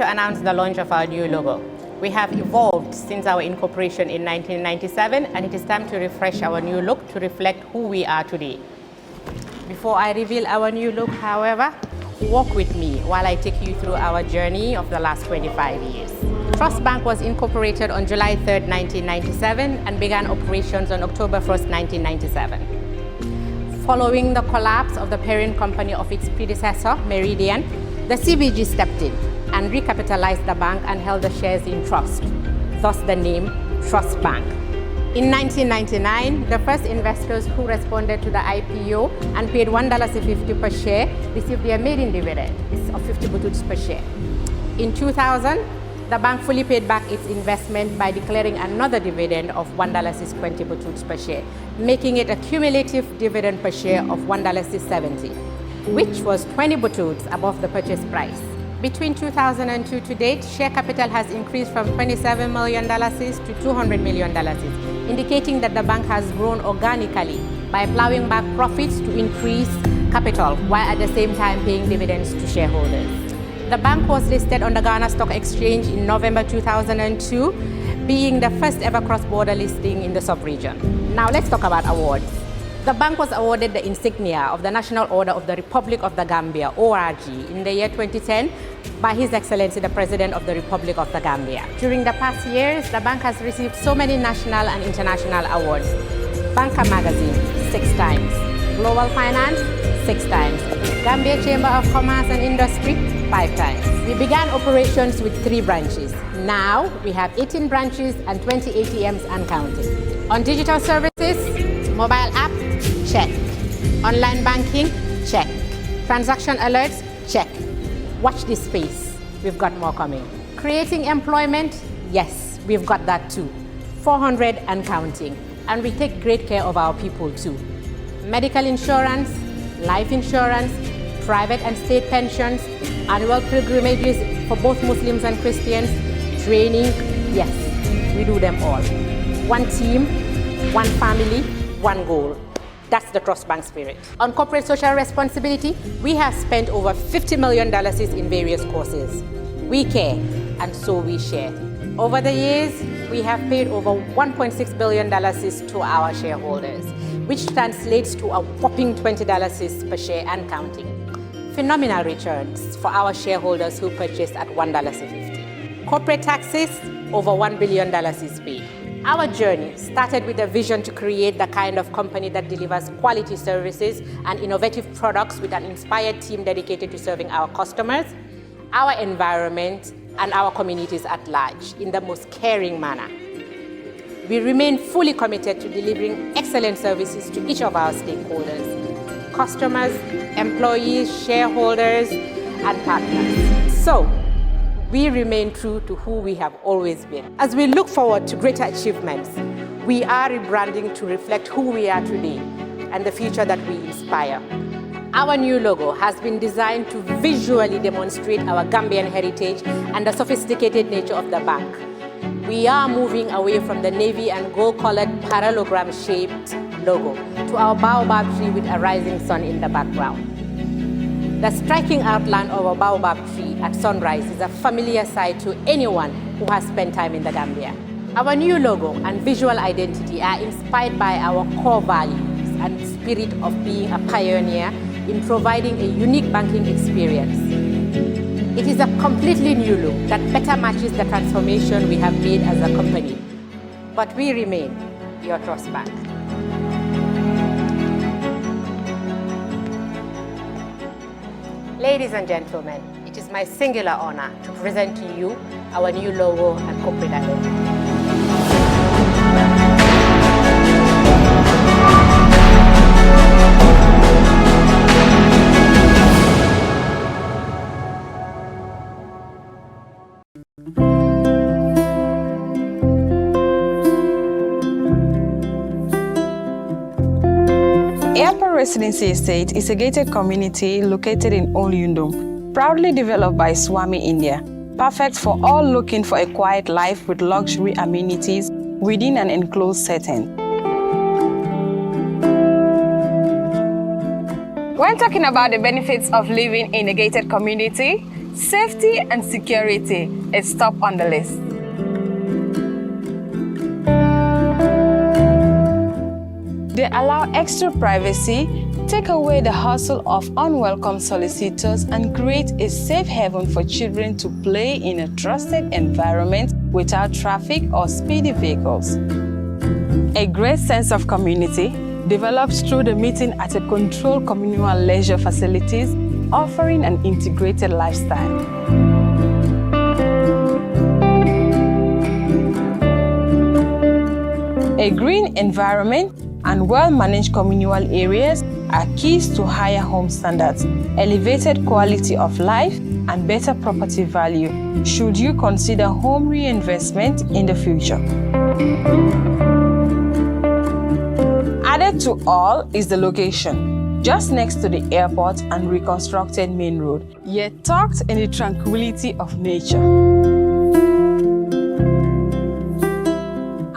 to announce the launch of our new logo. We have evolved since our incorporation in 1997, and it is time to refresh our new look to reflect who we are today. Before I reveal our new look, however, walk with me while I take you through our journey of the last 25 years. Trust Bank was incorporated on July 3rd, 1997 and began operations on October 1st, 1997. Following the collapse of the parent company of its predecessor, Meridian, the CBG stepped in and recapitalized the bank and held the shares in trust, thus the name Trust Bank. In 1999, the first investors who responded to the IPO and paid $1.50 per share received their maiden dividend of 50 bututs per share. In 2000, the bank fully paid back its investment by declaring another dividend of $1.20 bututs per share, making it a cumulative dividend per share of $1.70, which was 20 bututs above the purchase price. Between 2002 to date, share capital has increased from $27 million to $200 million, indicating that the bank has grown organically by plowing back profits to increase capital, while at the same time paying dividends to shareholders. The bank was listed on the Ghana Stock Exchange in November 2002, being the first ever cross-border listing in the sub-region. Now let's talk about awards. The bank was awarded the insignia of the National Order of the Republic of the Gambia, ORG, in the year 2010 by His Excellency the President of the Republic of the Gambia. During the past years, the bank has received so many national and international awards. Banker Magazine, 6 times. Global Finance, 6 times. Gambia Chamber of Commerce and Industry, 5 times. We began operations with 3 branches. Now, we have 18 branches and 20 ATMs and counting. On digital services, mobile app, check. Online banking, check. Transaction alerts, check. Watch this space. We've got more coming. Creating employment, yes, we've got that too. 400 and counting. And we take great care of our people too. Medical insurance, life insurance, private and state pensions, annual pilgrimages for both Muslims and Christians, training, yes, we do them all. One team, one family, one goal. That's the Trust Bank spirit. On corporate social responsibility, we have spent over $50 million in various causes. We care, and so we share. Over the years, we have paid over $1.6 billion to our shareholders, which translates to a whopping $20 per share and counting. Phenomenal returns for our shareholders who purchased at $1.50. Corporate taxes, over $1 billion is paid. Our journey started with a vision to create the kind of company that delivers quality services and innovative products with an inspired team dedicated to serving our customers, our environment, and our communities at large in the most caring manner. We remain fully committed to delivering excellent services to each of our stakeholders, customers, employees, shareholders, and partners. So, we remain true to who we have always been. As we look forward to greater achievements, we are rebranding to reflect who we are today and the future that we inspire. Our new logo has been designed to visually demonstrate our Gambian heritage and the sophisticated nature of the bank. We are moving away from the navy and gold-colored parallelogram-shaped logo to our baobab tree with a rising sun in the background. The striking outline of a baobab tree at sunrise is a familiar sight to anyone who has spent time in the Gambia. Our new logo and visual identity are inspired by our core values and spirit of being a pioneer in providing a unique banking experience. It is a completely new look that better matches the transformation we have made as a company. But we remain your Trust Bank. Ladies and gentlemen, it is my singular honor to present to you our new logo and corporate identity. Airport Residency Estate is a gated community located in Old Yundum, proudly developed by Swami India, perfect for all looking for a quiet life with luxury amenities within an enclosed setting. When talking about the benefits of living in a gated community, Safety and security is top on the list. They allow extra privacy, take away the hustle of unwelcome solicitors, and create a safe haven for children to play in a trusted environment without traffic or speedy vehicles. A great sense of community develops through the meeting at a controlled communal leisure facilities, offering an integrated lifestyle. A green environment and well-managed communal areas are keys to higher home standards, elevated quality of life, and better property value should you consider home reinvestment in the future. Added to all is the location, just next to the airport and reconstructed main road, yet tucked in the tranquility of nature.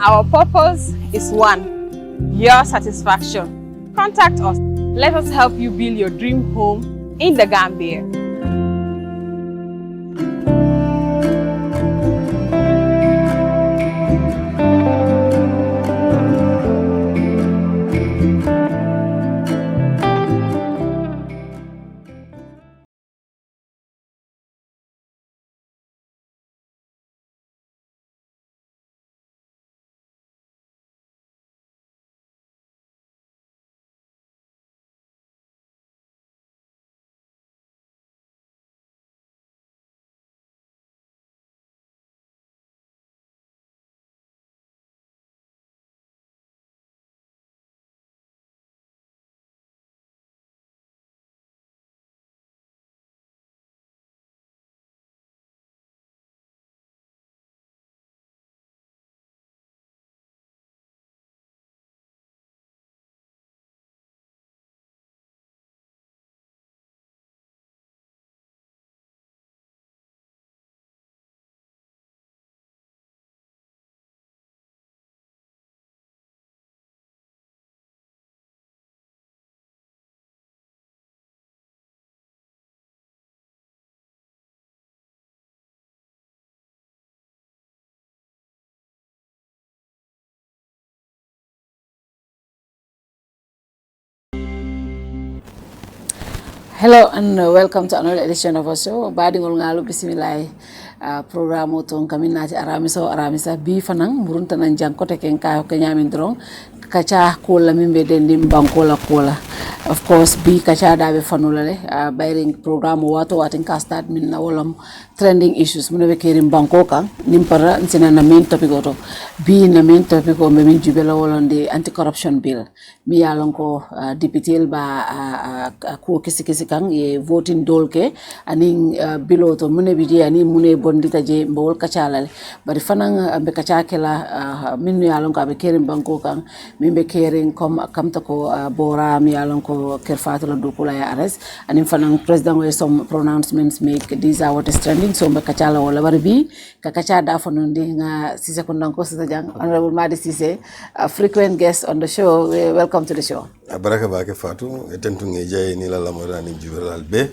Our purpose is one, your satisfaction. Contact us. Let us help you build your dream home in the Gambia. Hello and welcome to another edition of our show. Badingol ngalu bismillah programme ton kaminati aramisa bi fanang murunta nan jankote ken kayo kenyamin drong kacha kola mimbe dendim bankola kola. Of course bi kacha dabe fanulale bayring programme wato watin ka start min na wolam trending issues mune be kerim banko kan nimpara nsina na main topic oto bi na main topic o min jubela wolonde anti corruption bill mi yalon ko député ba ko kisi kan ye voting dolke ani bilo to mune bidi ani mune bondita je mbol kachalale bari fanan be kachakela min yalon ko be kerim banko kan min be kerin kom kamta ko bora mi yalon ko Kerr Fatou la dukula ya arrest ani fanan president we some pronouncements make these are what is trending so be kachala wala bari bi ka kacha da fonondi nga sise ko ndanko sita jang honorable Madi Ceesay, a frequent guest on the show. Welcome to the show. Baraka bake Fatou etentu ngeje ni la lamora ni juvelal be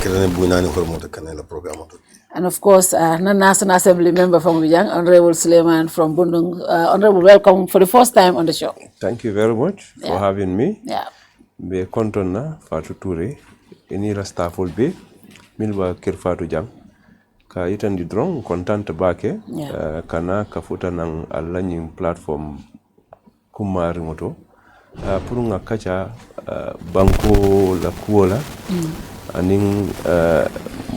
kelene bunani hormota kanela programme to. And of course, National Assembly member from Bijang, Honorable Sulayman from Bundung. Honorable, welcome for the first time on the show. Thank you very much for having me. Yeah. Be kontonna Fatou Touré ini la staffol be milwa Kerr Fatou jang ka itandi drong contente bake kana kafuta nang alani platform kumari moto pour nga kacha banko la kuola aning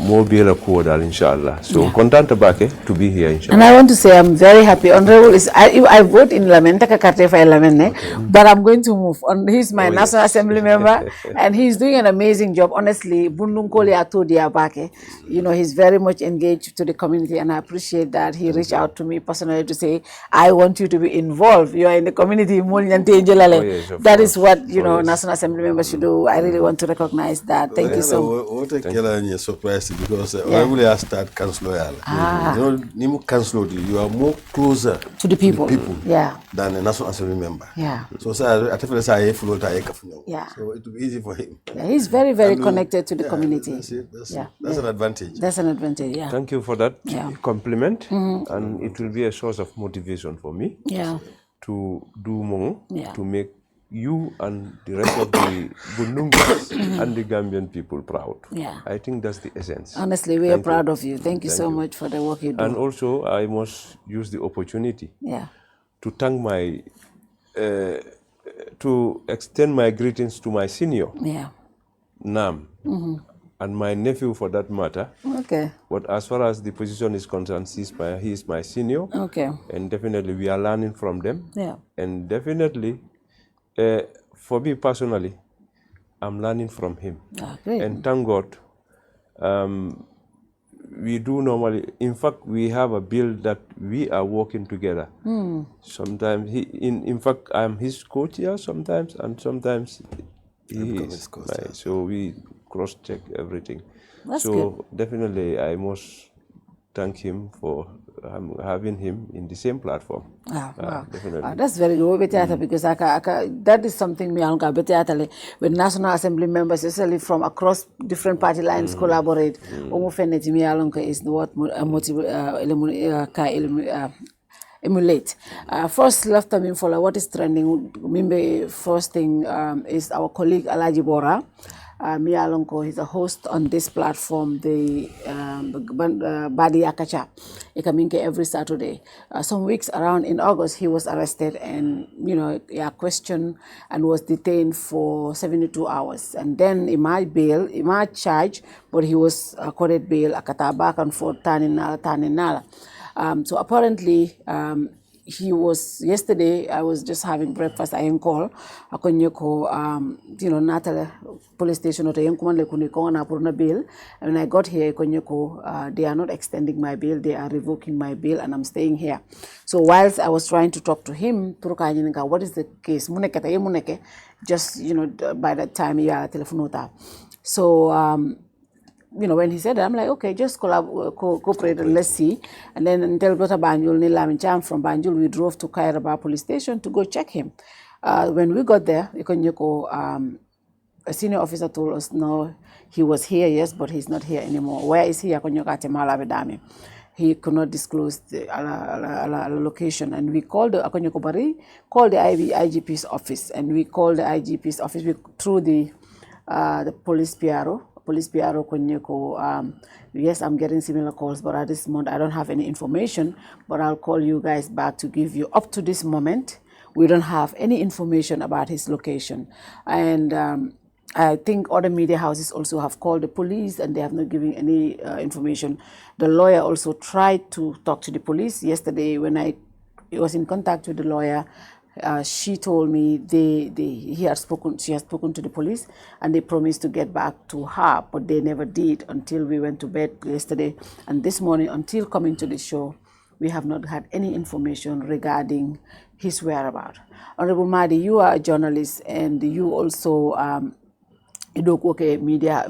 mobile kuola inshallah. So contente bake to be here inshallah. And I want to say I'm very happy. Honorable is I vote in Lamenta Kakate for Lamene, but I'm going to move on. He's my National Assembly member and he's doing an amazing job. Honestly, Bundunkoli Atodia Bake, you know, he's very much engaged to the community and I appreciate that he reached out to me personally to say, I want you to be involved. You are in the community. That is what, you know, National Assembly members should do. I really want to recognize that. Thank you so much. What a killer surprise see, because already I start council you council, you are more closer to the people, than a National Assembly member. So I feel so it will be easy for him. He's very, very connected to the community. That's an advantage. That's an advantage, Thank you for that compliment, and it will be a source of motivation for me to do more, to make you and the rest of the Bundungas and the Gambian people proud. I think that's the essence. Honestly, we are proud of you. Thank you so much for the work you do. And also, I must use the opportunity to thank my, to extend my greetings to my senior, Nam, and my nephew for that matter. But as far as the position is concerned, he is my senior. And definitely we are learning from them. And definitely, for me personally, I'm learning from him. And thank God, we do normally, in fact, we have a bill that we are working together. Sometimes, in fact, I'm his coach here sometimes, and sometimes he is. So we cross-check everything. That's good. Definitely, I must thank him for having him in the same platform. Definitely. That's very good, because that is something me with National Assembly members, especially from across different party lines, collaborate. Is what emulate. First, left time follow what is trending. Remember, first thing is our colleague Alaji Bora. Mialonko, he's a host on this platform, the Badi Akacha. Ikaminke every Saturday. Some weeks around in August, he was arrested and, questioned and was detained for 72 hours. And then he might charge, but he was accorded bail, akata back and forth, taninala. So apparently, he was, yesterday, I was just having breakfast, I call, Natale police station, and when I got here, they are not extending my bail, they are revoking my bail, and I'm staying here. So whilst I was trying to talk to him, what is the case? Just, by that time, telephone. So, when he said that, I'm like, okay, just cooperate and let's see. And then until Brother Banjul, Nilamin Cham from Banjul, we drove to Kairaba police station to go check him. When we got there, a senior officer told us, no, he was here, yes, but he's not here anymore. Where is he? He could not disclose the location. And we called the IGP's office, and we called the IGP's office through the police PRO. Police PRO Konyeko, yes, I'm getting similar calls, but at this moment I don't have any information, but I'll call you guys back to give you. Up to this moment, we don't have any information about his location. And I think other media houses also have called the police and they have not given any information. The lawyer also tried to talk to the police. Yesterday when I was in contact with the lawyer, she told me she has spoken to the police and they promised to get back to her, but they never did until we went to bed yesterday. And this morning, until coming to the show, we have not had any information regarding his whereabouts. Honorable Madi, you are a journalist and you also media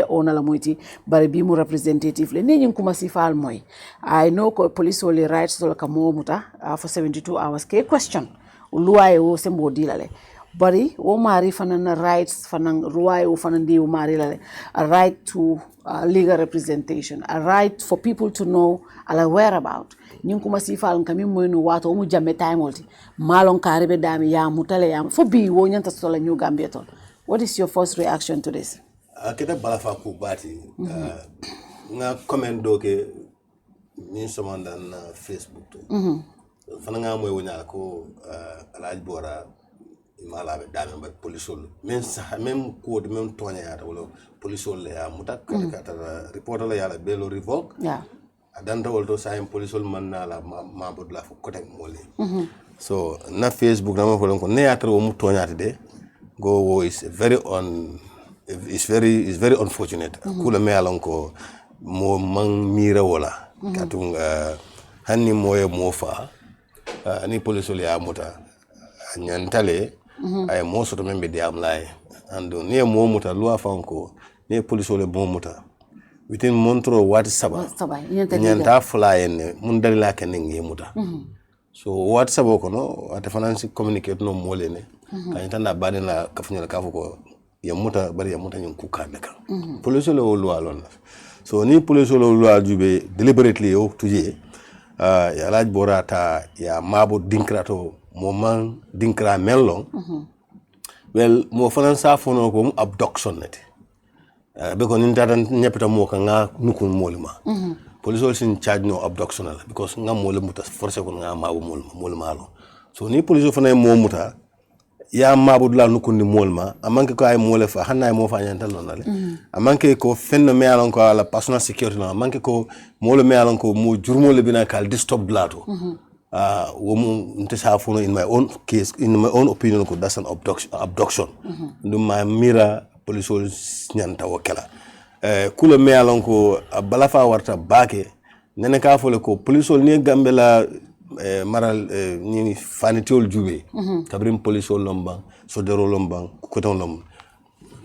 owner la moiti bari bi mu representative le ni kuma sifal moy I know ko police only rights to ka momuta for 72 hours ke question luwaye wo sembo dilale bari wo mari fanan rights fanan luwaye wo fanan di wo mari lale a right to legal representation, a right for people to know ala whereabout ni kuma sifal kami moyno wato mu jamme time multi malon karibe dami ya mutale ya fo bi wo nyanta sola ñu Gambia ton. What is your first reaction to this? Kita balafa kubati nga comment doke ni somanda na Facebook to. Fana nga moy wonya ko Alhaji Bora imala be dame ba polisol même code même tonya ya wala polisol ya mutak kata report la yala belo revoke. Yeah. Adanda wolto sa polisol man na la mabod la fo kotek mole. So na Facebook na mo ko ne atra wo mu tonya de go is very unfortunate. Kula me alonko mo mang mira wala katung hanni moye mofa ni police ya muta nyantale ay mo soto membe diam lay ando ni mo muta loi fanko ni police le bon muta within montro wati saba nyanta fula enne mun dalila ken ngi muta so wati saba ko no ate fanansi communicate no molene kan tanda badina kafunya kafu ko ya muta bari ya muta nyin kukande kan police lo lon so ni police lo jube deliberately o tuje ya laaj borata ya mabo dinkrato mo man dinkra mellon well mo fanansa fono ko abduction nete be ko nin tatan nyepta mo ka nga nukun molima police also in charge no abduction la because nga mole muta forcer ko nga mabo molima lo so ni police fana mo muta ya mabo dula nukun ni molma amanke ko ay mole fa hanna mo fa nyantal non ale amanke ko fenno me alon ko la personal security no amanke ko mole me alon ko mo jurmole bina kal disturb blato womu ntesa fono in my own case in my own opinion ko that's an abduction ndum ma mira police nyanta wakela kulo me alon ko balafa warta bake nene ka fole ko police ni gambe la maral ni fanitiol jube kabrim police lomba sodero lomba koton lom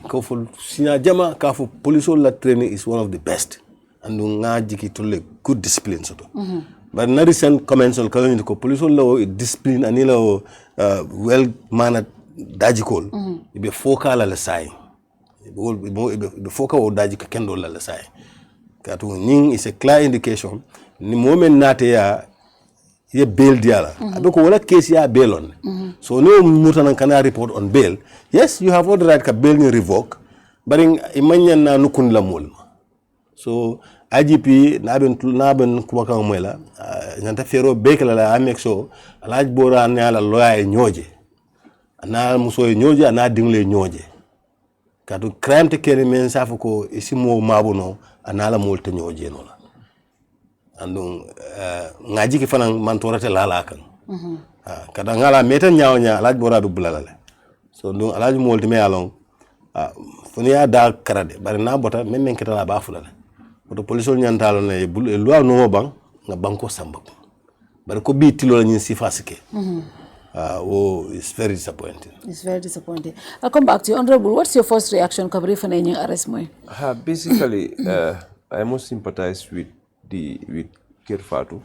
ko fol sina jama ka fo police la training is one of the best and nga jiki to le good discipline soto but na recent comments on calling ko police law discipline anila well mannered dajikol be foka la sai be foka o dajika kendo la sai katu ning is a clear indication ni moment nate ya bail diala abe ko wala case ya bail on so no mutanan kana report on bail yes you have all the right ka bail ni revoke but imanya na nukun la mol so IGP naben kuma kan moyla nyanta fero bekala la amexo alaj bora na la lawyer nyoje ana muso nyoje ana dingle nyoje kadu crime te kene men safu ko isimo mabuno ana la molte nyoje no la andon ngaji ki fanan man torate lala kan kada ngala meta nyawnya alaj bora du bulala so don alaj molte me alon funia da karade bari na bota men ketala ba fulala oto police nyantalo ne loi no bang nga banko samba bar ko bi tilo la nyin sifasike it's very disappointing. It's very disappointing. I'll come back to you. Honorable, what's your first reaction kabri for any arrest moy? Basically I must sympathize with Kerr Fatou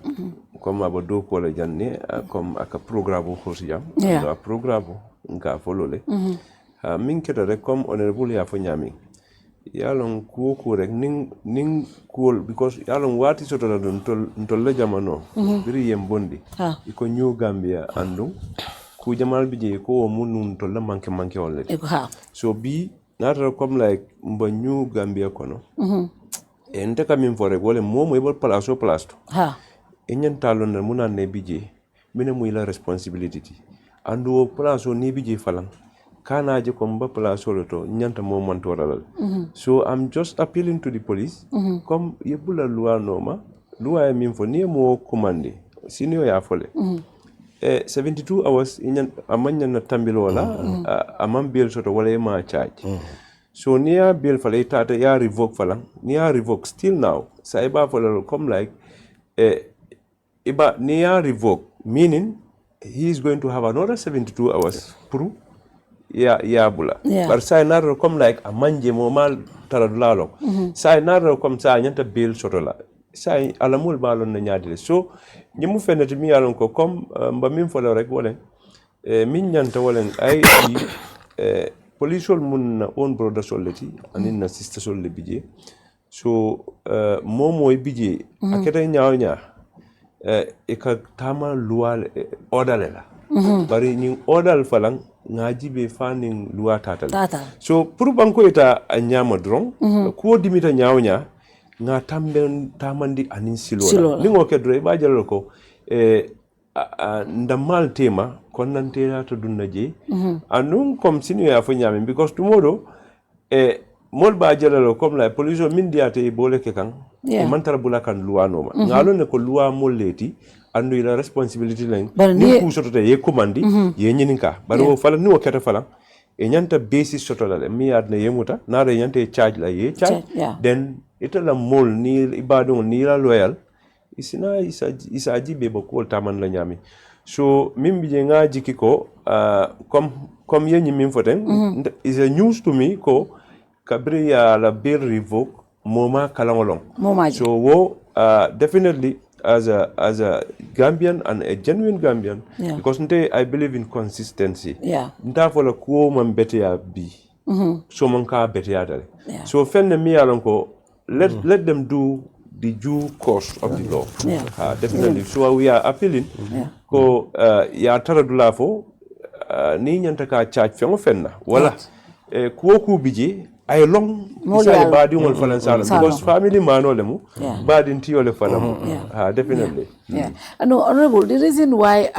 comme abado ko la janne comme aka programme ko jam a programme nga folole min keda rek comme honorable ya fo nyami yalon ko rek ning cool because yalon wati soto la don tol la jamano biri yem bondi iko new Gambia andu ku jamal bije ko munun tol la manke wala so bi nata comme like mba new Gambia kono ente kamin fore gole momo ebol place enyen talon na munan ne bije mine muy la responsibility andu place ni bije falan kana je ko mba place to nyanta mo man toralal so I'm just appealing to the police comme yebula loi noma loi min fo ni mo commande sinio ya fole 72 hours inyan amanya na tambilo wala amam bill soto wala ma charge so near bill fale tata ya revoke falan near revoke still now saiba fole come like iba near revoke meaning he is going to have another 72 hours proof ya bula but sai naro come like a manje mo mal taradulalo sai naro come sa nyanta bill sotola sai alamul balon na nyaadile so nyimu fenati mi alon ko comme mba min folo rek wolen min nyanta wolen ay policeol mun na on broda solleti anin na sister solle bije so momo e bije aketa nyaawnya e ka tama lual odalela bari ni odal falan ngaji be fanin luwa tatal so pour banko eta nyama dron ko dimita nyaawnya nga tamandi anin silola ningo ke dre ba jalo ko ndamal tema konnante to dunna je anun comme sinu ya fo nyame because tomorrow mol ba jalo comme la police min diate bole ke kan man tara bula kan luwa noma ngalo ne ko luwa molleti andu ila responsibility len ni ku soto ye commandi ye nyininka baro fala ni o keta fala e nyanta basis soto la mi adna yemuta na re nyanta charge la ye charge then itala mol ni ibadon ni la loyal isina isa jibe boko taman la nyami so mimbi je nga jikiko comme yenyi min foten is a news to me ko kabri ya la bill revoke moma kalangolong. Momaji. So wo definitely as a Gambian and a genuine Gambian, because I believe in consistency. Yeah. Nta fola kuo man betia bi. So man ka betia dale. So fenne mi alonko let them do the due course of the law. Definitely. So we are appealing. Ko ya tara dula fo ni nyanta ka charge fengo fenna wala kuo ku biji ay long isale badi ngol falan sala because family manole mu badi ntiyole falamu definitely. No, honorable, the reason why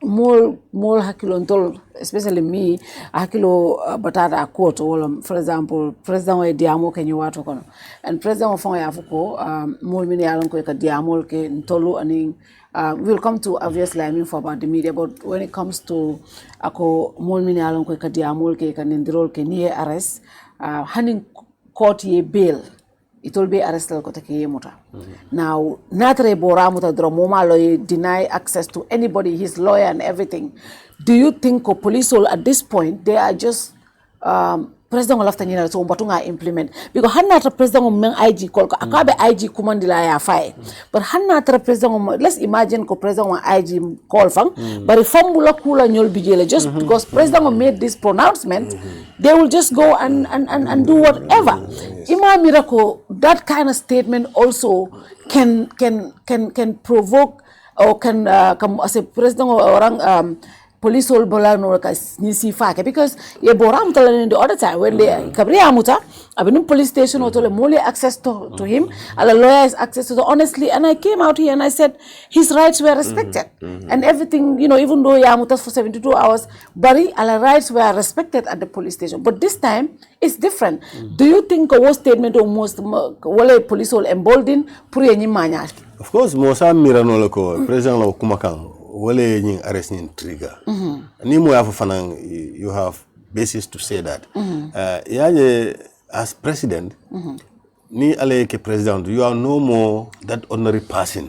more hakilo ntol, especially me hakilo batata a court or for example president wa diamo kenyo watu kono and president wa fonga yafuko more mini alon ko ka diamo ke ntolu ani we'll come to obviously I mean for about the media, but when it comes to ako more mini alon ko ka diamo ke ka ndirol ke ni arrest hanin court ye bail it will be arrested ko take yemuta. Now natre boramuta dromoma lawyer deny access to anybody, his lawyer and everything. Do you think police will at this point they are just president will after nyina so batunga implement because hanna tra president men IG call ko akabe IG kumandila ya fai but hanna tra president let's imagine ko president IG call fang but fambula kula nyol bijele just because president made this pronouncement they will just go and do whatever. Ima miracle that kind of statement also can provoke or can come as a president orang police will bola no ka nisi fake because ye boram tala the other time when they kabri amuta abinu police station or tole mole access to him ala lawyers access to the honestly and I came out here and I said his rights were respected and everything, you know, even though yamuta for 72 hours bari ala rights were respected at the police station, but this time it's different. Do you think a war statement almost wale police will embolden puri yenyi manya? Of course mosa mirano lako president la kumakang wale nying arrest ni trigger. Ni mo yafu fanang you have basis to say that. Yaje as president, ni ale ke president, you are no more that ordinary person.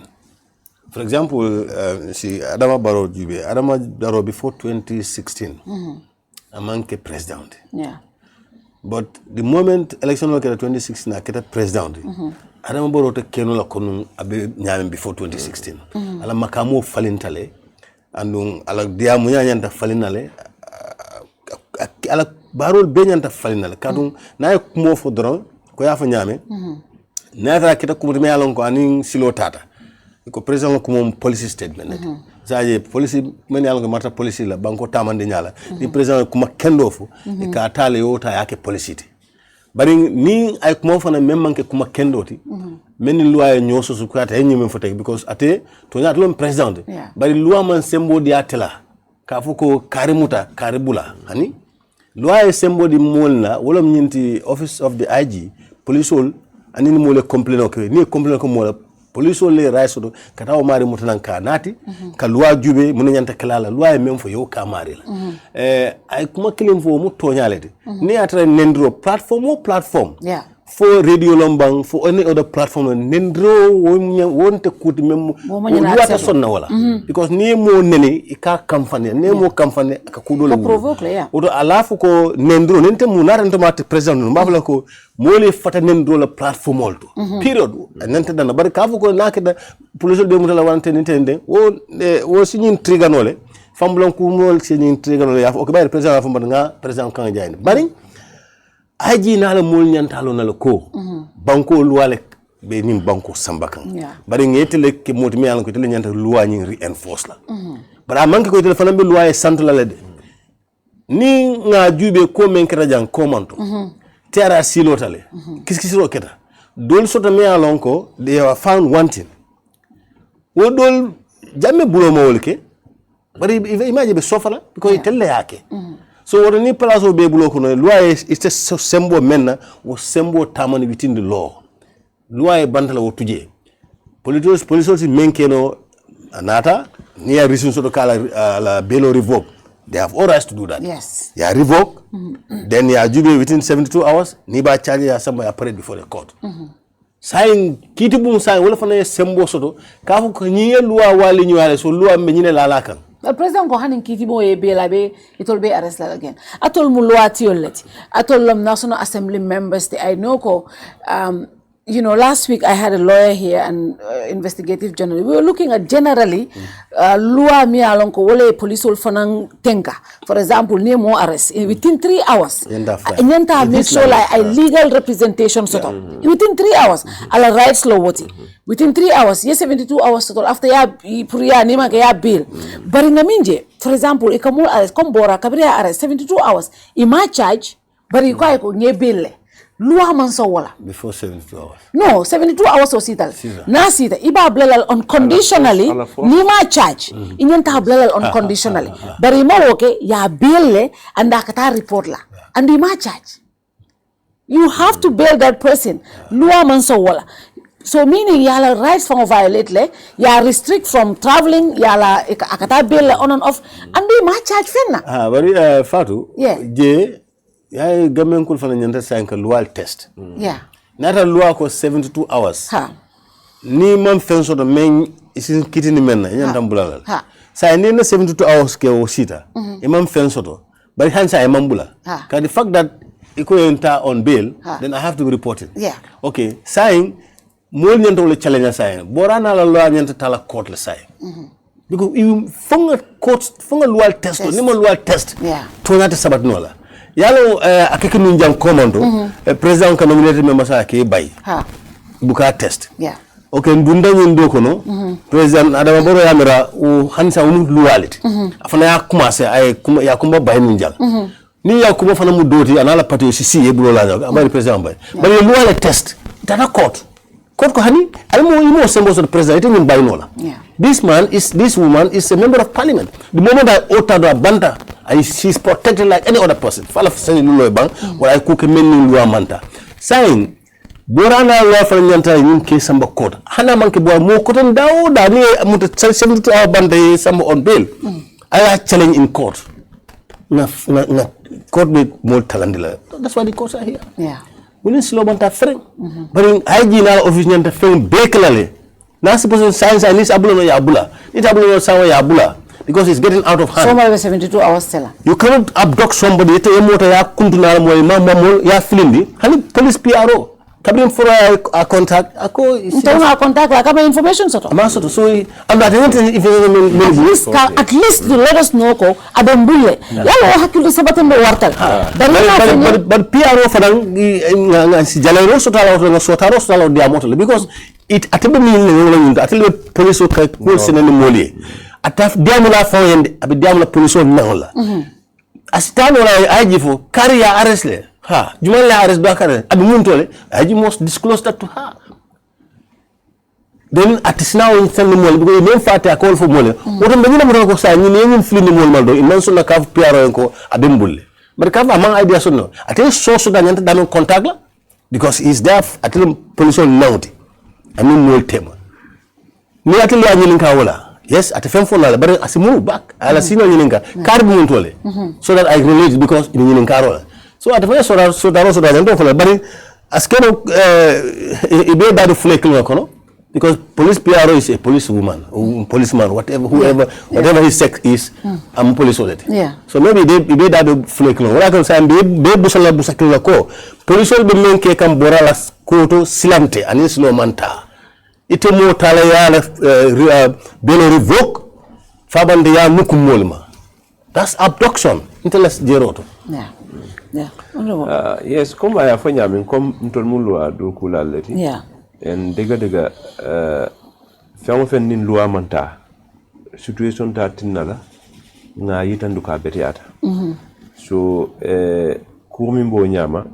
For example, see Adama Barrow Jube, Adama Barrow before 2016, among ke president. Yeah. But the moment election was 2016, I get president. Adama Barrow te keno la konu abe nyame before 2016. Ala makamo falintale, andung ala dia munya nyanta falinale, ala Barrow be nyanta falinale. Kadung na ye kumo fo dron ko ya fa nyame. Na ta kita kumo me alon ko aning silo tata. Ko president ko mom policy statement. Zaje policy men alon ko marta policy la banko tamande nyala. Ni president kuma kendo fo e ka tale yota yake policy ti. Bari ni ay kuma fana même manke kuma kendoti men loi nyoso su ko ata nyime fo tek because ate to nyaat lom president bari loi man sembo di atela ka fuko karimuta karibula hani loi sembo di molna wolom nyinti office of the IG police all anini mole complain ko ni complain ko mola police all le rais do kata o mari mutanan ka nati ka loi jube mun nyanta kala loi même fo yo ka mari la ay kuma kilim fo mu to nyalete ni atra nendro platform for radio lombang for any other platform nendro wonte kuti mem wata sonna wala because ni mo nene ka campagne ne mo campagne ka kudo la odo alafu ko nendro nente mu narante mat president no mabla ko mole fata nendro la platform olto period nente dana bar ka fu ko nakeda police de mutala wante nente wo signin triganole famblon ku mol signin triganole ya ko bayre president fa nga president kan jayne bari aji na la mol nyantalo na la ko banko luwale be nim banko sambakan bari ngetele ke moti me ko tele nyanta luwa nyi reinforce la bara manke ko tele fanambe luwa e sant la de ni nga jube ko men kra jang komanto terra silotale kiskisiro keta dol sota me alon ko they were found wanting wo dol jamme bulo mawolke bari imagine be sofala because tele yake so what ni place be bulo ko no loi is a sembo menna wo sembo tamani within the law loi bantala wo tuje police menkeno anata ni a reason so to kala la belo revoke they have all rights to do that ya revoke then ya jube within 72 hours ni ba charge ya samba ya parade before the court sign kiti bum sign wala fana sembo soto ka fu ko ni loi wali ni wala so loi me nyine la kan the president ko hanin kiti mo e bela be itol be arrest la again atol mu loati oleti atol national assembly members I know ko you know, last week I had a lawyer here and investigative journalist. We were looking at generally lua mi alonko wole police will fanang tenka. For example, near more arrest within 3 hours. Nyenta make sure like a legal representation sort of within 3 hours. Ala rights law woti within 3 hours. Yes, 72 hours sort of after ya puriya nima ke ya bill. Bari ngaminje, for example, ikamul arrest kombora kabriya arrest 72 hours. Ima charge bari ko nye bill. Lua man so wala before 72 hours. No, 72 hours o sital. Na sita iba blelal unconditionally ni ma charge. Inyanta blelal unconditionally. Bari ma woke ya bill and akata report la. And ma charge. You have to bail that person. Lua man so wala. So meaning yala rights from violate le, ya restrict from traveling, yala akata bill on and off, and ma charge fenna. Bari Fatou. Yeah. Je ya gamen kul fana nyanta sanka lual test. Yeah. Nata lua ko 72 hours. Ha. Ni man fenso do men isin kitini menna nyanta mbulala. Ha. Sa ni na 72 hours ke o sita. Imam fenso do. But hansa imam bula. Ka the fact that iko enter on bail, then I have to report it. Yeah. Okay, saying mol nyanta wala challenge saying. Borana la loi nyanta tala court le saying. Because you funga court funga lual test ni mo lual test. Yeah. Tonata sabat nola. Yalo akeke ninjam commando president ka nominated member sa ke bay buka test. Yeah. Okay, ndunda nyindo kono president Adama Barrow yamira o hansa umu luality. Afana ya commencer ay ya kumba bay ninjal. Ni ya kumba fana mu doti anala parti ci ebulo la amari president bay. Bari luale test dana court ko hani almo imo sembo so president ite ngin bay nola. Yeah. This woman is a member of parliament. The moment I utter the banta, she's protected like any other person. Fala fsani lulo bang, or I cook a menu lua manta. Saying, Borana law for nyanta in case samba court. Hana manke boa mo koten dao da ni muta 72 hour banta samba on bail. I challenge in court. Na court be more talandila. That's why the courts are here. Yeah. We need slow banta frame. But in IG now office nyanta frame bekelale. Now suppose science and this abula no yabula. It abula no sawa yabula because it's getting out of hand. Somebody 72 hours teller. You cannot abduct somebody. Ite emota ya kuntuna mo mammo ya filindi. Hani police PRO. Kabin for a contact. Ako Ntona contact la kama information soto. Amaso so I'm not even at least to let us know ko adambule. Yalo hakilo sabatembe wartal. But PRO fadang si jalero sotaro dia moto because it atembe mi atele police ko ko senani moli ataf diamula fawende abi diamula police on nangla asitano la aji fo career arrest le jumal la arrest do kare abi muntole aji must disclose that to her then atisna on senani moli because même fate a call for moli woto be nyina ko sa ni ngin flini moli maldo in so na ka PRO ko abembulle but ka ma man idea so no ate so da nyanta da contact la because is there atele police on nauti amin mol tema ni ateli anyilinka wala yes at fem fo la bare asimu back ala sino nyilinka karbu mun tole so that I relate because in nyilinka rola so at fem so da ndo fo la bare askero ibe da do flake no kono because police PRO is a police woman or policeman whatever his sex is I'm police already. Yeah. So maybe they be da do flake no wala kan sa be busala busakila ko police be men ke kam borala koto silante anis no manta ite mo tala yala belo revoke fabande ya nukum molma that's abduction inteles jeroto. Yeah yes comme aya fanya min comme ntol mulu adu kulalati. Yeah. En dega fengo fen nin loi manta situation ta tinala nga yitandu ka betiata. So kurmi mbo nyama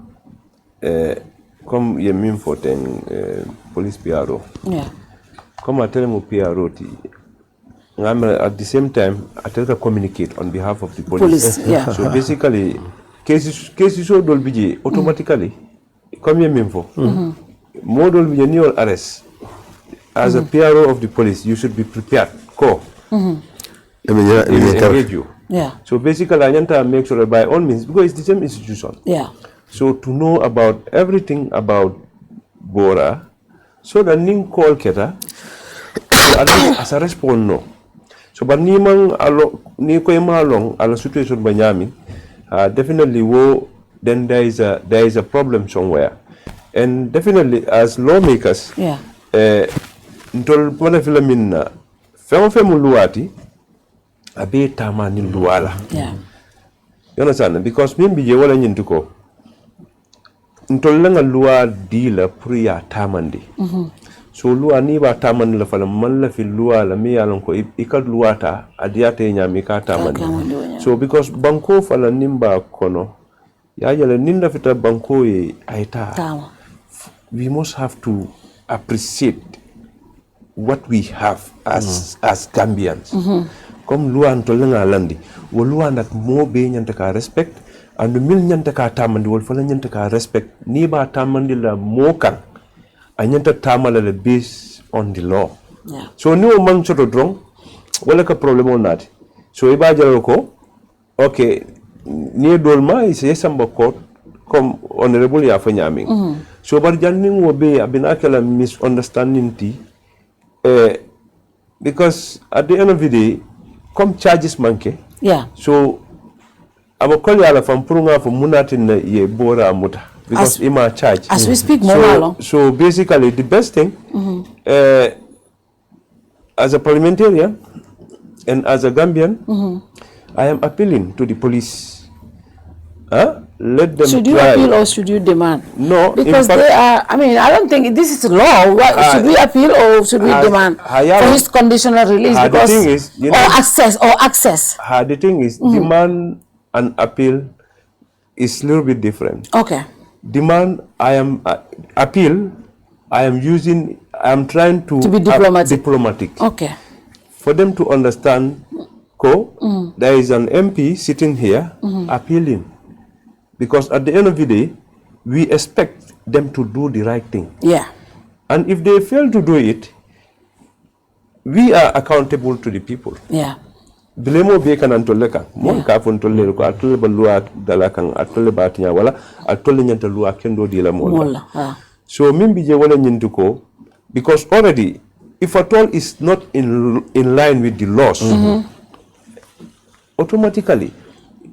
comme ye min foten police PRO. Yeah. Comme atele mo PRO ti ngam at the same time atele communicate on behalf of the police. Yeah. So basically cases so dol biji automatically comme ye min fo model with your arrest as a PRO of the police, you should be prepared. Engage you. Yeah. So basically, I want to make sure that by all means, because it's the same institution. Yeah. So to know about everything about Bora, so that Ning call Keta, as a response no. So but ni man ni ko ma long ala situation ba nyami definitely then there is a problem somewhere. And definitely as lawmakers ntol pona filamin femo luati abe tama ni luala. You understand? Because mimi je wala nyintuko ntol nga loi dila priya tamandi. So loi ni ba tamandi la fala man la fi loi la mi yalon ko ikad luata adiate nyami ka tamandi. So because banko fala nimba kono ya jale ninda fita banko e aita. We must have to appreciate what we have as Gambians. Comme loi ntol nga landi wo loi nak mo be nyanta ka respect and mil nyanta ka tamandi wol fala nyanta ka respect ni ba tamandi la mo kan a nyanta tamala le based on the law. So ni o man choto drong wala ka problem on nati. So iba jalo ko okay ni dolma ise samba court comme honorable ya fa nyami. So bar janni wo be abina kala misunderstanding ti because at the end of the day come charges manke. So I'm calling ala from Purunga for Munatin ye Bora Muta because ima charge. As we speak more so basically the best thing as a parliamentarian and as a Gambian I am appealing to the police. Let them should you appeal or should you demand? No, because they are. I mean, I don't think this is law. Should we appeal or should we demand for his conditional release? Because the thing is, access. The thing is, demand and appeal is a little bit different. Okay. Demand, appeal. I am trying to be diplomatic. Okay. For them to understand, there is an MP sitting here appealing. Because at the end of the day, we expect them to do the right thing. And if they fail to do it, we are accountable to the people. Bilemo be kan antolle kan mon ka fon tolle ko atolle balua dala kan atolle batinya wala atolle nyanta lua kendo di la mola. So mimbi je wala nyintuko because already if at all is not in line with the laws, automatically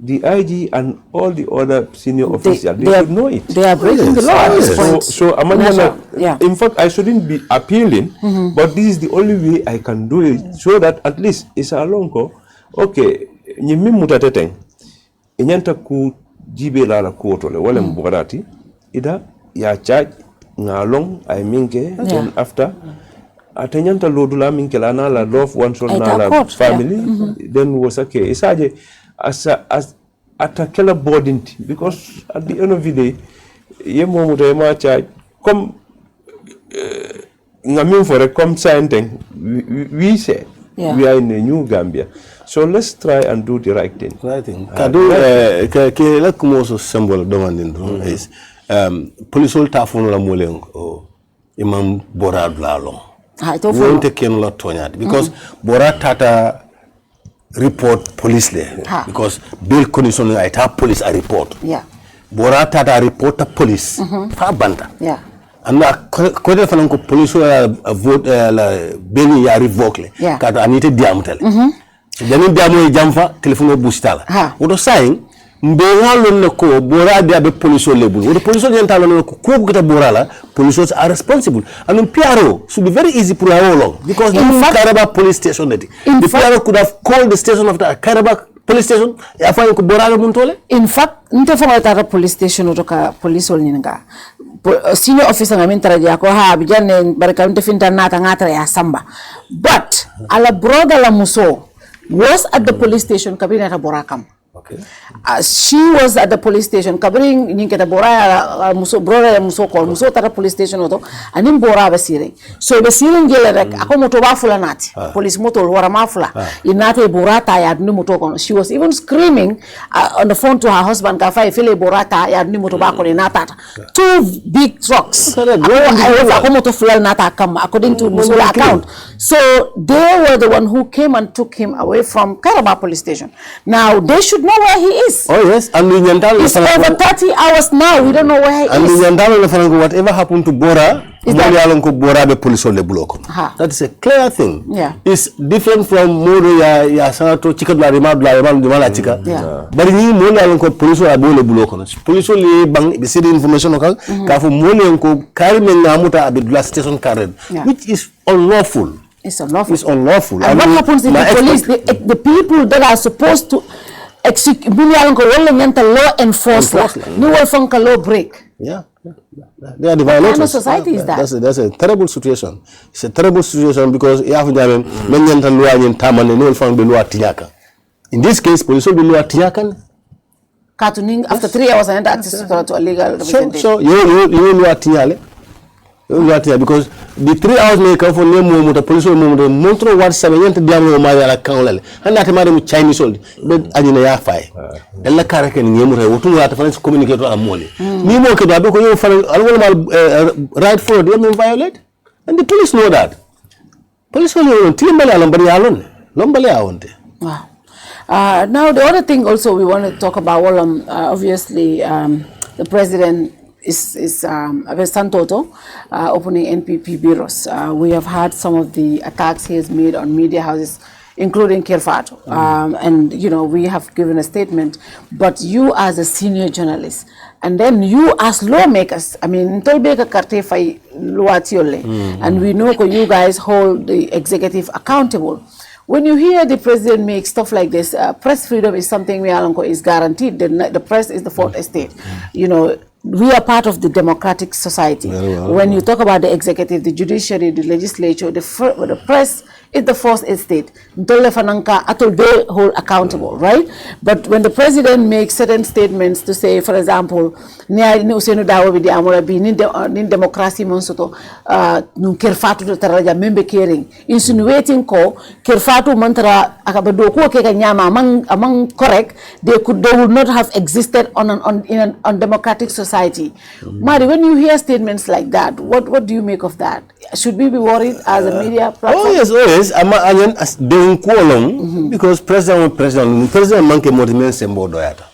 the IG and all the other senior officials, they should know it. They are breaking the law at this point. So in fact, I shouldn't be appealing, but this is the only way I can do it, so that at least it's a long call. Okay, nyimi mutateteng, inyanta ku jibe la kuotole, wale mbukarati, ida ya charge ngalong ay minke, then after, atanyanta lodula minke la na la love one son na la family, then was okay. Isaje as at a killer boarding because at the end of the day, yemo mutema charge come ngamin for a come something we say we are in a new Gambia. So let's try and do the right thing. Kadu ke la kumoso symbol demanding is police all tafon la moleng imam Bora Blalong. Won't take ken la tonyat because Bora tata report police there because bill condition I have police a report. Bora tata report the police fa banda. And ko de fanan ko police vote la beni ya revoke le kata anite diamtel. Jani diamo jamfa telephone boostala. Wodo saying mbe walon na ko Bora dia be police level. Wodo police nyanta lon ko kita Bora la police are responsible. And PRO should be very easy for how long because the Karaba police station the PRO could have called the station of the Karaba police station ya fa ko Bora muntole. In fact nte fa ta police station otoka police ol ninga senior officer ngamin taraja ko ha bijane baraka nte finta nata ngata ya samba, but ala brother la muso was at the police station kabina ta Borakam. She was at the police station covering ninketa Bora muso brother muso call muso tara police station oto anim Bora basire so basire ngela rek ako moto ba fula nati police moto wara ma fula inate Bora ta ya ni moto kono. She was even screaming on the phone to her husband ka fa fele Bora ta ya ni moto ba kono nata two big trucks ako moto fula nata kam according to muso account. So they were the one who came and took him away from Karaba police station. Now they should know know where he is. Oh yes, and it's over 30 hours now. We don't know where he is. And whatever happened to Bora, that is a clear thing. Yeah. It's different from Moro ya Sanato Chikadla Rimad Chika. But in Mona Alonco police are Buloko. Police only bang the city information Kafu Monionko Karimen Namuta Abidula station Karen, which is unlawful. It's unlawful. It's unlawful. And what happens if the police, the people that are supposed to execute law enforcement, new funka law break? Yeah. They are the violators. What kind of society is that? That's a terrible situation. It's a terrible situation because in this case, police will be law tiakan. Cartooning after 3 hours and access to a legal representation. So you law tiale. Because the 3 hours may come for name the police will montre what 7 diamond maya account and that madam Chinese old but adina ya fai ella karake ni ngemure wotu ya tafanya communicate to amole ni mo ke dabe ko yo fa right for them violate and the police know that police will timbale alambari alon lombale awonte. Wow. Now the other thing also we want to talk about obviously the president is Santoto opening NPP bureaus. We have had some of the attacks he has made on media houses, including Kerr Fatou. And, you know, we have given a statement. But you as a senior journalist, and then you as lawmakers, I mean, and we know you guys hold the executive accountable. When you hear the president make stuff like this, press freedom is something is guaranteed. The press is the fourth estate. You know, we are part of the democratic society. When you talk about the executive, the judiciary, the legislature, the press is the fourth estate. They hold accountable, right? But when the president makes certain statements to say, for example, democracy Kerr Fatou taraja membe caring, insinuating ko Kerr Fatou mantra akabadoko ke kanyama among correct, they would not have existed in an democratic society. Madi, when you hear statements like that, what do you make of that? Should we be worried as a media platform? Oh yes. Because president manke motimen sembo doyata.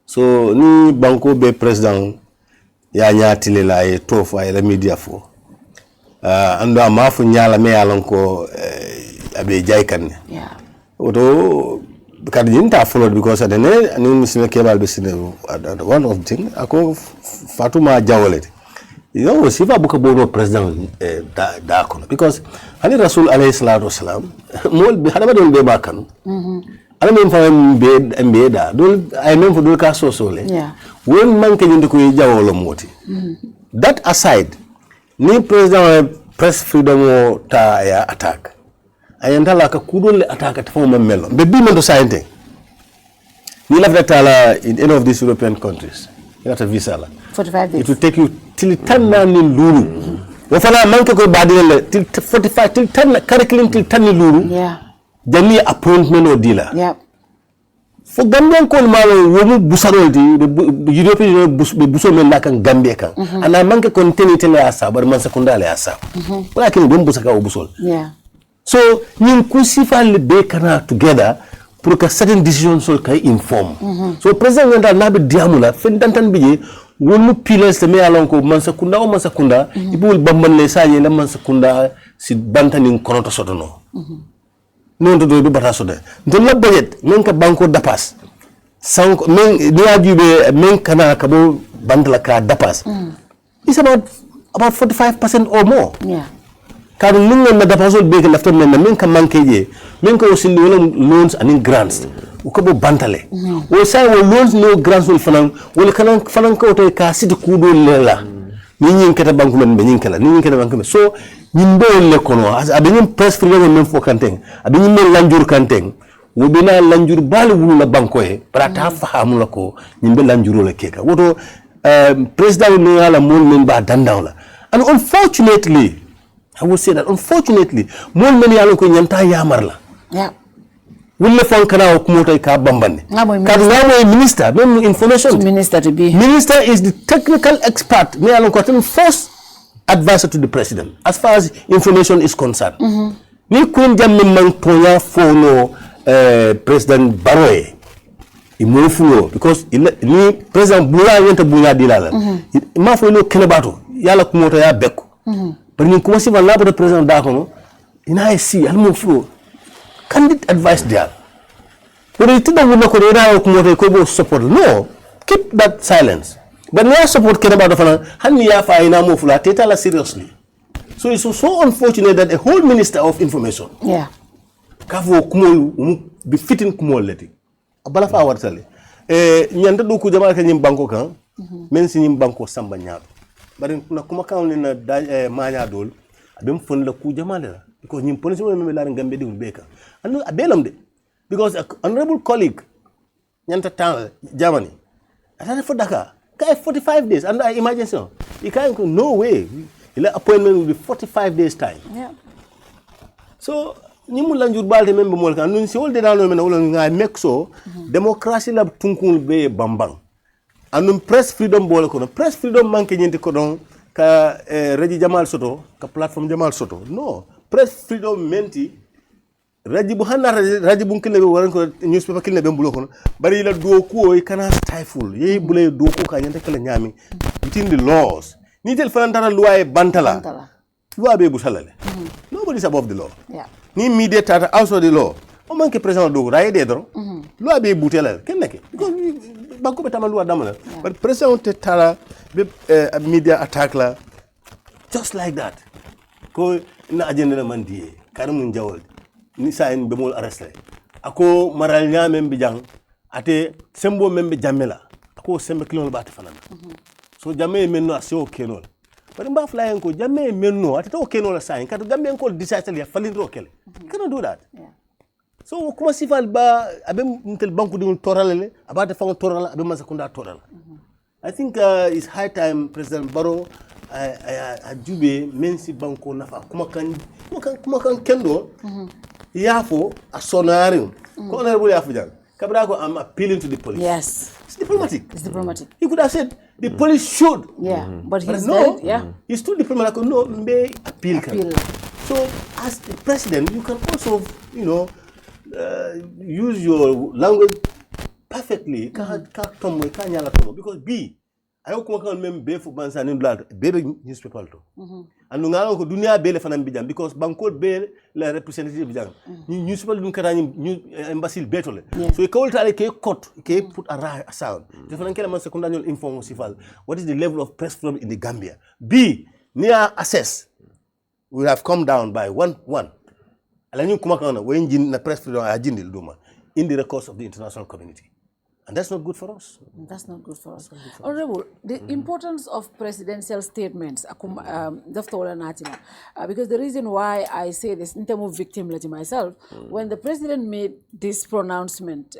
So ni banko be president ya nyatile la e tofa e la media fo. Ando amafu nyala me alonko abe jaykan. Yeah. Oto kadi jinta followed because adene ani misime kebal be sine one of thing ako Fatuma Jawolete. You know, sifa buka bono president da kono because hani Rasul alayhi salatu wasalam mol bi hada don be bakanu ala men fa mbe da dol ay men fo dol ka sosole won manke nyinde ko jawolo moti that aside ni president press freedom o ta ya attack ayanta la ka kudol attack ta fo memelo be bi men do sayente ni la tala in any of these European countries you have a visa la 45 days. It will take you till 10 nani lulu. Wafana manke ko badile till 45 till 10 curriculum till 10 lulu. Yeah. Jami appointment or dealer. Yeah. For Gambian ko malo womu busaro di European buso men nakan Gambia kan. Ana manke continue tele asa bar man sekunda le asa. Walakin dum busaka o busol. Yeah. So ñin ku sifal be kana together pour que certain decisions sol kay inform. So president ngenda nabe diamula fen dantan biye wonu piles me alonko mansakunda o mansakunda ibul bamban le sañe la mansakunda si bantani konoto sotono non do bata sode de la budget men ka banko dapas sanko men niajube men kana kabo bandla ka dapas it's about 45% or more. Yeah. Kadu nungo na dapasol be lafton men ka mankeje men ka aussi loans and grants ukabo bantale wo say wo loans no grants wol fanan wol fanan ko to ka sidi kudo lela ni nyin kata banku men be nyin kala ni nyin kata banku men so nyin be le kono abin press freedom men fo kanteng abin men lanjur kanteng wo bina lanjur bal wulu la banko e prata fahamu la ko nyin be lanjuro le keka woto president no ala mon men ba dandawla and unfortunately I would say that unfortunately mon men yalo ko nyanta yamarla. Yeah. Wille fon kana o kumoto ka bambane kadu ngamo minister même information minister to be minister is the technical expert me alon ko tan first advisor to the president as far as information is concerned ni kun jamme man tonya fono president Baroye imo fulo because ni president bula yenta bula dilala ma fo lo kene bato yalla ko moto ya bekko par ni ko wasi wala ba president da ko ina si al mo fulo candid advice there but it don't know ko ina ko moto ko bo support no keep that silence but no support kene bato fana hanni ya fa ina mo fulo take it seriously so it's so unfortunate that a whole minister of information kafo kumol be fitting kumol leti bala fa wartale nyanda do ku jama ka nyim banko kan men si nyim banko samba nyaado bari na kuma kan ni na maanya dol abem fon la ku jama la because nyim police mo la ngambe di beka anu abelam de because a honorable colleague nyanta tan Germany atana for Dakar kay 45 days and emergency you can't go no way ila appointment will be 45 days time so ni mu lanjur balde membe mol kan nun si wolde dano men wala nga mekso democracy la tunkul be bambang anum press freedom bol ko press freedom manke nyenti ko don ka raji jamal soto ka platform jamal soto no press freedom menti raji bu hanna raji bu kille be waran ko newspaper kille be mbulo ko bari la do ko e kana stifle ye bulay do ko ka nyanta kala nyami within the laws ni tel fanantara loi bantala loi be bu salale nobody is above the law ni media tata also the law o manke president do raye de dron loi be butela ken neke banko be tamal loi damala but president te tala be media attack la just like that ko na agenda na mandie karam njawol ni sa en be mol arresté ako maral nyamem bi jang ate sembo membe jamela ako sembe kilon ba te fanana so jamme menno aso kenol bari mba fly ko jamme menno ate to kenol sa en kat gambe ko disaster ya falindro kele cannot do that so kuma sifal ba abe mtel banku dum toralale abata fa torala abe masakunda torala I think it's high time President Barrow ajube mensi banko nafa kuma kan kendo yafo a sonarium ko honorable yafu jang kabra ko am appealing to the police. Yes, it's diplomatic. He could have said the police should. But he's no, very, he's too diplomatic. No, may appeal. So as the president, you can also, use your language perfectly. Because I don't mem be for bansa ni blad be newspaper to and ngalo ko dunia be le fanam bijam because banko be la representative bijam newspaper dum kata ni embassy betole so e kawlta ale ke court ke put a sound de fanan kala man secondary inform sifal what is the level of press freedom in the Gambia b near assess we have come down by one ala ñu kuma kana way njin na press freedom a jindil duma in the records of the international community. And that's not good for us. Honorable, the importance of presidential statements, because the reason why I say this, in terms of victimlity myself, when the president made this pronouncement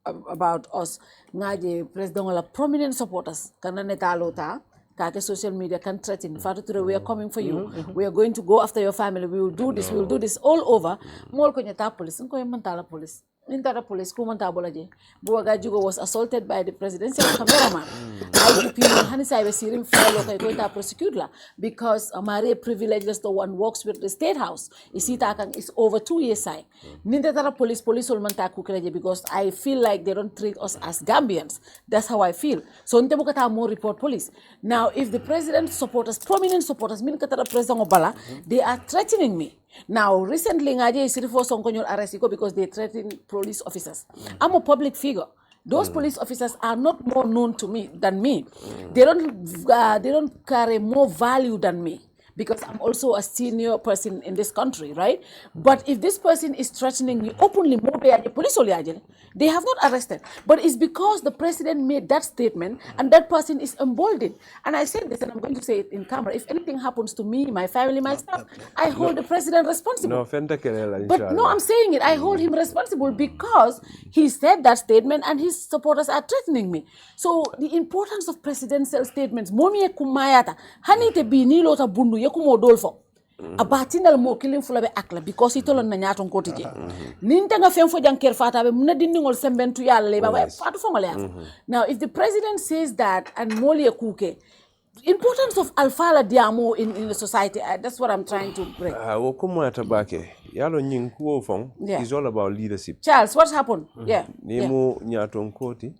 about us, president wala prominent supporters, kake social media can threaten. Fatou, we are coming for you. We are going to go after your family. We will do this. We will do this all over. More police. Police. Intara police kumantabolaje. Buwaga Jugo was assaulted by the presidential cameraman. IGP Hanisa Sirim Fellow Kaita prosecute la because Amari privileged the one works with the State House. Isitakang is over 2 years side. Nindetara police will mantakukeleje because I feel like they don't treat us as Gambians. That's how I feel. So Ntebukata more report police. Now if the president's supporters, prominent supporters, Minkatara President Obala, they are threatening me. Now, recently, Ngaje is arrested because they threaten police officers. I'm a public figure. Those police officers are not more known to me than me. They don't carry more value than me because I'm also a senior person in this country, right? But if this person is threatening me openly, they have not arrested. But it's because the president made that statement and that person is emboldened. And I said this, and I'm going to say it in camera. If anything happens to me, my family, my staff, I hold the president responsible. But no, I'm saying it. I hold him responsible because he said that statement and his supporters are threatening me. So the importance of presidential statements, momi kumayata, hanite binilo ta bundu yekumo dolfo. Abatinal mo killing fulabe akla because it on na nyaton kotije ninta nga fem fo jang Kerr Fatou be muna dindingol sembentu yalla ba Fatou fo ngale. Now if the president says that and moli kuke importance of alfala diamo in the society. That's what I'm trying to bring. Wokuma tabake. Yalo nyinkuo fong is all about leadership. Charles, what happened? Nemo nyaton koti.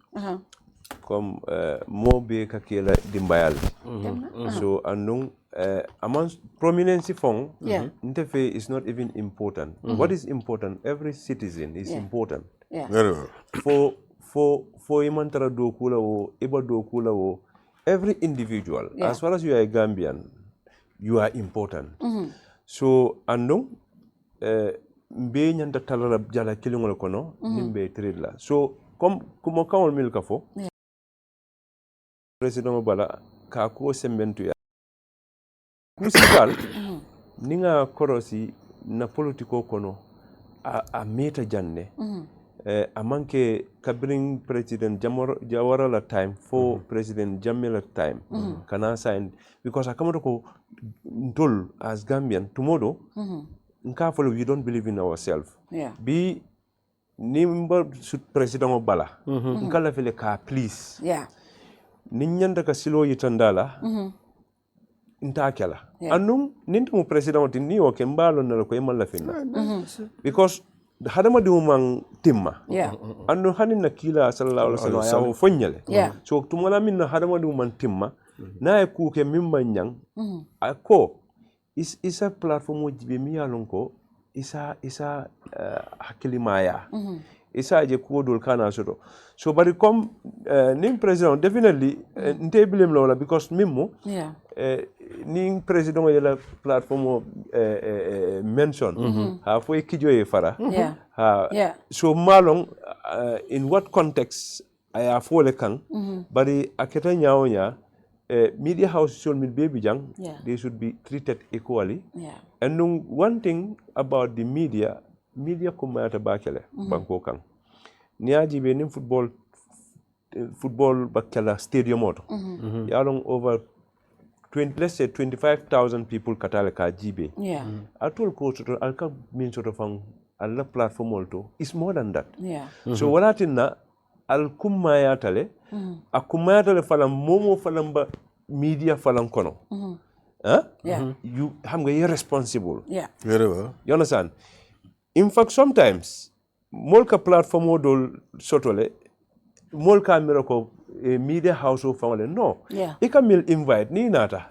Comme mo be kakela dimbayal. So anung among prominence fong interface is not even important. What is important? Every citizen is important. For imantara dokula wo iba dokula wo every individual as far as you are a Gambian you are important. So andong mbe nyanta talala jala kilingol kono nimbe trilla. So comme kuma kawol milka fo president bala ka ko sembentu ya kusibal ninga korosi na politiko kono a meta janne amanke kabring president Jawara la time for president Jammeh la time kana sign because akamoto ko ndol as Gambian tomorrow nka follow we don't believe in ourselves be nimba president bala nka la fele ka please ninyanda ka silo yitandala ntakela anum nintu president ni o ke mbalo na ko emalla finna because hadama di umang timma anu hanin na kila sallallahu alaihi wasallam ya fonyale so tumala min na hadama di umang timma na e ku ke mimma nyang ako isa platform jibe mi yalonko isa hakilimaya isa je ko dol kana so bari comme ning president definitely nte bilem lawla because mimmo ning president yela platform mention ha fo kijo e fara so malong in what context aya fole kan bari aketa nyaonya media house should be baby jang they should be treated equally and one thing about the media kumata bakele banko kan niaji be nim football bakela stadium auto yalong over 20, let's say 25,000 people katale ka jibe atol ko to alka min sort of alla platform also is more than that so walatinna al kumaya tale akumaya tale falam momo falamba media falam kono you hamga irresponsible very well you understand in fact sometimes molka platform odol sotole molka miracle media house of family no ika mil invite ni nata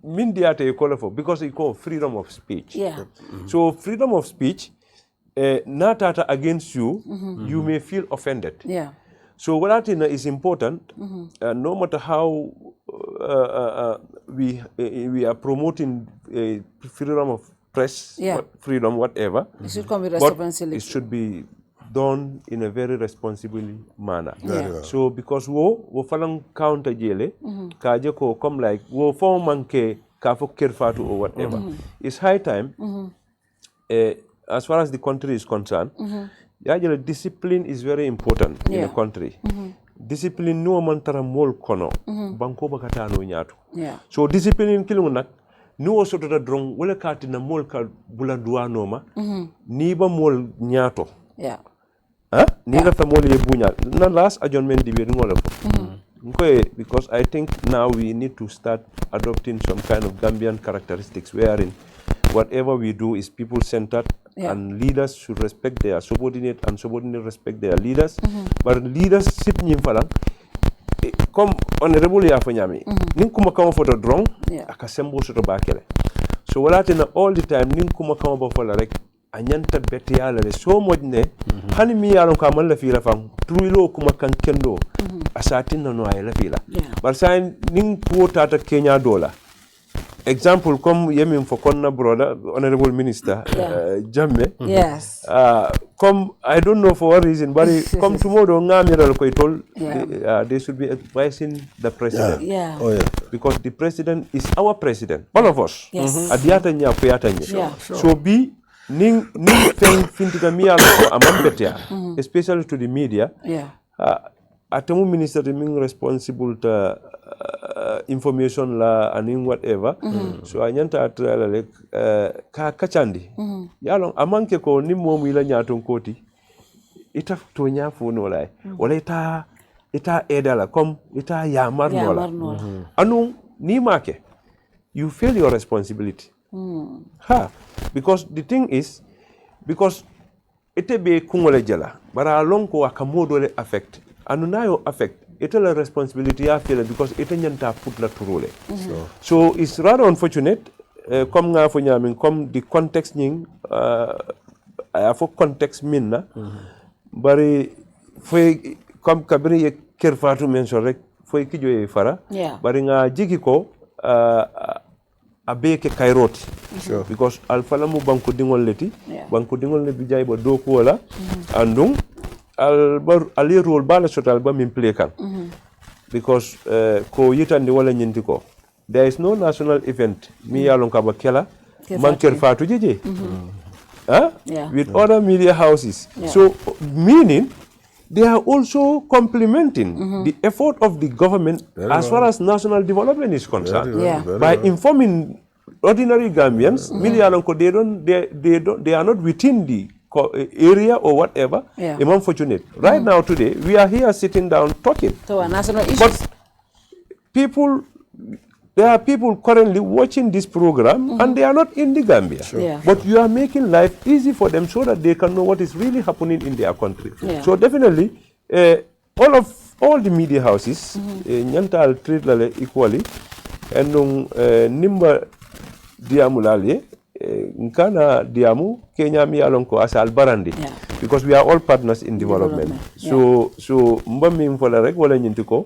min diata e call for because it call freedom of speech so freedom of speech nata against you you may feel offended so what is important no matter how we are promoting freedom of press freedom whatever it should come with responsibility. It should be done in a very responsible manner. So because wo falang counter jele kaje ko come like wo fo manke ka fo Kerr Fatou or whatever. It's high time as far as the country is concerned discipline is very important in a country. Discipline no mantara mol kono banko bakata no nyato. So discipline kilungu nak no soto da drong wala kati na mol ka bula duano ma ni ba mol nyato ni la family ye bunya na last adjournment dibe ngola ko because I think now we need to start adopting some kind of Gambian characteristics wherein whatever we do is people centered and leaders should respect their subordinate and subordinate respect their leaders but leadership nyim falang comme honorable ya fanyami nin kuma kama photo drone akasembo soto bakele so wala tena all the time nin kuma kama ba fola rek anyanta beti yala le so modne hani mi yalon ka man la fila fam truilo kuma kan kendo asatin no ay la fila bar sa nin ko tata Kenya dola example comme yemin fo konna brother honorable minister Jammeh come I don't know for what reason but come tomorrow ngamira ko itol they should be advising the president because the president is our president all of us adiata nya ko yata nya so be ning fintiga miya ko amambetia especially to the media atamu minister being responsible to information la and whatever so anyanta atrala like ka kachandi yalon amanke ko ni momu ila nyaton koti ita to nya funo lai wala ita edala kom ita yamar nola anu ni make, you fail your responsibility. Because the thing is, because ite be kungole jela, but along ko akamodole affect, and now affect. It's a responsibility I feel because it's a put la turule. So it's rather unfortunate. Come the context ning I have a context minna. Bari foi come kabri Kerr Fatou mention rek foi kijo e fara. Bari nga jigi ko abeke kairoti. Because alfala mu banku dingol leti. Banku dingol le bijay bo do ko wala andung ali role bala sotal ba min play kan because ko yitandi wala nyinti ko there is no national event mi yalon ka ba kela man Kerr Fatou jeje with other media houses so meaning they are also complementing the effort of the government as far as national development is concerned by informing ordinary Gambians they are not within the area or whatever, I'm unfortunate. Right now, today, we are here sitting down talking. So, a national issue. But there are people currently watching this program and they are not in the Gambia. But you are making life easy for them so that they can know what is really happening in their country. So definitely, all the media houses, Nyantal treat lale equally, and Nimba Diamulale, Nkana Diamu, Kenya mi alonko as Albarandi, because we are all partners in development. So mbami mfola rek wala nyintiko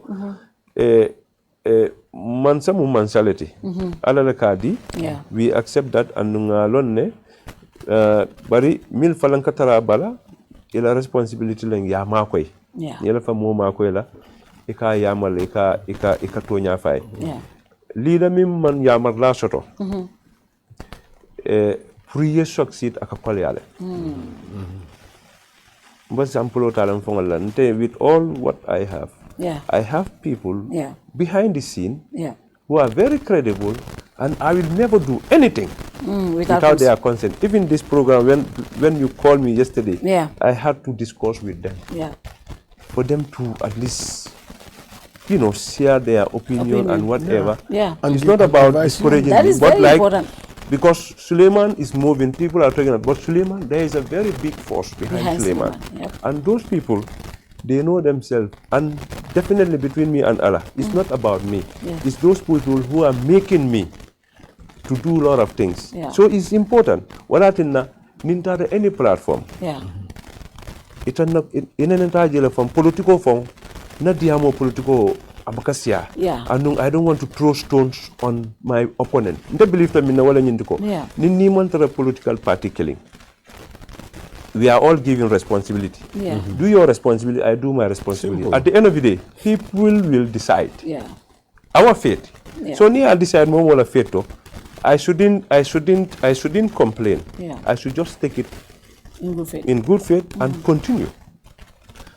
mansamu mansality. Alala kadi, we accept that and ngalonne bari mil falankatara bala ila responsibility leng ya makoy. Yela fa mo makoy la ika yamal ika tonya fay. Lida mim man yamar la soto. Pour you succeed à Kapaliale. With all what I have, I have people behind the scene who are very credible, and I will never do anything without their consent. Even this program, when you called me yesterday, I had to discuss with them for them to at least, share their opinion and whatever. And it's not about discouraging that is very important. Because Sulayman is moving, people are talking about, but Sulayman, there is a very big force behind Sulayman. And those people, they know themselves. And definitely between me and Allah, it's not about me. It's those people who are making me to do a lot of things. So it's important. Walatinna, ninta any platform. It's not in an entire from political form, not diamo political. And I don't want to throw stones on my opponent. I believe that Nini political party killing. We are all given responsibility. Do your responsibility, I do my responsibility. Simple. At the end of the day, people will decide. Our fate. So I'll decide more fate. I shouldn't complain. I should just take it in good faith and continue.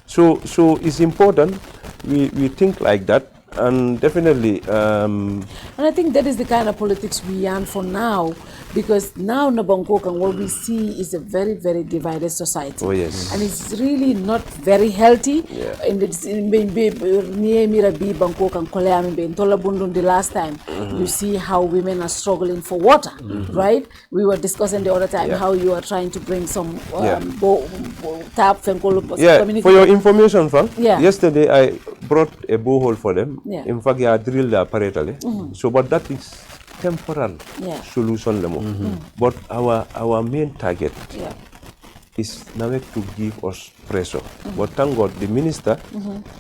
So it's important we think like that, and definitely and I think that is the kind of politics we are for now, because now Nabangkok and what we see is a very, very divided society. And it's really not very healthy. In the Bangkok and Koleami in Tolabundun the last time, you see how women are struggling for water, right? We were discussing the other time how you are trying to bring some tap for your information, Frank. Yesterday I brought a borehole for them. In fact, I drilled apparently. So, but that is temporary solution. But our main target is now to give us pressure. But thank God, the minister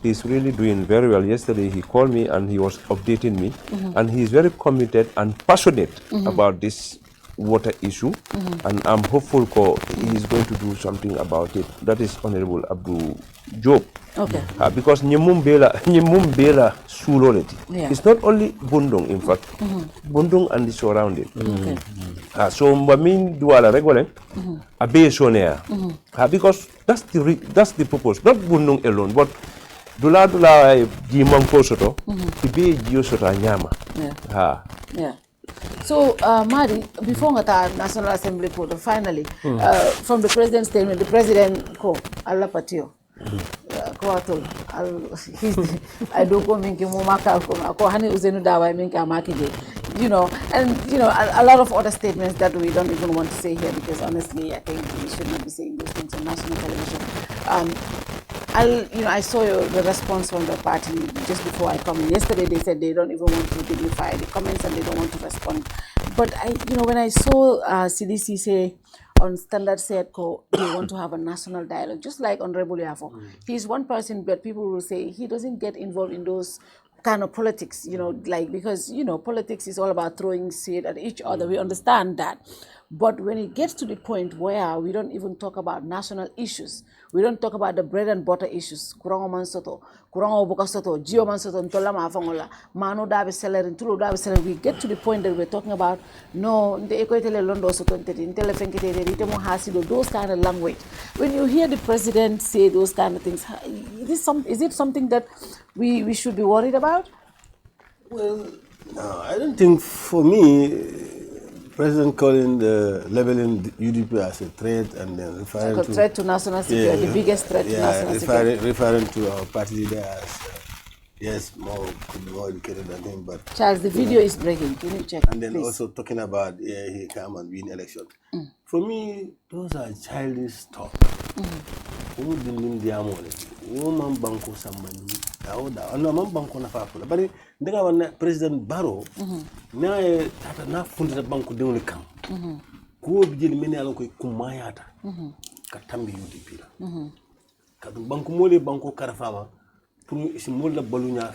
is really doing very well. Yesterday he called me and he was updating me, and he is very committed and passionate about this water issue, and I'm hopeful he is going to do something about it. That is Honorable Abdul Job. Because Nyimumbela Suloleti. It's not only Bundung, in fact. Bundung and the surrounding. So Mbamin Duala Regole, Abe Sonea. Because that's the purpose. Not Bundung alone, but Dula Jimanko Soto, Ibe Giosota Nyama. So, Madi, before the National Assembly photo, finally, from the President's statement, the President, Allah Patio, akwatul I do go minki mo maka ko hani uzenu dawa minki amaki de. You know, and you know, a lot of other statements that we don't even want to say here because honestly, I think we should not be saying those things on national television. I saw the response from the party just before I come in. Yesterday, they said they don't even want to dignify the comments and they don't want to respond. But when I saw CDC say on Standard said they want to have a national dialogue, just like Honorable Yafo. He's one person, but people will say he doesn't get involved in those kind of politics, because politics is all about throwing shade at each other. We understand that. But when it gets to the point where we don't even talk about national issues, we don't talk about the bread and butter issues, kurango mansoto, kurango bukasoto, jio mansoto, ntola mafangola, mano dabe celery, tulo dabe celery. We get to the point that we're talking about no, the equatele londo soto nteti, ntele fenkete, itemo hasido, those kind of language. When you hear the president say those kind of things, is it something that we should be worried about? Well, no, I don't think for me. President calling the labeling UDP as a threat and then referring like a threat to national security, the biggest threat to national security. Referring to our party leader as yes, more educated than him, but Charles, the video is breaking. Can you check? And then please? Also talking about he come and win election. For me, those are childish talk. Who didn't woman banko samani. No man banko na fafula. But ndega President Barrow na fundi na banko de kam. Ko bijeli meni alon ko kumayata. Ka tambi UDP la. Ka banko mole banko karafama pour simol la balunya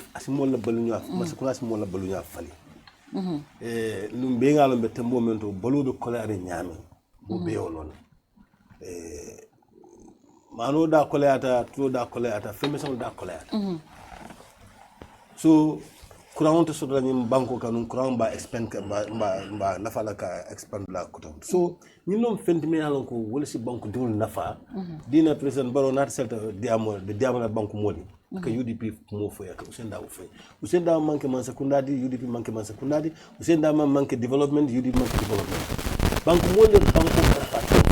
masakula simol la balunya fali. Num be ngalo be tembo mento baludo kolare nyame bo be olon. Mano da koleata, tulo da koleata, femesol da koleata. So, kurangon to sodra ni banko kanun kurangon ba expand ba nafa la ka expand la kutam. So, ni nom fentime alon ko wala si banko dul nafa. Dina president Barrow nat selta diamo la banko modi. Ka UDP mo foya ka usenda o foya. Usenda manke man sekundadi, UDP manke man sekundadi. Usenda manke development, UDP manke development. Banko modi banko karafata.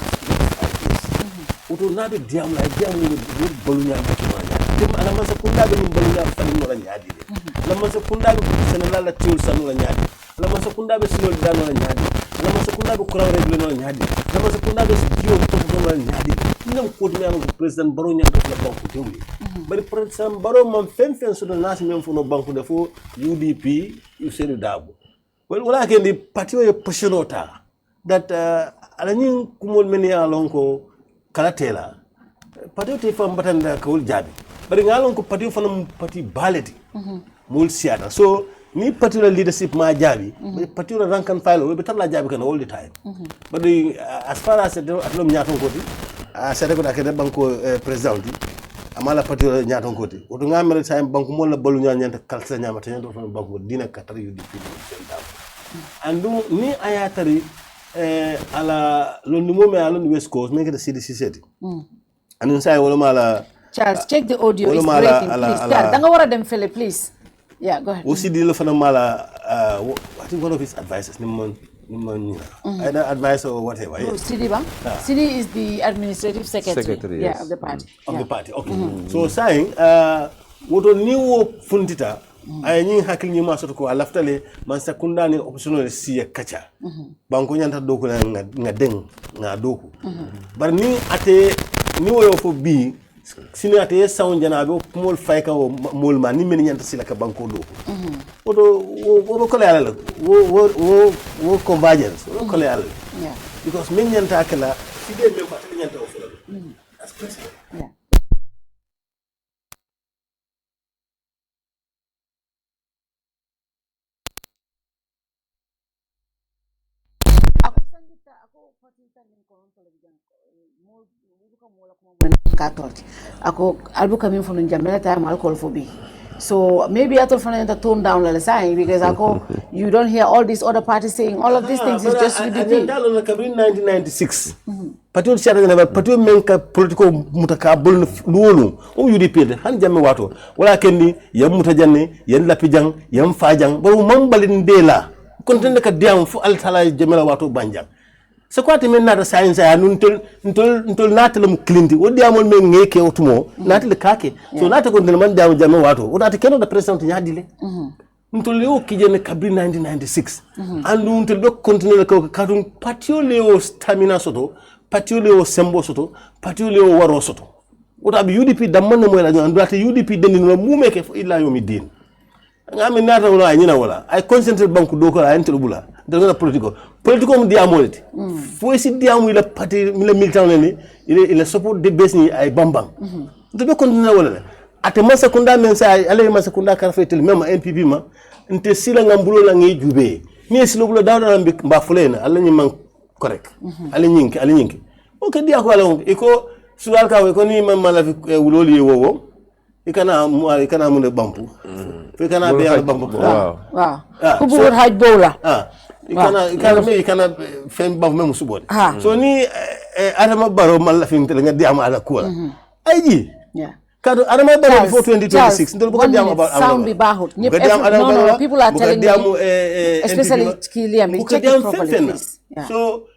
Uto nabe diam ni balunya bakimanya dem ala man sekunda be balunya fani no la nyaadi la man sekunda be senala la tiul sanu la nyaadi la man sekunda be sinol dano la nyaadi la man sekunda be kuran regle no la nyaadi la man sekunda be dio to no la nyaadi ndam ko dum yalla president Barrow nyanta la banku dewli bari president Barrow man fen so do nas mem funo banku defo UDP usenu dabo wala ke ndi parti o positionota that ala nyin kumol men ya lonko kala tela patio te fam batanda kawul jabi bari ngalon ko patio fanam pati baleti mul siata so ni patio leadership ma jabi patio rank and file we betala jabi kan all the time but as far as atlom nyaton koti sete ko akede banko president amala patio nyaton koti oto ngamere time banko mo la balu nyanta kalsa nyama tan do fam banko dina katar UDP andu ni ayatari ala londi mome ala londi West Coast make the CDC set and inside wala mala Charles check the audio is breaking please danga wara dem fele please yeah go ahead OCD lo fana mala I think one of his advisors nimon either advisor or whatever yes. CD ba CD is the administrative secretary yes. of the party the party okay so saying woto niwo funtita ay ñi hakil ñi ma soto ko alaftale man sakunda ni optional siya kacha banko nyanta doku nga deng nga doku bar ni ate ni woyo fo bi sini ate sawn janabe mol fayka o mol ma ni men nyanta sila ka banko doku odo wo ko la wo convergence wo ko la because men nyanta kala side men fa nyanta o fo that's president yeah ako albuka min fono jamela time alcohol phobia so maybe I thought to tone down la saying because ako you don't hear all these other parties saying all of these things is just UDP. I on Kabrin 1996 patio shara na patio menka political mutaka bol luolu o UDP de han jamme wato wala kendi yam mutajanne yen lapijang yam fajang bo mambalin de la kontende ka diam fu altala jamela wato banjang c'est quoi te men nata science ya nun ntol nata lam clinti wodi amol men ngeke otumo nata le kake so nata ko ndel man diamu jamme wato wodata keno da president nyaadile ntol leo kijene kabri 1996 andu ntol do continuer ko kadum patio leo stamina soto patio leo sembo soto patio leo waro soto wota bi UDP damman mo la andu ata UDP dendi no mumeke fo illa yomi din ngami nata wala nyina wala ay concentrate banku do ko ay ntol bula de la politico mo diamolete fo si diamu ila parti mi la militant ni il support de besni ay bambam to be continuer wala ate masa kunda men sa ale masa kunda karfetel même NPP ma nte sila ngambulo la ngi jube ni silo bulo dawda mbi mba fulena alla ni man correct ali nyinki o ke dia ko ala iko suwal ka ko ni man mala fi wuloli wowo ikana mu ne bampu fi kana be ala bampu waaw ku bu haj bowla ikana fen bampu même subode so ni adama baro mala fi ntel nga diam ala kuwa ayji kado adama baro before 2026 ndol buka diam about sound bi bahut no people are telling me especially Kiliam check it properly so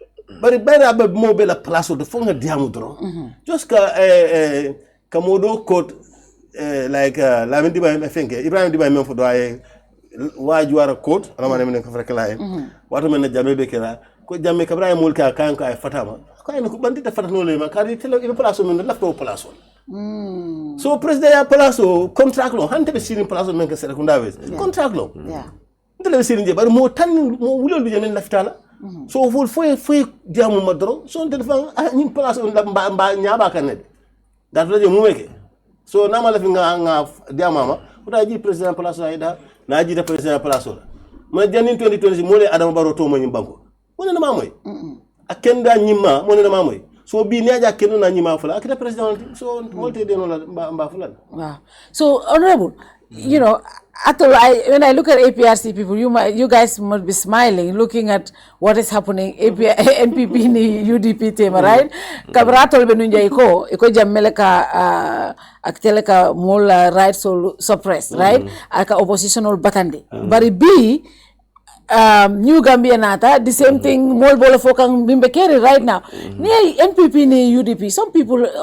bari abe mo be la place de fonga diamu dro just ka modo code like la men diba me fenke Ibrahim diba men fo do ay waju wara code ala man men ko frekla wato men jamme be kala ko jamme ka Ibrahim mul ka kan ko ay fatama ko ay ko bandita fatano le ma kadi tele il place men lafto place so president ya place contract lo hante be sirin place men ka sere ko ndawe contract lo ndele sirin je bari mo tan mo wulol bi men laftala so foi diamu madro so ndel fa ni place mba nyaaba kanede dato je mumeke so nama la fi nga diamama uta ji president place ayda na ji da president place la ma janin 2020 mo le Adama Barrow to mo nyim banko wona na mamoy akenda nyima mo na mamoy so bi ni aja kenu na nyima fula akita president so molte de no la mba fula so honorable you know when I look at APRC people, you guys must be smiling, looking at what is happening. NPP ni UDP tema, right? Kabratol benunja iko jammele ka aktele ka mola right so suppressed, right? Aka oppositional batande. Bari B New Gambia nata the same thing mol bola fokang bimbekeri right now. Ni NPP ni UDP.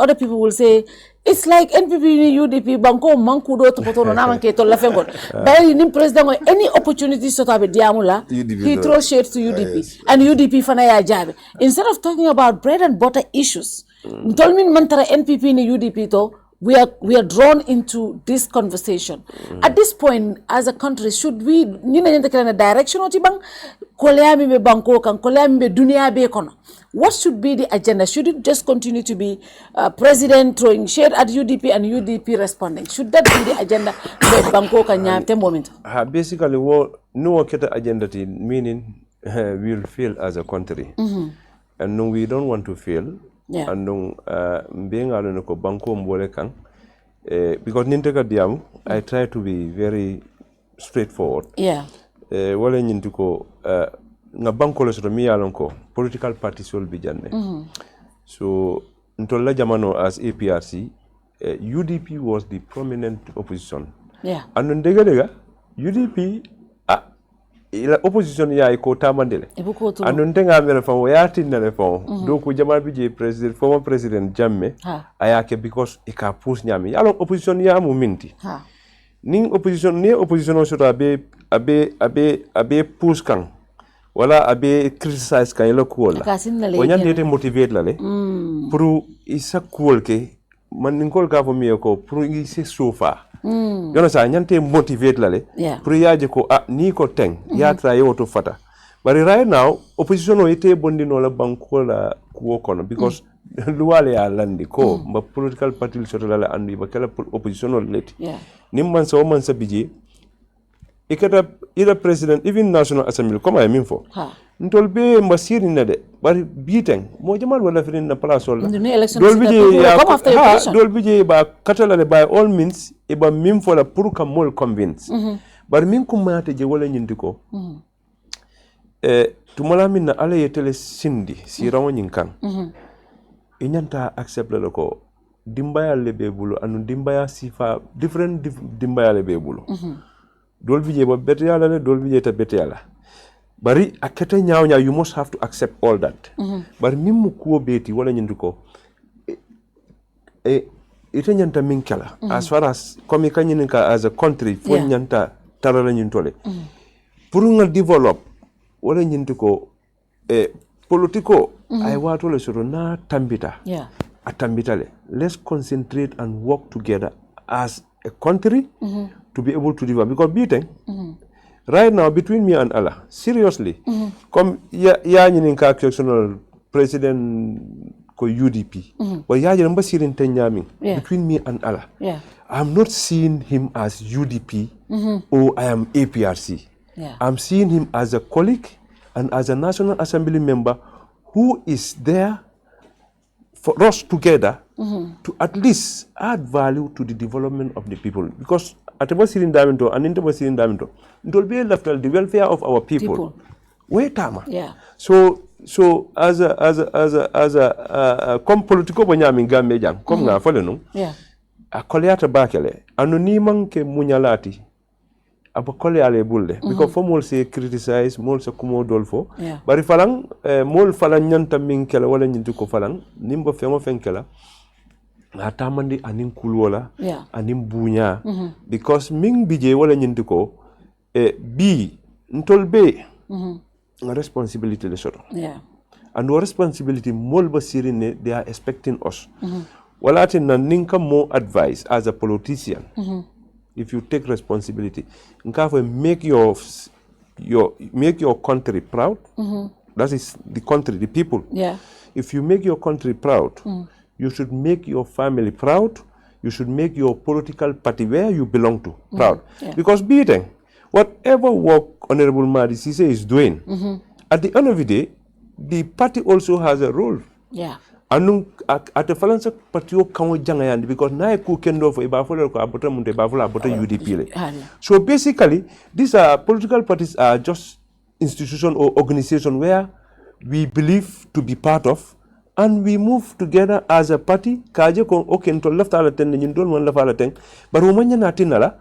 Other people will say it's like NPP ni UDP banko mankudo to potono na manke to la fengon. But ni president any opportunity so tabe diamula he throws shade to UDP and UDP fana ya jabe. Instead of talking about bread and butter issues, tolmin mantara NPP ni UDP to we are drawn into this conversation. At this point, as a country, should we direction or bang koleami be banko kan koleami be dunia be kono? What should be the agenda? Should it just continue to be president throwing shade at UDP and UDP responding? Should that be the agenda? Be banko kan nyamte moment. Basically, no keta agenda meaning we'll fail as a country, and no, we don't want to fail. Yeah. And being alone ko banko mbole kan because ninteka diam I try to be very straightforward. Yeah. Wala nyintu ko nga banko le so mi alon ko political parties will be janne. So ntolla jamano as APRC UDP was the prominent opposition. Yeah. And ndega UDP ila opposition ya iko tamandele anu ndenga mele fa wayati nele fa do ko jamal bije president former president Jammeh ayake because ika push nyami yalo opposition ya mu minti ning opposition so abe push kan wala abe criticize kan ila ko la wonya dete motivate la le pour isa ko ke man ngol ka fo mi ko pour isa sofa yono sa nyante motivate lale pour yaje ko ni ko teng ya try to fata but right now opposition o ite bondino la banko la ko kono because luwale ya landi ko ba political party soto la andi ba kala opposition o leti nimman so man sabiji ikata ila president even national assembly comme ay minfo ntol be mbasiri na de bari biteng mo jamal wala firin na place wala dol bije ba katala by all means e ba minfo la pour ka mol convince bari min ko mate je wala nyindiko tumala min na ala yetele sindi si rawo nyinkan e nyanta accept la ko dimbaya lebe bulu anu dimbaya sifa different dimbaya lebe bulu dol bije ba bete yala le dol bije ta bete yala bari akete nyaaw you must have to accept all that bari mimu kuo beti wala nyinduko ite nyanta minkela as far as komi kanyinika as a country fo nyanta tarala nyintole pour nga develop wala nyinduko politiko ay wato le soro na tambita atambitale let's concentrate and work together as a country to be able to develop because beating right now between me and Allah seriously come ya nyininka exceptional president ko UDP but ya jamba sirin tanyami between me and Allah I'm not seeing him as UDP or I am APRC I'm seeing him as a colleague and as a National Assembly member who is there for us together to at least add value to the development of the people because at the sirin daminto and into sirin daminto it will be left the welfare of our people. Wait, Tama. So as a comme politico banyami gambe jang comme nga fole no a koleata bakele anonymang ke munyalati aba koleale bulde because for mol se criticize mol se kumo dolfo bari falang mol falang nyanta min kala wala nyinti ko falang nimba fengo fenkela atamandi anin kulwola anin bunya because ming bije wala nyinti ko bi ntolbe a responsibility le soto and our responsibility mol basirine they are expecting us wala tin ninka more advice as a politician if you take responsibility nka make your country proud that is the country the people if you make your country proud you should make your family proud you should make your political party where you belong to proud because beating whatever work Honorable Madi Ceesay is doing, at the end of the day, the party also has a role. And at the balance party jangayandi because na ku kendo for ibafolo ko abota munte ibafolo abota UDP. So basically, these are political parties are just institution or organization where we believe to be part of, and we move together as a party. Kaje ko okay to left ala ten nyindol mon left ala ten, but umanya natinala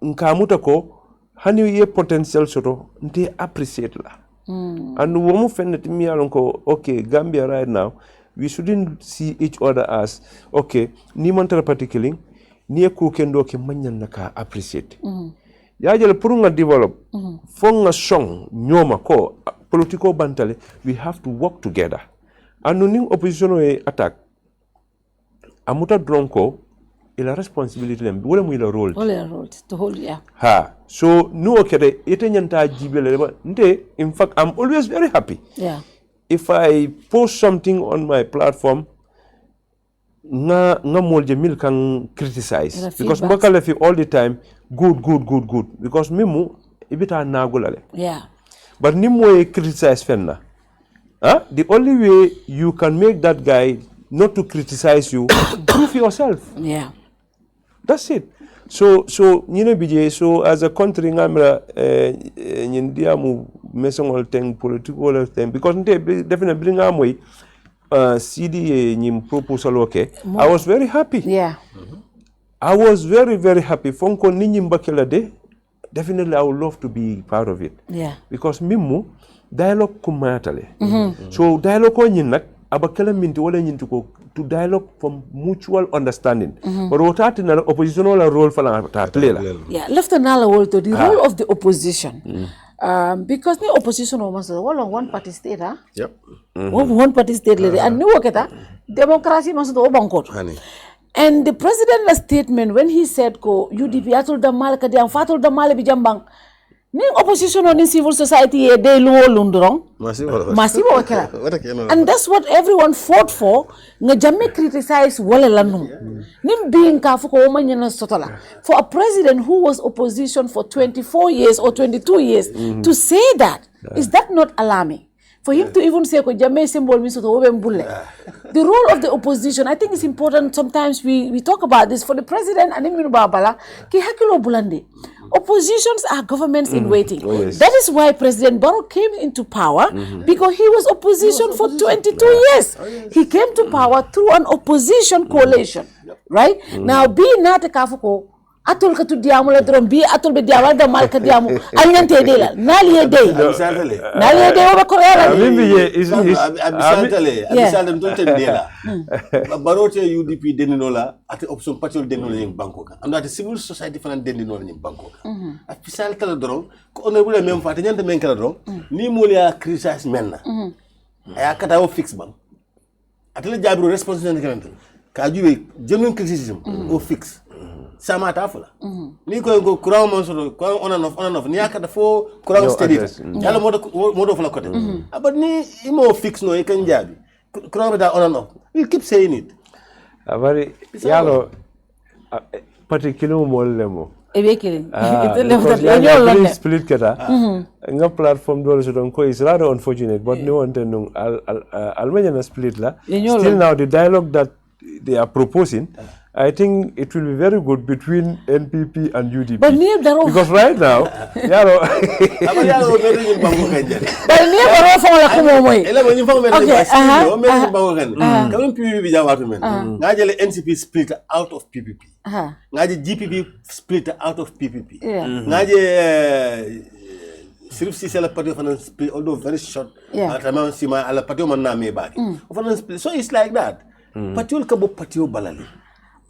nkamuta ko hani ye potential soto nte appreciate la and womu fennet mi alon ko okay Gambia right now we shouldn't see each other as okay ni mantara particularly ni ku kendo ke manyan naka appreciate ya jele pour nga develop fo nga song nyoma ko political bantale we have to work together and ning opposition e attack amuta dronko il a responsibility lem wala muy la role to hold so no okay ite nyanta jibele nte in fact I'm always very happy if I post something on my platform nga molje mil kan criticize because mbakala fi all the time good because mimu ibita nagulale but nimo criticize fenna the only way you can make that guy not to criticize you prove yourself that's it. So BJ, so as a country ngamra nyindia mu mesongol teng political thing because definitely bring amwe CD nyim proposal okay. I was very happy. I was very very happy. Fonko ninyim bakela de definitely I would love to be part of it. Because mimu dialogue kumatale. So dialogue ko nyinak abakela minti wala nyinti ko to dialogue from mutual understanding. But what are the opposition role for left another role to the role of the opposition. Because the opposition was one party state, one party state lady, and no democracy must do bankot. And the president's statement when he said ko UDP atul da mal ka diam fatul da mal bi jambang ni opposition on civil society e de lo lundrong masibo wakala and that's what everyone fought for nga jamme criticize wala lanu nim being ka fuko manyana sotola for a president who was opposition for 24 years or 22 years to say that is that not alarming for him to even say ko jamme symbol mi soto wobe mbulle the role of the opposition I think is important. Sometimes we talk about this for the president and Eminu Babala ki hakilo bulande. Oppositions are governments in waiting. That is why President Barrow came into power because he was opposition for 22 years. He came to power through an opposition coalition, right? Now, being not a kafuko, atol ka tu diamu la dron bi atol be diamu da mal ka diamu anyante de la nali de wa ko yala abisantale don ten de la barote UDP denino la ate option patrol denino la nyim banko ka ando ate civil society fanan denino la nyim banko ka abisantale dron ko honorable même fa nyande men kala dron ni mo ya criticize menna aya kata o fix ban atele jabiro responsibility ka juwe genuine criticism o fix sama ta fula ni ko courant mon so ko on and off ni yakata fo courant steady yalla modo fula côté but ni imo fix no e kan jabi courant da on and off we keep saying it abari yalo particular mo lemo ebe kile split kata nga platform do so don ko is rather unfortunate but no one ten almenya split la still now the dialogue that they are proposing, I think it will be very good between NPP and UDP. But because right now, NCP split out of PPP. GPP split out of PPP. Although very short, so it's like that. Patiol kabo patio balali.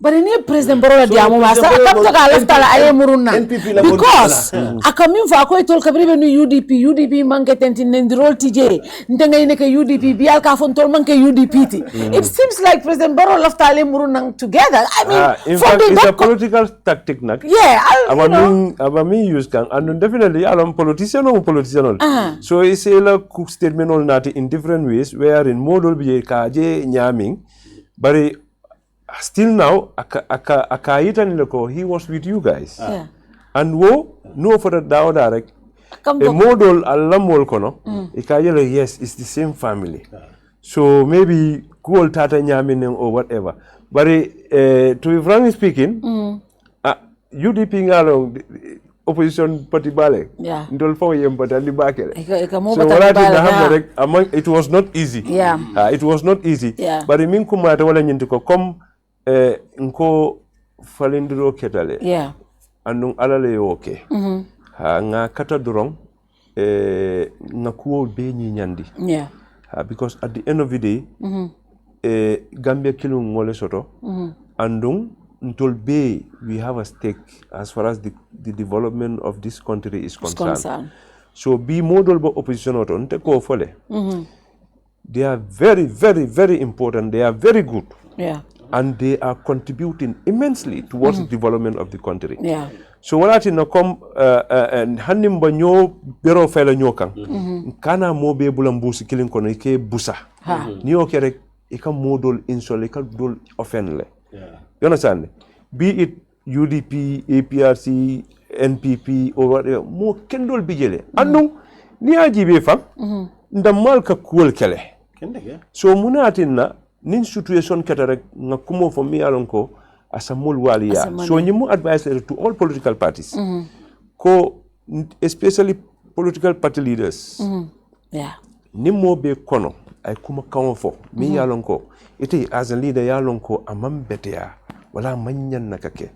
But in President Barola diamo masa kapta alaftala aye murunna because akamin fa ko tol kabribe no UDP manke tentin ndirol tije ndenga ine ke UDP bial ka fon tol manke UDP ti it seems like President Barola laftale murunna together. I mean in fact it's a political tactic nak abami use kan and definitely alum politician so it's a cook statement all nati in different ways where in model bi ka je nyaming but still now akaita nileko he was with you guys and no for the down direct a model alamol kono ikayele yes it's the same family so maybe cool tata nyamine or whatever but to be frankly speaking UDP ngalo opposition party bale ndol fo yembata libakere so it was not easy it was not easy but min kumata wala nyinti ko comme nko falindiro ketale andun alale okay nga kata durong nga kuwo be nyi nyandi because at the end of the day Gambia kilu ngole soto andun ntol be we have a stake as far as the development of this country is concerned. So be model bo opposition oto nte ko fole they are very very very important, they are very good and they are contributing immensely towards the development of the country. So walati no come hannim ba nyo bero fela nyo kan kana mo be bulambusi kilin kono ike busa ni o kere ika model insole ika dol offenle you understand, be it UDP, APRC, NPP or whatever mo kendol bijele anu ni ajibe fam ndamal ka kuol kele so munatinna nin situation kata nga kumo fo mi alonko asamul waliya so nyimu advice to all political parties ko especially political party leaders nimmo be kono ay kuma kawo fo mi yalonko ite as a leader yalonko amam betea wala manyan nakake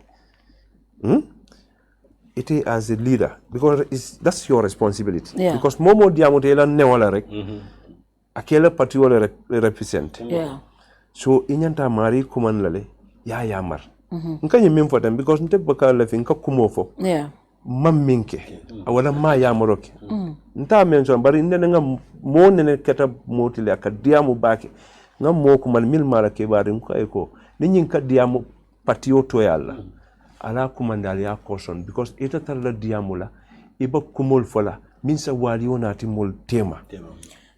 ite as a leader because that's your responsibility because momo diamote la newala rek akela party wala represent so inyanta mari kuman lale ya yamar nkanyi mimfo tam because nte baka la fin ka kumofo mamminke wala ma yamaroke nta mention bari ndenga mo nene keta motile aka diamu bake ngam mo kuman mil mara ke bari ko ninyin ka diamu patio to yalla ala kumandal ya caution because ita tarla diamula iba kumol fola min sa wali onati mol tema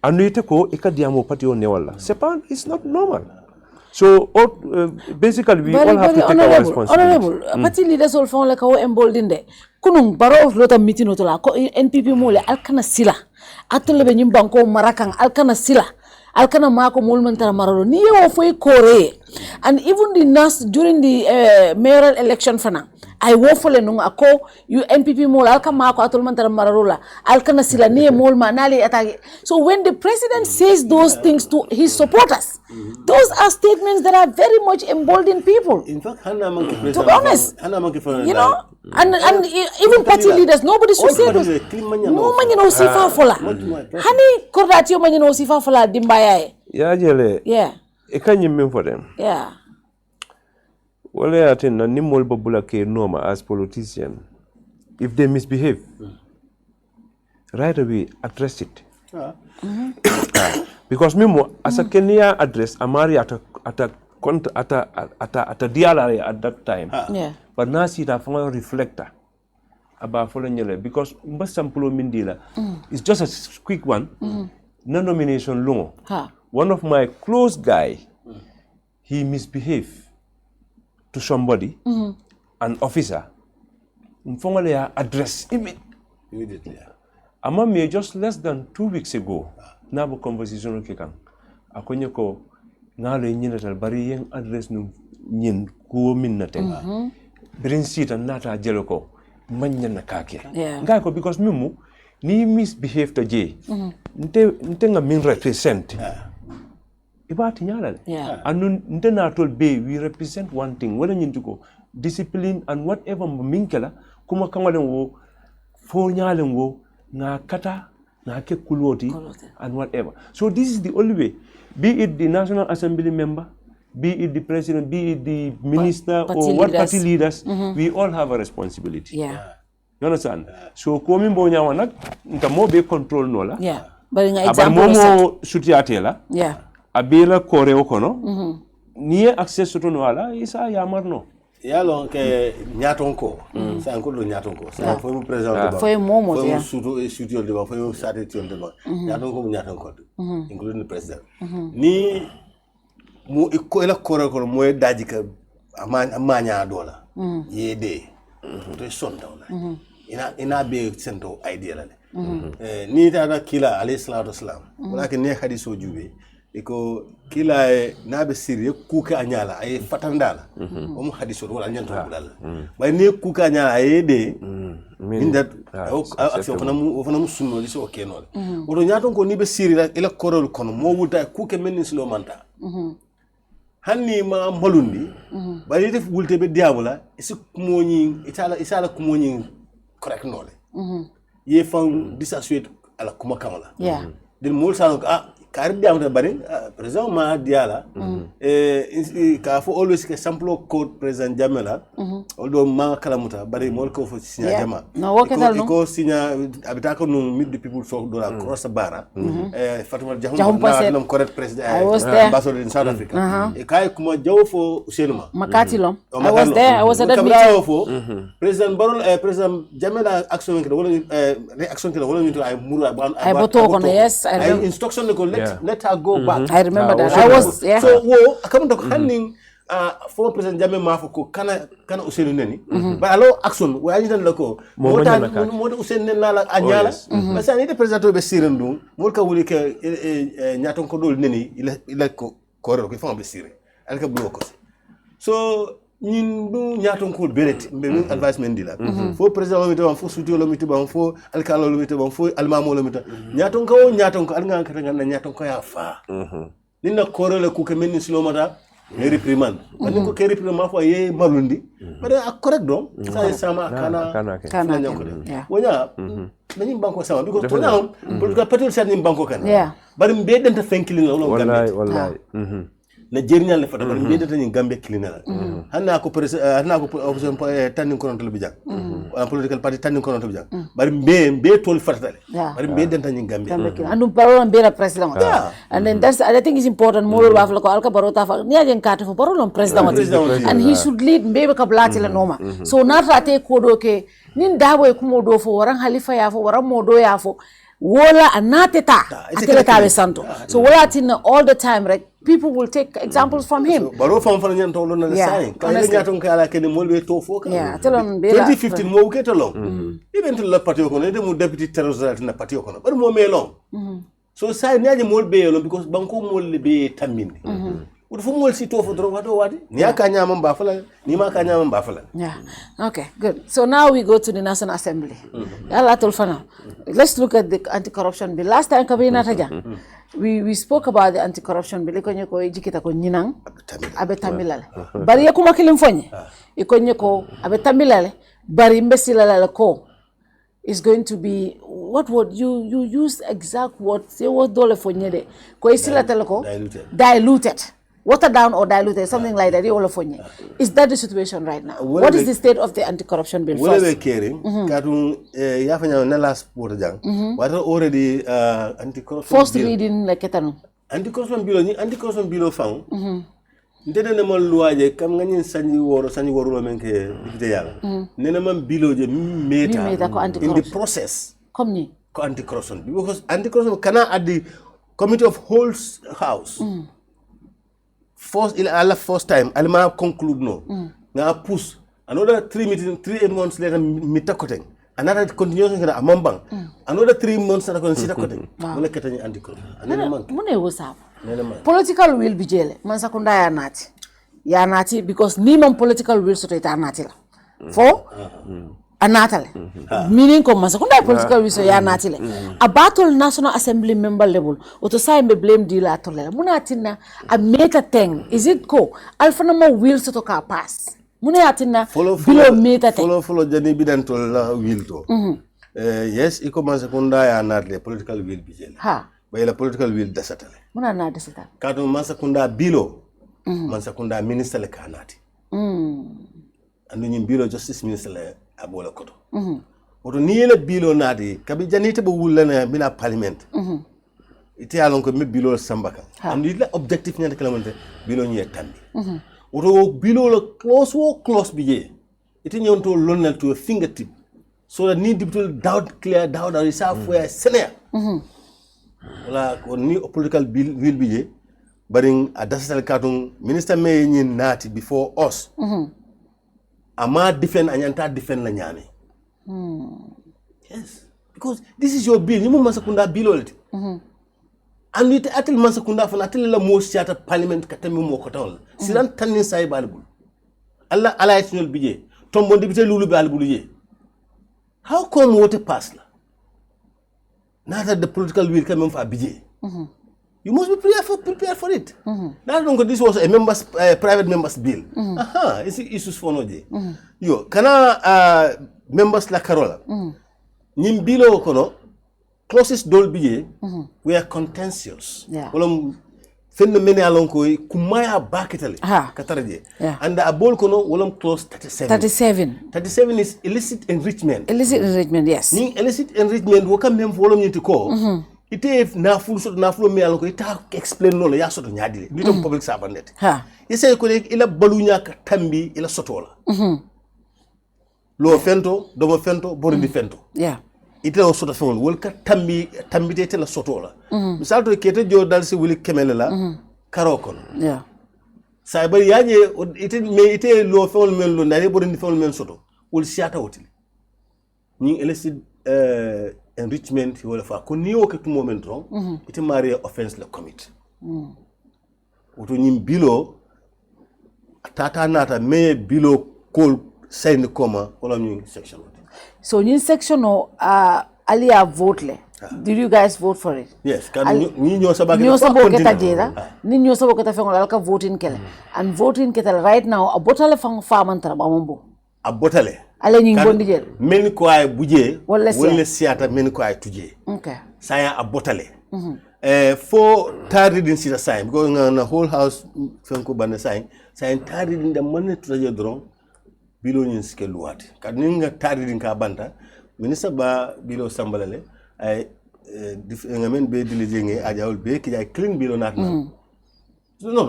anu ite ko ika diamu patio ne wala it's not normal. So basically we all have to take our responsibility. Honorable, party leaders all font like how emboldened. Kunung baro lota meeting otola ko NPP mole alkana sila. Atole be nyimbanko marakang alkana sila. Alkana mako mulmentara mararo ni yo foi kore And even the nurse during the mayoral election fana, I wo fole nung ako you NPP mol alka mako atul man taram mararula alka na sila niye mol manali atagi. So when the president says those things to his supporters, those are statements that are very much emboldening people. In fact, to be honest, you know, and even party leaders, nobody should say those. No man you know sifa fola. Hani kordatio man you know sifa fola dimbaya. Yeah, jele. Yeah. E kanyi mean for them. Yeah. Well, I think na nimol babula ke norma as politician, if they misbehave, right away address it. Because mimo as a Kenya address amari at a dialary at that time. Yeah. But now see that from a reflector about following yellow because Mbassampulo Mindila is just a quick one. No nomination long. One of my close guy, he misbehaved to somebody, an officer, informally address immediately. Among me just less than 2 weeks ago, na bo conversation okay kan. Ako niya ko ngalo yin natal bari yang address no nyin ko min naten. Brin sita nata jelo ko manya na kake. Nga ko because mimu ni misbehave to je. Nte nga min represent. Ibati nyala. Anu nte na tol be we represent one thing. Wala nyin ko discipline and whatever minkela kuma kangalen wo fo nyalen wo na kata na ke kuloti and whatever. So this is the only way. Be it the National Assembly member, be it the president, be it the minister or what party leaders, we all have a responsibility. Yeah. You understand? So komi mbonya wana nta mo be control nola. Yeah. But in example momo sutiatela. Yeah. Abela kore okono. Niye access to no ala isa yamarno. Yalo ke nyatonko sa ko do nyatonko sa fo mu president foi momo ya fo studio de ba fo sate tion de ba nyatonko including the president ni mu ko ela ko mo daji ka amanya dola yede to son dawla ina be sento idea la ni ta da kila alayhi salatu wassalam walakin ne hadiso jube iko kila nabe siri kuka anyala ay fatandala hadiso wala nyanto bulal bay ne kuka anyala ay de min that action fana mu sunno li so kenol oto nyaton ko ni be siri la ila korol kono mo wuta kuke menni silo manta hanni ma mbalundi bay def wulte be diabula isi kumoñi isala kumoñi correct nole ye fan disasuet ala kuma kamala din mol sa kar diam ta bari president ma diala ka fo always ke sample code president jamela although ma kalamuta bari mol ko fo signa jama ko signa abita ko no mid the people so do la cross bara Fatima Jahum na correct president ambassador in South Africa e kay kuma jaw fo usenuma makati lom I was there I was at that meeting fo president barol president jamela action ke wala reaction ke wala ñu ay muru ay boto ko yes ay instruction ko let her go back. I remember that. I was so wo akamu to handing for president Jammeh mafo ko kana usenu neni ba alo action wa yi tan lako mo usen nen la anyala ba sa ni de president be sirendu mo ka wuli ke nyaton ko dol neni ila ko korro ko fam be sire alka bloko so ñin du ñaton ko bereti be min advisement dila fo president mi to fo studio lo mi to fo alkalo lo mi to fo almamo lo mi to ñaton ko alnga ka nga ñaton ko ya fa ninna korole ku ke menni silo mata reprimand ani ko ke reprimand fo ye malundi bare ak correct do sa sama kana ñanko de wonya dañu banko sama biko to ñam pour que patul sa ni banko kan bare mbe denta fenkili lo wallahi na jeriñal le fata bar mbe denta ni gambe kilinala hanna ko opposition tanni ko non to bijak political party tanni ko non to bijak bar mbe tol fatale bar mbe denta ni gambe andu parole be president and then that's I think is important more wa ko alka barota fa ni ajen kata fo parole president and he should lead mbe ka blati la noma so nata te ko do ke nin dabo e kumo do fo waran halifa ya fo waran modo ya fo wola anateta akele tawe santo so wala tin all the time right people will take examples from him baro fam fam nyan to lon na sai ka nyaton ka ala ken molbe to fo ka 2015 mo ke to long even to la party ko ne de mu deputy terrorist na party ko no bar mo me long so sai nyaji molbe long because banko molbe tambinde woto fu mol si to fo dro wato wadi ni aka nyama mba fala ni ma ka nyama mba fala. Yeah. Okay, good. So now we go to the National Assembly. Yalla tolfana. Let's look at the anti-corruption bill. Last time kabina taja. We spoke about the anti-corruption bill. Ikonye ko jikita ko nyinang abe tamilale. Bari ya kuma kilim fonye. Ikonye ko abe tamilale. Bari mbesila ko is going to be what word you use exact word. Say what dole fonye de. Ko isila teleko diluted. Watered down or diluted, something like that. Is that the situation right now? What is the state of the anti-corruption bill? Well, we're caring. Katun yafanya na last port jang. What already anti-corruption first reading like etanu. Anti-corruption bill found. Ndene na mal luaje kam ngani sanyi woro lo menke dikite yalla. Nene man bilo je meta in the process. Comme ni ko anti-corruption because anti-corruption kana at the committee of whole house. First time alma conclude no nga push another 3 months later mitakoteng another continuation kana amambang another 3 months na kon sitakoteng wala katani anti-corruption anene man mune wosap political will bi jele man sakunda ya nati because ni man political will so ta nati la for anatale meaning ko masakunda political will so ya nati le a battle National Assembly member level oto sai me blame deal atole muna tinna a meta thing is it ko alfa na mo will so to ka pass muna atinna below meta thing follow jani bidantol la will to yes iko masakunda ya natle political will bi jele ha bay la political will desatale muna na desata kadu masakunda bilo masakunda minister le kanati andu nyim bilo justice minister le abola koto oto ni yele bilo nadi kabi janite bo wulana bila parliament ite alon ko me bilo sambaka and ila objective nyande kalamante bilo nyi tambi oto bilo lo close biye ite nyonto lonnal to a fingertip so that need to doubt or reserve where senior wala ko ni political bill will biye baring a dasal katung minister may nyi nati before us ama defend anyanta defend la nyame yes because this is your bill you masakunda bill already and it atil masakunda fa atil la mo siata parliament katami mo ko tawol sidan tanin say balbul alla national bije tombo député lulu balbul ye how come what pass la nata the political will come for bije you must be prepared for it. Now don't this was a private members bill. It's issues for no day. Yo, kana members la Carola. Nim bilo kono closest dol biye we are contentious. Wolom fen mene alon ko kumaya bakitale kataraje. And the abol kono wolom close 37. 37 is illicit enrichment. Illicit enrichment, yes. Ni illicit enrichment woka mem wolom nyiti ko. Ite na full me alon ko ita explain no ya soto nyaadile bitom public servant ise ko ila balunya ka tambi ila sotola lo fento domo fento borindi fento ite o soto fon wol ka tambi te la sotola misal to kete jo dal si wuli kemele la karokon sa bari yaje ite lo fon men lo ndare borindi fon men soto wol siata wotili ni illicit enrichment wala fa ko niwo ke moment ron ite mari offense la commit oto nyim bilo tata nata me bilo call sign koma wala ñu section so in section o alia vote le did you guys vote for it yes kan ni ñoo sabaka ñoo sabo keta jeda ni ñoo sabo keta fengol alka voting kele and voting keta right now a botale fang famantara ba mombo a botale ale ñi ngondi jël men ko ay bujé wala siata men ko ay tujé okay saya a botale for tardy din sita sign because na whole house fenko bande sign tardy din da man tujé dron bilo ñin ske luwati kad ni nga tardy din ka banta ministre ba bilo sambalale ay ngamen be dilige ngi ajawul be ki ay clean bilo nat no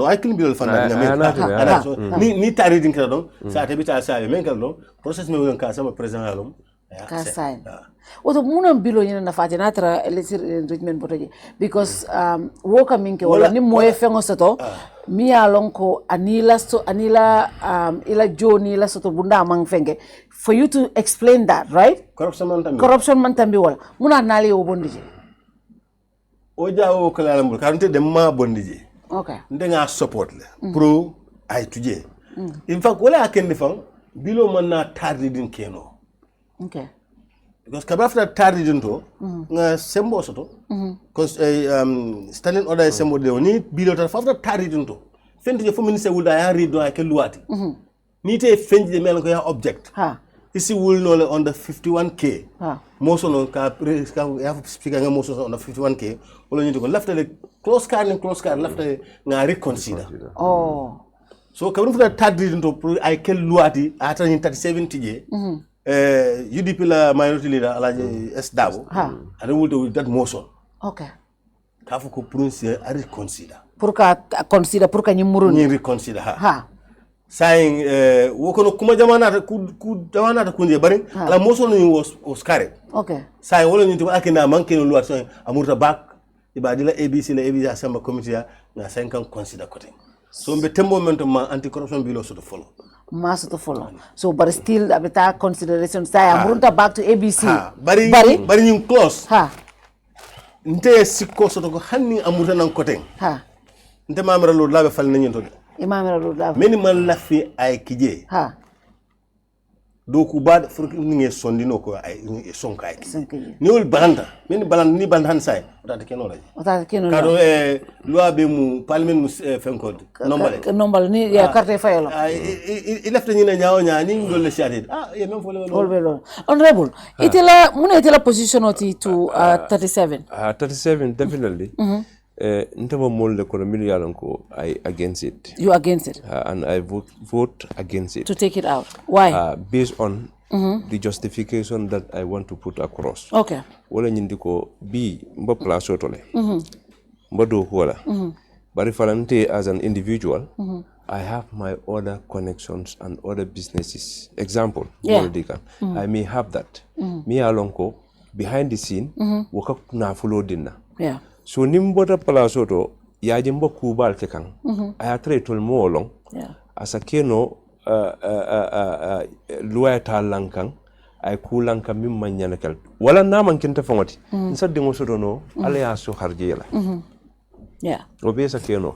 I clean bilo fanda ngamen ni tardy din ka don sa te bita sa men ka don process me won ka sama president alum ka sign oto munam bilo ñina na fati natra electric enrichment botoje because woka minke wala ni moye fengo soto mi alonko anila ila joni la soto bunda mang fenge for you to explain that right corruption man tambi wala muna nali o bondije o jawo ko la lambul karante dem ma bondije Okay. Ndenga support le. Pro ay tuje. In fact, wala akendi fang bilo manna tardi din keno. Okay. Because kabafta tardi din to nga sembo soto. Because standing order sembo de ni bilo ta fafta tardi din to. Fendi je fo ministre wulda ya rido ay ke luwati. Ni te fendi de mel ko ya object. Ha. Isi will no on the 51k. Ha. Most on ka ya speaker nga most on the 51k. Wala ñu ko lafta le close card lafta nga reconsider. Oh. So kabun futa tardi din to ay ke luwati ata ni 37 tije. UDP la minority leader Alaji S Dabo. Ada wulta with that motion. Okay. Ka fu ko pronouncer a reconsider. Pour ka consider pour ka nyimurun. Ni reconsider ha. Ha. Saying wokono kuma jamana ku jamana ta kunje bari ala motion ni was carried. Okay. Saying wala ni to akina manke no luat so amurta back ibadila ABC assembly committee na saying kan consider cutting. So mbe tembo momento ma anti corruption bill so to follow. Must to follow. So but still abita consideration say amurta back to ABC. Bari ni close. Ha. Nte sikko so to ko hanni amurta nan cutting. Ha. Nte mamara lo labe fal nanyi to. Imamira Roda. Many man lafi ay kije. Ha. Do ku bad for ni sondino ko ay sonka ay. Sonka. Ni wol balanta. Meni balan ni ban han say. Otata keno la. Otata keno. Kado loi be mu parlement mu fenkod. Nombal ni ya carte fayolo. Il lafta ni na nyaaw nyaani ngol le shade. Ye même fo le. Honorable. Itela position oti to 37. 37 definitely. Ntama molde kono million ko I against it. You against it? And I vote against it. To take it out. Why? Based on the justification that I want to put across. Okay. Wala nyindi ko bi mba place otole. Mba do wala. But if as an individual, I have my other connections and other businesses. Example, I may have that. Me alonko behind the scene, waka na follow dinna. Yeah. So nimbota palasoto yajimbo kubal ke kan aya tre tol mo long asa keno luwa ta lankan ay kulanka mim manyana kal wala naman kinta fangoti nsadde ngo soto no ala ya so harjela obesa keno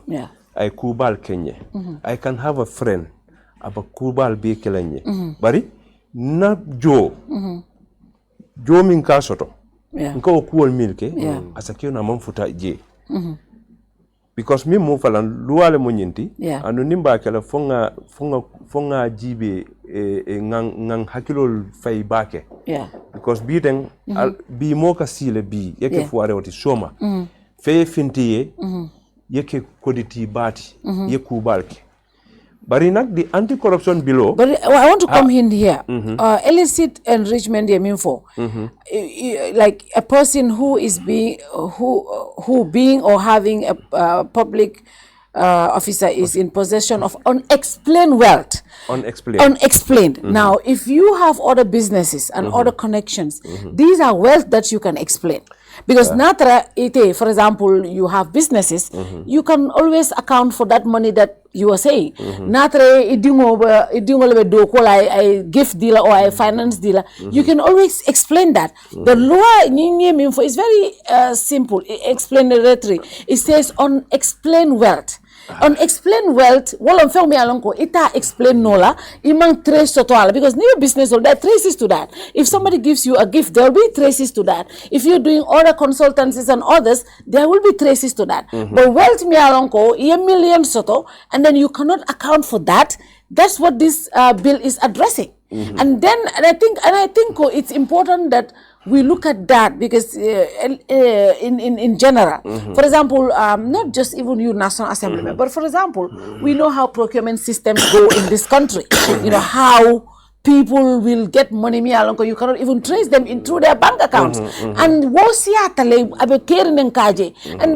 ay kubal kenye I can have a friend aba kubal be kelenye bari na jo min ka soto nko kuol milke asakio na mamfuta je because mi mo falan luwale mo nyinti anu nimba kala fonga jibe ngang hakilol fay bake because biten bi mo ka sile bi yake fuare wati soma fe fintiye yake koditi bati yeku balke. But in the anti-corruption below. But I want to come in here. Illicit enrichment, I mean for like a person who is being or having a public officer is in possession of unexplained wealth. Unexplained. Now, if you have other businesses and other connections, these are wealth that you can explain. Because natra ite, for example, you have businesses, you can always account for that money that you are saying. Natra idingo a gift dealer or a finance dealer, you can always explain that. The law is very simple, explanatory. It says unexplained wealth. Unexplained wealth, wala mfeo mi alonko, ita explain nola, imang trace total, because new business, there are traces to that. If somebody gives you a gift, there will be traces to that. If you're doing other consultancies and others, there will be traces to that. But wealth mi alonko, a million soto, and then you cannot account for that. That's what this bill is addressing. And I think it's important that we look at that because in general, for example, not just even you National Assembly, but for example, we know how procurement systems go in this country. You know how people will get money, you cannot even trace them through their bank accounts. And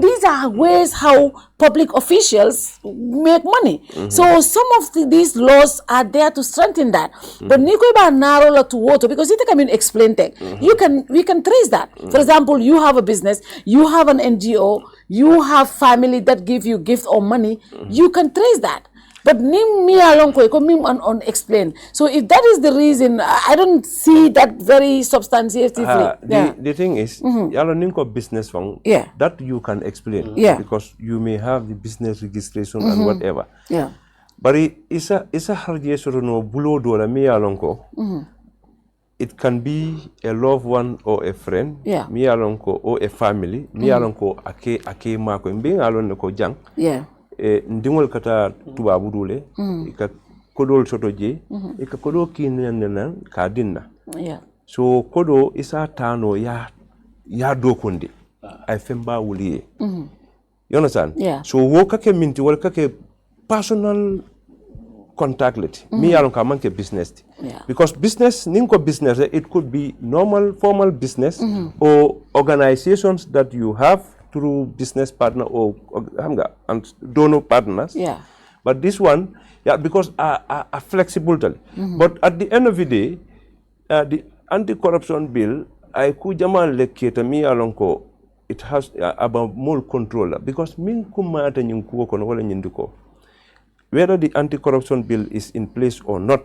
these are ways how public officials make money. So some of these laws are there to strengthen that. But Nikoiba narrow to water because it can mean explain tech. We can trace that. For example, you have a business, you have an NGO, you have family that give you gift or money, you can trace that. But nim me along ko mim unexplained. So if that is the reason, I don't see that very substantiatively. The thing is, yalo ninko business fund, that you can explain. Because you may have the business registration and whatever. Yeah. But isa harje soro no bulo dola me along ko. It can be a loved one or a friend. Me along ko or a family. Me along ko ake mako. Being along ko jang. Yeah. Ndingol kata tubabu dule ika kodol soto je ika kodo kinena ka dinna so kodo isa tano ya dokundi ay femba wuliye you understand so wo kake minti wal kake personal contact let me yalon ka manke business because business ninko business it could be normal formal business or organizations that you have through business partner or and donor partners. But this one, because are flexible. But at the end of the day, the anti-corruption bill, I could jamal leketa mi alonko. It has about more control because min kumata nyunkuo kono wala nyinduko. Whether the anti-corruption bill is in place or not,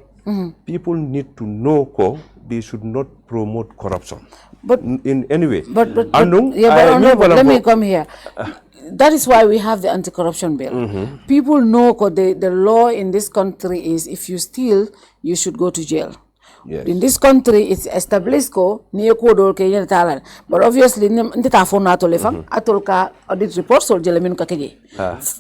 people need to know they should not promote corruption. But in any way. But let me come here. That is why we have the anti-corruption bill. People know the law in this country is if you steal, you should go to jail. In this country, it's established but obviously, audit report so jelemin kakeje.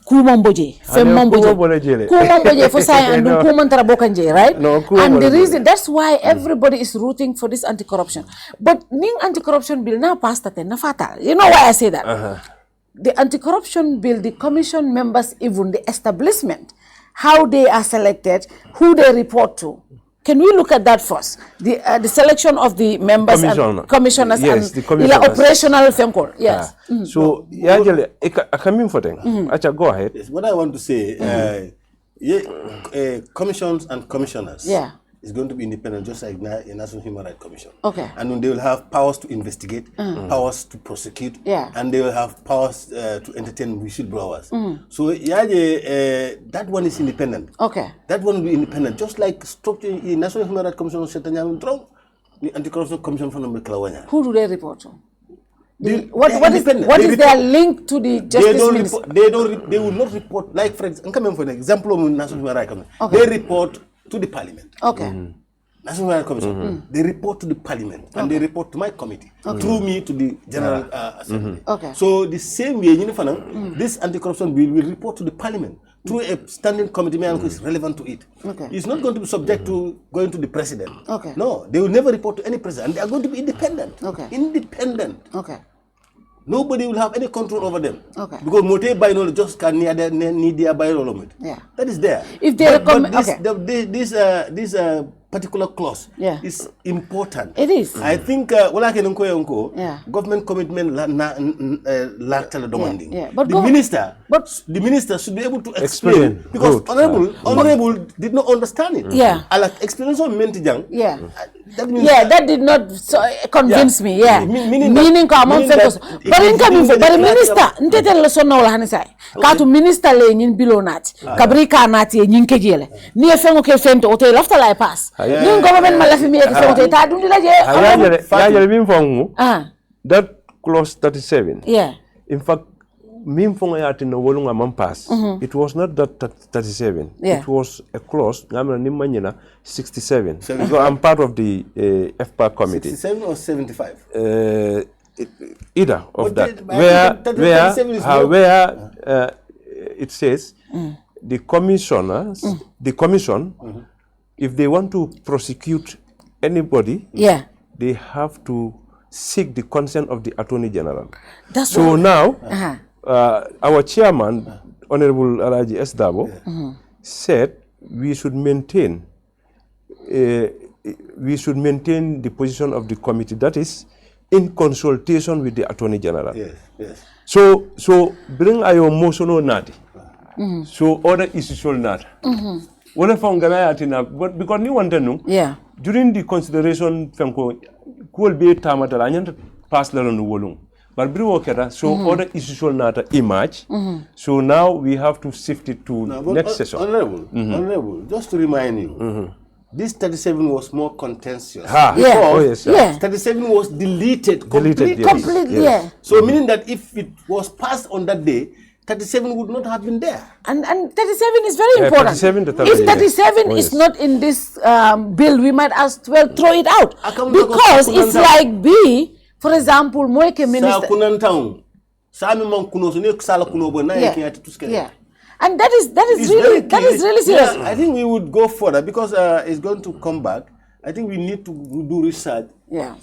Kumamboje, Kumamboje for science and Kumantarabokanji, right? And the reason that's why everybody is rooting for this anti-corruption. But ning anti-corruption bill na passed na fatal. You know why I say that? The anti-corruption bill, the commission members, even the establishment, how they are selected, who they report to. Can we look at that first? The selection of the members and commissioners and the operational FEMCOR. Yes. So, I come in for them. Acha, go ahead. Yes, what I want to say, commissions and commissioners is going to be independent, just like the National Human Rights Commission. Okay. And they will have powers to investigate, powers to prosecute, and they will have powers to entertain whistleblowers. So, that one is independent. Okay. That one will be independent, just like structure in National Human Rights Commission, the Anti-Corruption Commission from Kalawanya. Who do they report to? What is their link to the Justice Minister? They will not report, like for example, of National Human Rights Commission. They report to the Parliament. Okay. National Human Rights Commission. They report to the Parliament and they report to my committee through me to the General Assembly. Okay. So the same way, this anti-corruption bill will report to the Parliament through a standing committee who is relevant to it. Okay. It's not going to be subject to going to the president. Okay. No, they will never report to any president. They are going to be independent. Okay. Independent. Okay. Nobody will have any control over them. Okay. Because Mote by just can need their by That is there. If they this particular clause is important. It is. I think government commitment but the minister should be able to explain because honorable did not understand it. Explanation meant that means that did not convince me. Meaning but minister ntetel so no la hanisai ka to minister le nyin bilonat kabri kanati nyin kejele ni e fengo ke fento o te lafta la pass ni government malafi mi e fento ta dundi la je that clause 37 in fact mim fonga yati no wolunga man pass it was not that 37 it was a clause ngamna nimanyina 67 so I'm part of the FPA committee 67 or 75 either of that where it says the commissioners the commission if they want to prosecute anybody they have to seek the consent of the Attorney General. That's so right. Now our chairman Honorable Alaji S. Dabo said we should maintain the position of the committee, that is in consultation with the Attorney General. Yes. So bring ayo motion nati. So other issues nati. Wala fongana atina but because ni want to know during the consideration fenko cool be tamatala nyanta pass la no wolung But Briwo Kera, so other issues will not emerge. So now we have to shift it to next session. Honorable, just to remind you, this 37 was more contentious. Yes. 37 was deleted completely. Completely. So meaning that if it was passed on that day, 37 would not have been there. And 37 is very important. 37 if 37 is not in this bill, we might as well throw it out. Because it's like B, for example, Moike minister. And that is really serious. Yeah, I think we would go further because it's going to come back. I think we need to do research. Yeah.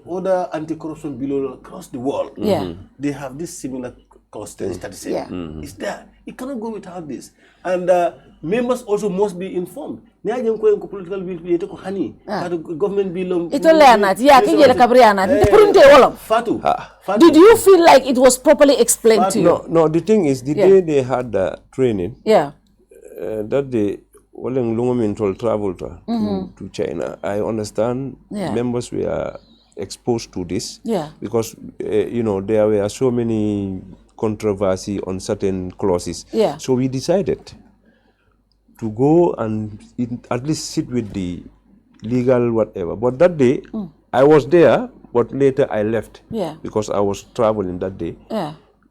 Other anti-corruption bills across the world. Yeah. They have this similar constants 37. Yeah. It's there. It cannot go without this. And members also must be informed. Political bill, government bill. Fatou. Did you feel like it was properly explained to you? No, the thing is, the day they had the training, that day, travel to China, I understand members were exposed to this because, there were so many controversy on certain clauses. So we decided to go and at least sit with the legal whatever. But that day, I was there, but later I left because I was traveling that day.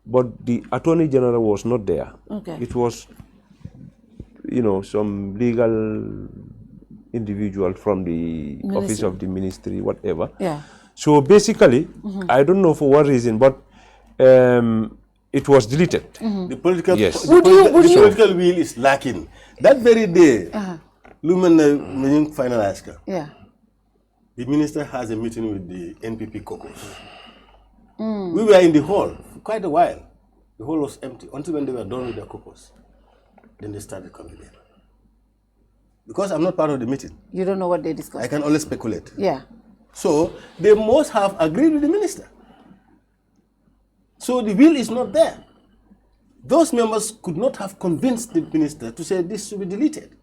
But the Attorney General was not there. It was, some legal individual from the office of the ministry, whatever. So basically, I don't know for what reason, but it was deleted. The political, political will is lacking. That very day, Lumen finalized. The minister has a meeting with the NPP caucus. We were in the hall for quite a while. The hall was empty until when they were done with their caucus. Then they started coming in. Because I'm not part of the meeting. You don't know what they discussed. I can only speculate. Yeah. So they must have agreed with the minister. So the will is not there. Those members could not have convinced the minister to say this should be deleted.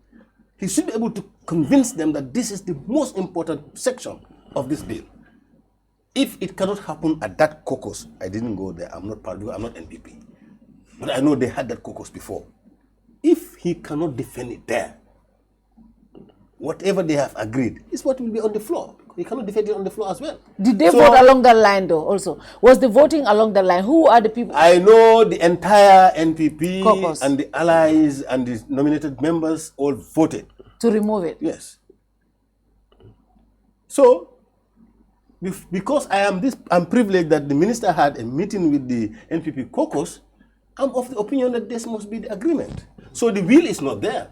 He should be able to convince them that this is the most important section of this bill. If it cannot happen at that caucus, I didn't go there, I'm not part of it, I'm not NPP. But I know they had that caucus before. If he cannot defend it there, whatever they have agreed is what will be on the floor. He cannot defend it on the floor as well. Did they vote along that line though also? Was the voting along the line? Who are the people? I know the entire NPP caucus and the allies and the nominated members all voted. To remove it? Yes. So, because I'm privileged that the minister had a meeting with the NPP caucus, I'm of the opinion that this must be the agreement. So the will is not there.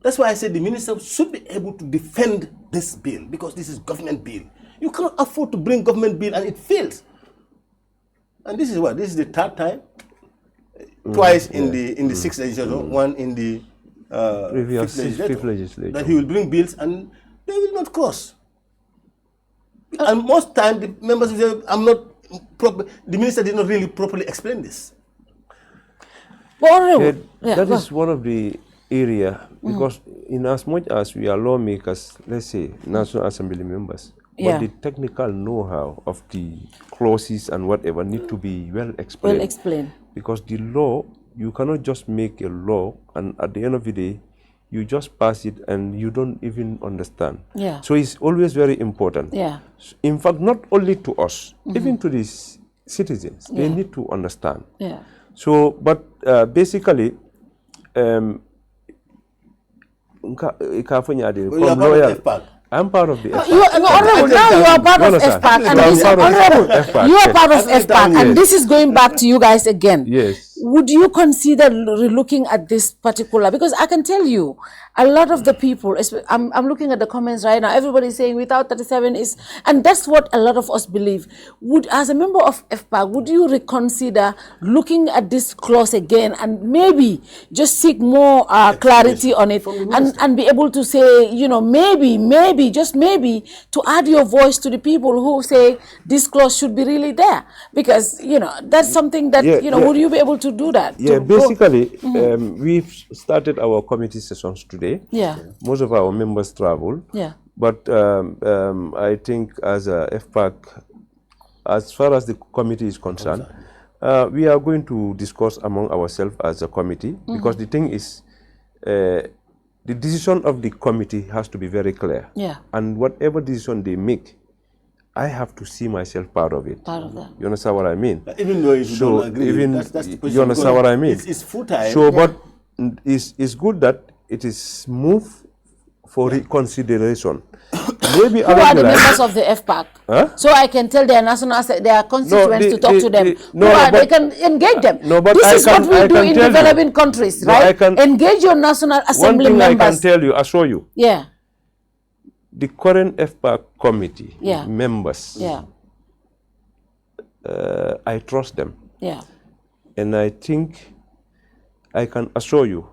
That's why I said the minister should be able to defend this bill because this is government bill. You cannot afford to bring government bill and it fails. And this is what? This is the third time, twice in the sixth legislature, one in the fifth legislature, that he will bring bills and they will not cross. And most time the members will say, the minister did not really properly explain this. That is one of the area, because in as much as we are lawmakers, let's say National Assembly members, but the technical know-how of the clauses and whatever need to be well explained. Because the law, you cannot just make a law and at the end of the day, you just pass it and you don't even understand. So it's always very important. In fact, not only to us, even to the citizens, they need to understand. So, but basically, I'm part of the FPAC. You are part of FPAC. And you are part of FPAC. And this is going back to you guys again. Would you consider looking at this particular? Because I can tell you, a lot of the people, I'm looking at the comments right now, everybody is saying without 37 is, and that's what a lot of us believe. As a member of FPAC, would you reconsider looking at this clause again and maybe just seek more clarity on it and be able to say, maybe, just maybe, to add your voice to the people who say this clause should be really there? Because, that's something that, would you be able to do that? Basically, we've started our committee sessions today. Most of our members travel. But I think as a FPAC, as far as the committee is concerned, we are going to discuss among ourselves as a committee, because the thing is, the decision of the committee has to be very clear. Yeah. And whatever decision they make, I have to see myself part of it. Part of that. You understand what I mean? Even though if you don't agree, that's the position. You understand what I mean? It's futile. So, but it's good that it is moved for reconsideration. Maybe who are the members of the FPAC? Huh? So I can tell their their constituents to talk to them. They can engage them. No, but this is what we do in developing countries, right? Engage your National Assembly members. One thing I can members. tell you, assure you. Yeah. The current FPAC committee members, I trust them. Yeah. And I think I can assure you,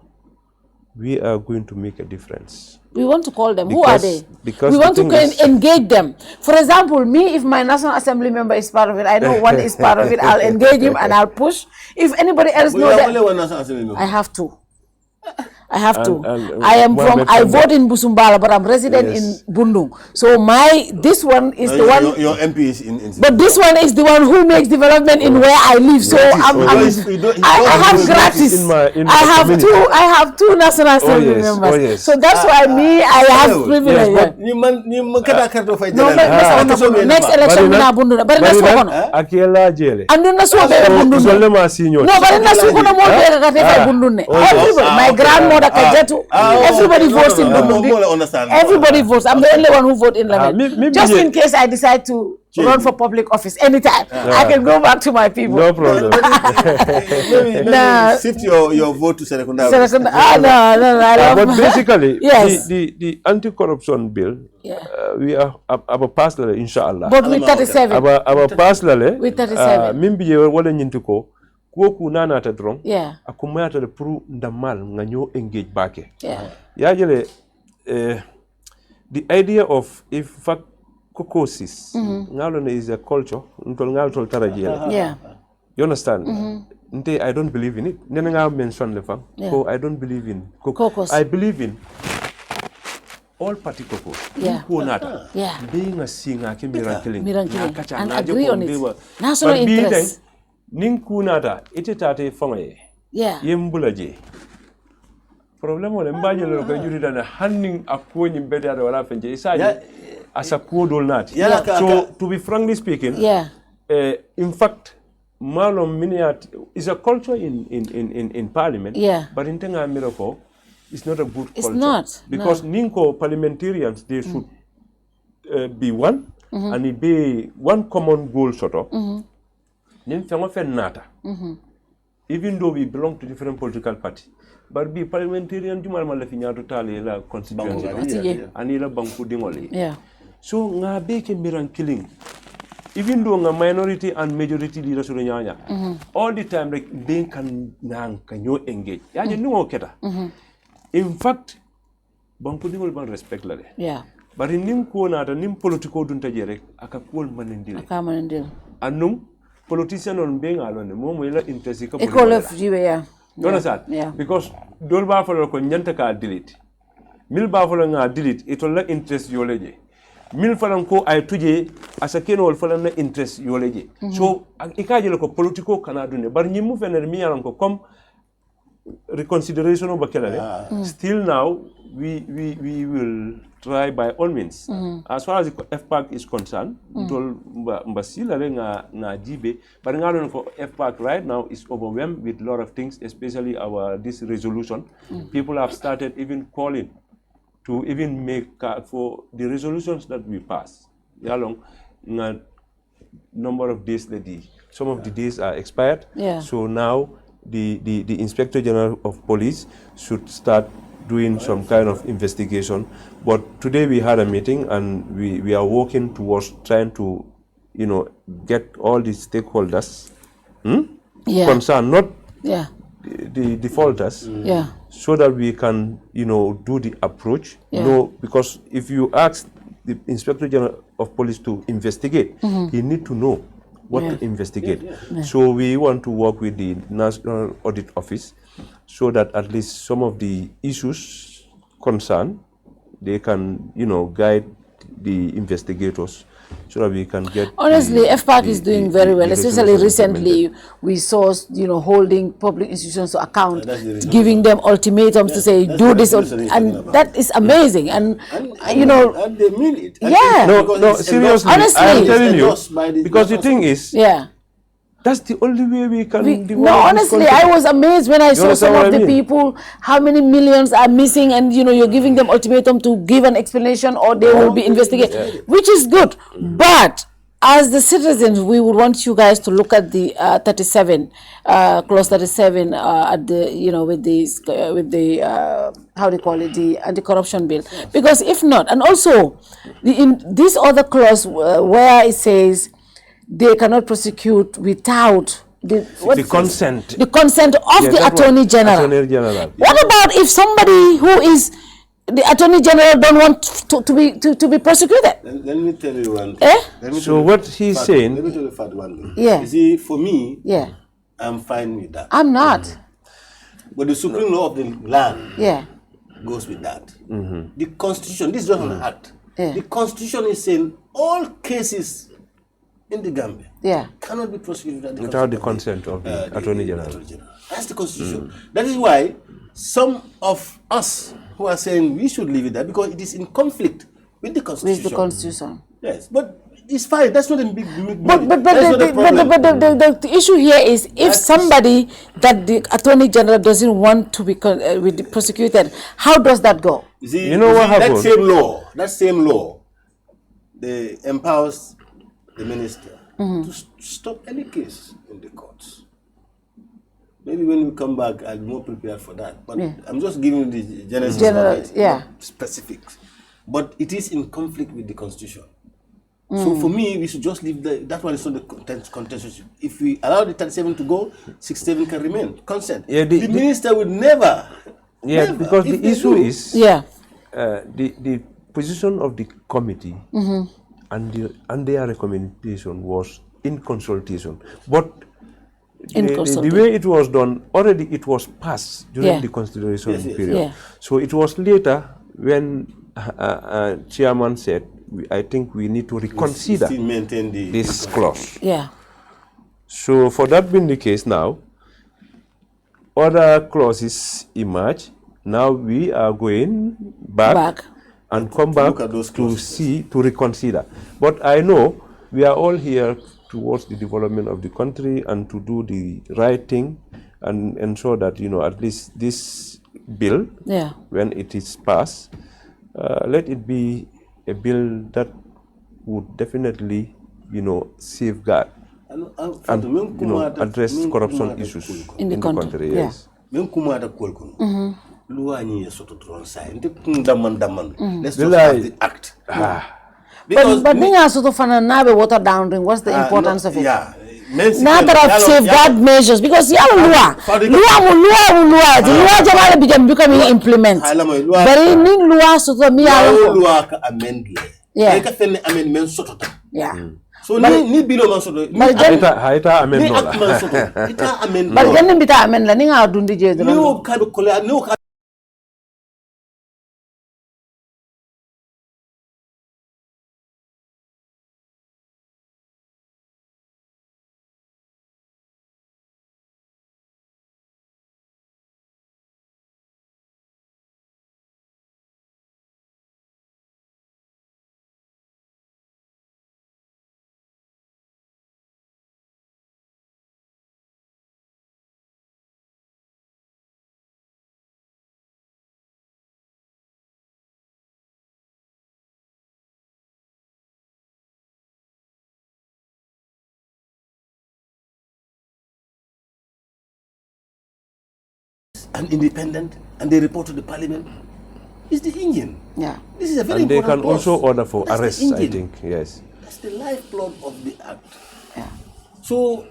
we are going to make a difference. We want to call them. Who are they? Because we want to engage them. For example, me, if my National Assembly member is part of it, I know one is part of it, I'll engage him and I'll push. If anybody else knows that, I have to. I have to. I vote in Busumbala, but I'm resident in Bundung. So this one is the one. Your MP is in. But this one is the one who makes development in where I live. So I have gratis. I have two National Assembly members. So that's why I have privilege. Next election we na Bundung. But na sukono. Akiela jele. Andu na sukono Bundung. No, but na sukono mo be ka Bundung ne. Everybody, my grandmother Kajetu, everybody votes in Bundung. Everybody votes. I'm the only one who votes in Lamed. Just in case I decide to run for public office anytime, I can go back to my people. No problem. Maybe shift your vote to Serekunda. No. But basically, the anti-corruption bill, we are about passed, inshallah. But with 37. About passed, with 37. Mimbi wala nyintuko. Kuoku nana ta drong akumaya ta pru ndamal nga nyo engage bake yajele the idea of if fact kokosis ngalo is a culture ntol ngal tol tarajela you understand nte I don't believe in it nena nga mention le fam ko I don't believe in kokos I believe in all party kokos ko nata being a singer ke miracle and agree on it national interest ning kunata ite fangaye yembulaje problem wala mbaje lo ko jurida na hanning akoni bedare wala fenje isaji asa kodol nati so to be frankly speaking in fact malom miniat is a culture in parliament but in tenga miracle it's not a good culture. It's not because ninko parliamentarians they should be one and it be one common goal sort of even though we belong to different political parties, but be parliamentarian jumal malafinya totally la constituency and ila banku dingoli. So nga beke miran killing. Even though nga minority and majority leaders all the time like being can you engage. Yaje no keta. In fact, banku dingol ban respect la de. But in nim ko na ta nim political dunta jere aka kol manendile. Anum politician on being alone, momo ila interest ka you understand? Because dol ba folo ko nyanta ka delete. Mil ba folo nga delete it will interest yoleje. Mil falan ko ay tuje asakeno wol falan na interest yoleje. So ikaje ko politico kana dune bar nyimu fener mi yalan ko comme reconsideration of bakelale. Still now we will try by all means. As far as the FPAC is concerned, mbasila nga jibe, but FPAC right now is overwhelmed with a lot of things, especially this resolution. People have started even calling to even make for the resolutions that we pass. Yalong nga number of days some of the days are expired. So now the Inspector General of Police should start doing some kind of investigation. But today we had a meeting and we are working towards trying to, get all the stakeholders concerned, not the defaulters, so that we can, do the approach. Because if you ask the Inspector General of Police to investigate, he need to know what to investigate. So we want to work with the National Audit Office so that at least some of the issues concerned, they can, guide the investigators so that we can get. Honestly, FPAC is doing very well, especially resolution recently. We saw, holding public institutions to account, That's the reason. giving them ultimatums to say, that's do the this, reason he's talking and about. that is amazing. And And they mean it. And Yeah. No, because no, it's seriously, Honestly. I am It's telling you, endorsed by the because the national thing is, yeah. that's the only way we can develop No, this honestly, country. I was amazed when I saw understand some what of I the mean? people, how many millions are missing, and you're giving them ultimatum to give an explanation or they will be investigated, which is good. But as the citizens, we would want you guys to look at the 37, clause 37, at the with the how do you call it, the anti-corruption bill, because if not, and also in this other clause where it says they cannot prosecute without the consent. the consent of Yeah, the that one, Attorney General. Attorney General. What about if somebody who is the Attorney General don't want to be prosecuted? Let me tell you one thing. Eh? Let me So tell you- what he's Fat, saying- Let me tell you Fat, one thing. Yeah. You see, for me, Yeah, I'm fine with that. I'm not. But the supreme law of the land Yeah, goes with that. The Constitution, this is just an act. Yeah. The Constitution is saying all cases in the Gambia yeah. cannot be prosecuted Without the consent of the Attorney General. That's the Constitution. That is why some of us who are saying we should leave it there, because it is in conflict with the Constitution. With the Constitution. Yes, but it's fine. That's not a big deal. But That's not a problem. the issue here is if somebody that the Attorney General doesn't want to be prosecuted, how does that go? You see, You know what that happened? that same law, they empowers the minister to stop any case in the courts. Maybe when we come back, I'll be more prepared for that. But Yeah. I'm just giving you the genesis General, of it, yeah. not specifics. But it is in conflict with the Constitution. So for me, we should just leave that one is not the contentious. If we allow the 37 to go, 67 can remain. Consent. Yeah, the minister would never. Yeah, never, because if the they issue do, is Yeah, the position of the committee and their recommendation was in consultation. But the way it was done, already it was passed during Yeah. the consideration Yes, yes. period. Yeah. So it was later when chairman said, I think we need to reconsider still maintain this clause. yeah. So for that being the case now, other clauses emerge. Now we are going back. And come back look at those to clauses. to reconsider. But I know we are all here towards the development of the country and to do the right thing and ensure that, at least this bill, Yeah. when it is passed, let it be a bill that would definitely, safeguard and address corruption issues In the country, yeah. Yes. Let's just have the act. But being also to find another water down ring, what's the importance of it? Yeah. Now that I've safeguard measures, because lua jamala bijam becoming implement. Very ning lua soto mi lua ka amend le. Yeah. Ka fenne amendment soto ta. Yeah. So ni bilo man soto. Haita amen Ni no ak man la. soto. Ita amend. But then bita amen la ninga dundi je Ni o ka be kola ni o ka and independent, and they report to the parliament. It's the engine. Yeah. This is a very And they important can also clause. order for That's the arrest, I engine. think. Yes. That's the lifeblood of the act. Yeah. So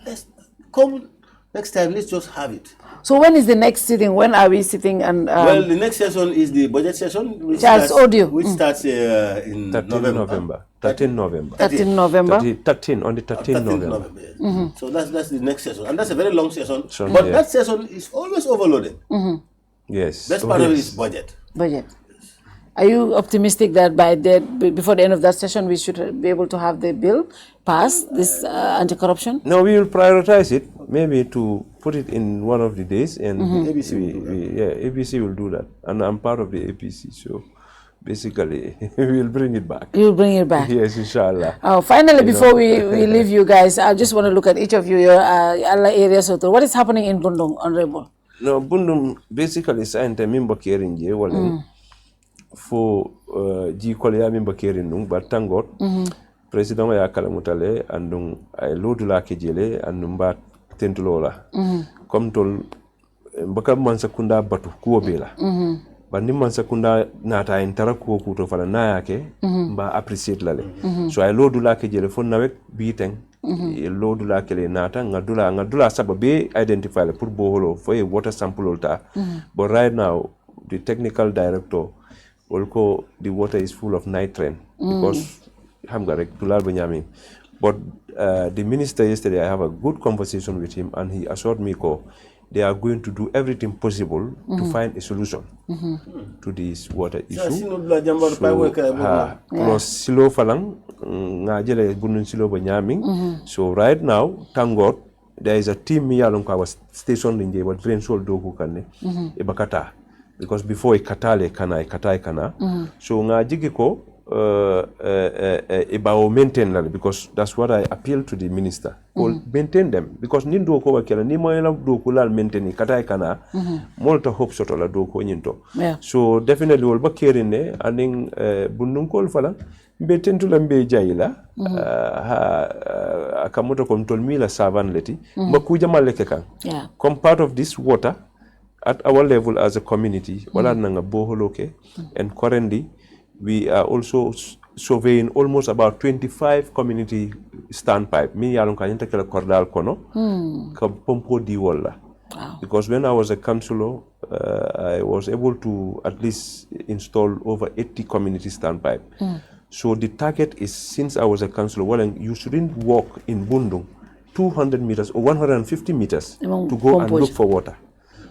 let's come next time. Let's just have it. So when is the next sitting? When are we sitting? And Well, the next session is the budget session, which Charles starts, Audio. which starts in 13 November. 13 November. 13 November. 13 on the 13 13th November. yes. So that's the next session, and that's a very long session. So, but yeah. that session is always overloaded. Yes. That's Oh, part of it yes. is budget. Budget. Are you optimistic that before the end of that session, we should be able to have the bill passed, this anti-corruption? No, we will prioritize it, maybe to put it in one of the days, and APC will do that. And I'm part of the APC, so basically, we will bring it back. You will bring it back? Yes, inshallah. Finally, before we leave you guys, I just want to look at each of you, your areas. What is happening in Bundung, Honorable? No, Bundung basically signed a member caring for G-Kolia member caring, but thank God, President ya Kalamutale, and I lodula kejele, and Numba Tentulola. Come to Bakam Sakunda Batu Kuobela. But Niman Sakunda Nata in Taraku to Falanayake, but appreciate Lale. So I lodula kejele for Nawek beating. Lodula kele nata ngadula sababe identify le pour boholo for a water sample alta. But right now the technical director also the water is full of nitrate because but the minister yesterday I have a good conversation with him and he assured me they are going to do everything possible to find a solution to this water issue. Plus silo falang ngajele bunun silo banyaming. So right now, thank God, there is a team here along our station in Jeba drain sol doku kane ebakata because before ikatale kana. So ngajigi ko about maintain that because that's what I appeal to the minister. Maintain them because nindo ko wakela ni moyela do ko lal maintain kata kana molto hope soto la do ko nyinto. So definitely will ba kerine aning bundun kol fala be tentula mbe jayila akamoto kom tolmila savan leti ba ku jamal leke kan come part of this water at our level as a community wala nanga boholoke and currently we are also surveying almost about 25 community standpipe. Me yalon kanyenta kala kordal kono ka pompo di wala. Because when I was a councillor, I was able to at least install over 80 community standpipe. So the target is, since I was a councillor, well, you shouldn't walk in Bundung 200 meters or 150 meters to go and look for water.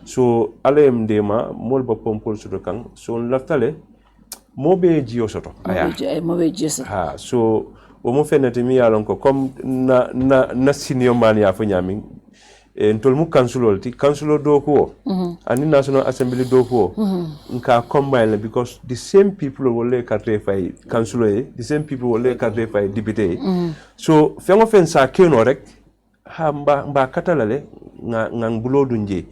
So alem dema molba pompo sudokang so laftale mobe jio soto mobe jio so omo fenati mi yalon ko comme na senior man ya fo nyami ntol mu councilor do ko and national assembly do ko nka combine because the same people will katre fay councilor the same people will katre fay député so fengo fen sa keno rek ha mba katalale ngang bulo dunje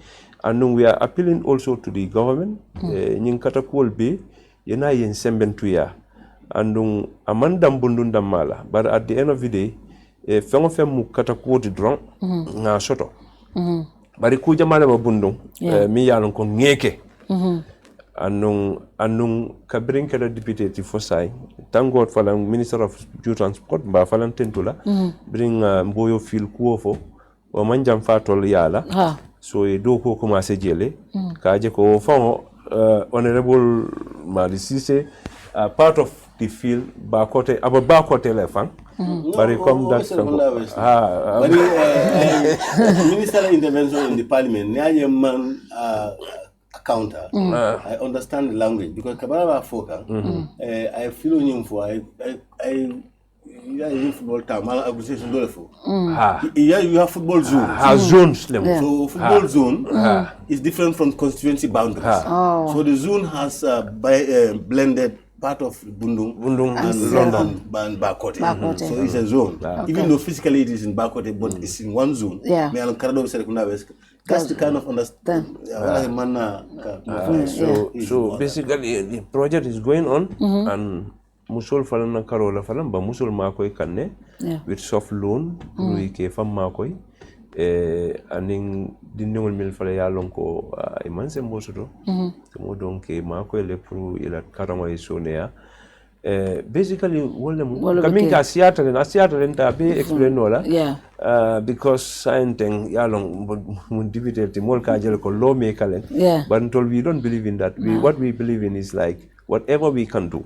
and we are appealing also to the government nyin katakol be yena yen sembentuya andung amandam bundundam mala but at the end of the day fengo fem mu kata koti dron nga soto bari ku jamale ma bundung mi yalon ko ngeke andung kabrin kada député ti fosay tangor falang minister of transport ba falang tentula bring mboyo fil kuofo o manjam fatol yala so e do ko commencé jele kaje ko fango honorable Madi Ceesay part of the field bakote lefang bari come that ministerial intervention in the parliament nyaye man counter I understand the language because kabara foka I feel on him for I football time association do for you have football zone zones so football zone is different from constituency boundaries so the zone has blended part of Bundung and London and Bakote. So it's a zone even though physically it is in Bakote but it's in one zone that's the kind of understand so basically the project is going on and musul falan na karola falan ba musul makoy kanne with soft loan lui ke fam makoy aning dinngol mil fala ya lonko e manse mbosoto mo donc makoy le pour ila karama isonea basically wala coming ka siata len ta be explain nola because science ya long mun dividend mol ka jel ko lo me kalen but we don't believe in that what we believe in is like whatever we can do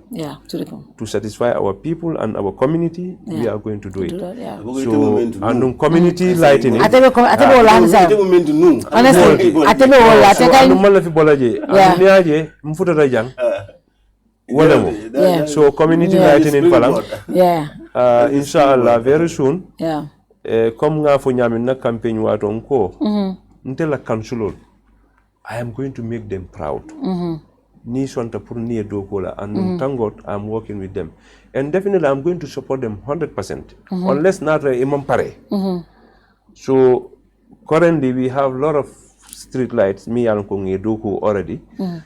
to satisfy our people and our community, we are going to do it. So, and community lighting. Yeah. So community lighting in Palang. Yeah. Inshallah, very soon. Yeah. Comme nga fo nyami na campaign wato nko. Ntela councilor. I am going to make them proud. Ni sonta pour ni dokola, and thank God I'm working with them. And definitely I'm going to support them 100%. Unless not imam pare. So currently we have a lot of street lights, me and Kongi Doku already.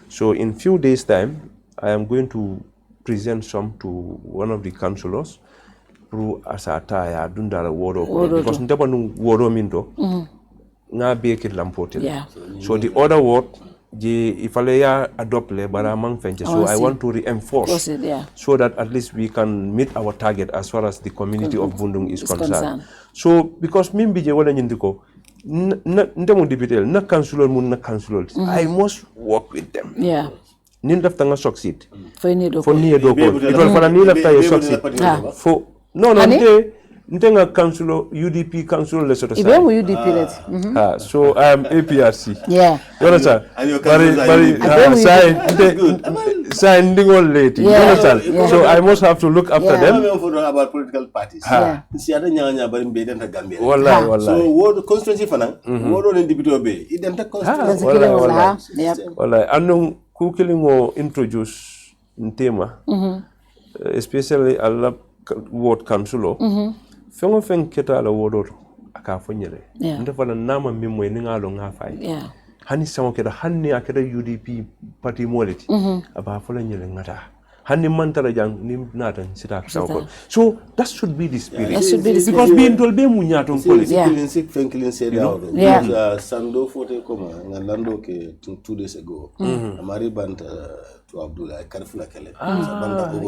So in few days time, I am going to present some to one of the councillors through asata ya dundara woro because ntaba nu woro minto nga beke lampotel. So the other word if I adopt le bara mang fenche. So I want to reinforce so that at least we can meet our target as far as the community of Bundung is concerned. So because mimbi je wala nyindiko ndemo député na councilor mun na councilor I must work with them. Yeah. Nin lafta nga succeed. For ni do it will fala ni lafta you succeed. For no nte nga councilor UDP councilor le soto Ibe mu UDP let. So I am APRC. Yeah. You understand? Bari sign ndingol late. You understand? So I must have to look after them. About political parties. Si ada nyanya bari mbeden ta Gambia. Wallahi. So word constituency fana word on député obe identa constituency. Wallahi anu ku kilingo introduce ntema. Especially Allah ward councilor. Fengo feng keta la wodor aka fonyele nda fala nama mimmo ni ngalo nga fay hani samo keda hanni akeda UDP party moliti aba fala nyele ngata hanni mantara jang ni natan sita ko so that should be the spirit because being told be munyaton politics Franklin said Sando fote koma ngandando ke 2 days ago amari banta to Abdullah Karfula Kele banta go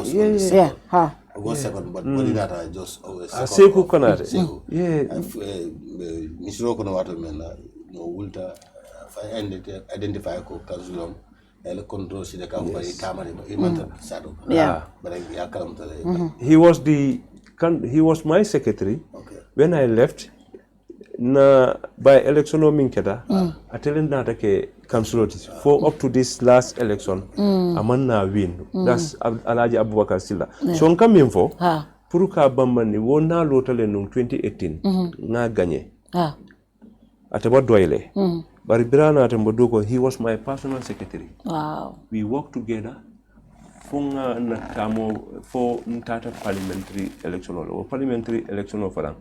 go second, but Bodinata just always Seku Konate. Misro Konawato Mena, no Wilta, identify co Kazulum, El Control Sida Company, Tamari, Imanta Sado. But I come to he was my secretary when I left. Na by election o minkeda atelin na take councilor for up to this last election amanna win that's Alhaji Abubakar Silla so on come info pour ka bambani wona lotale no 2018 na gagné ataba doyle bari birana atambo doko he was my personal secretary. Wow. We work together fonga na tamo for ntata parliamentary election or parliamentary election of Farang.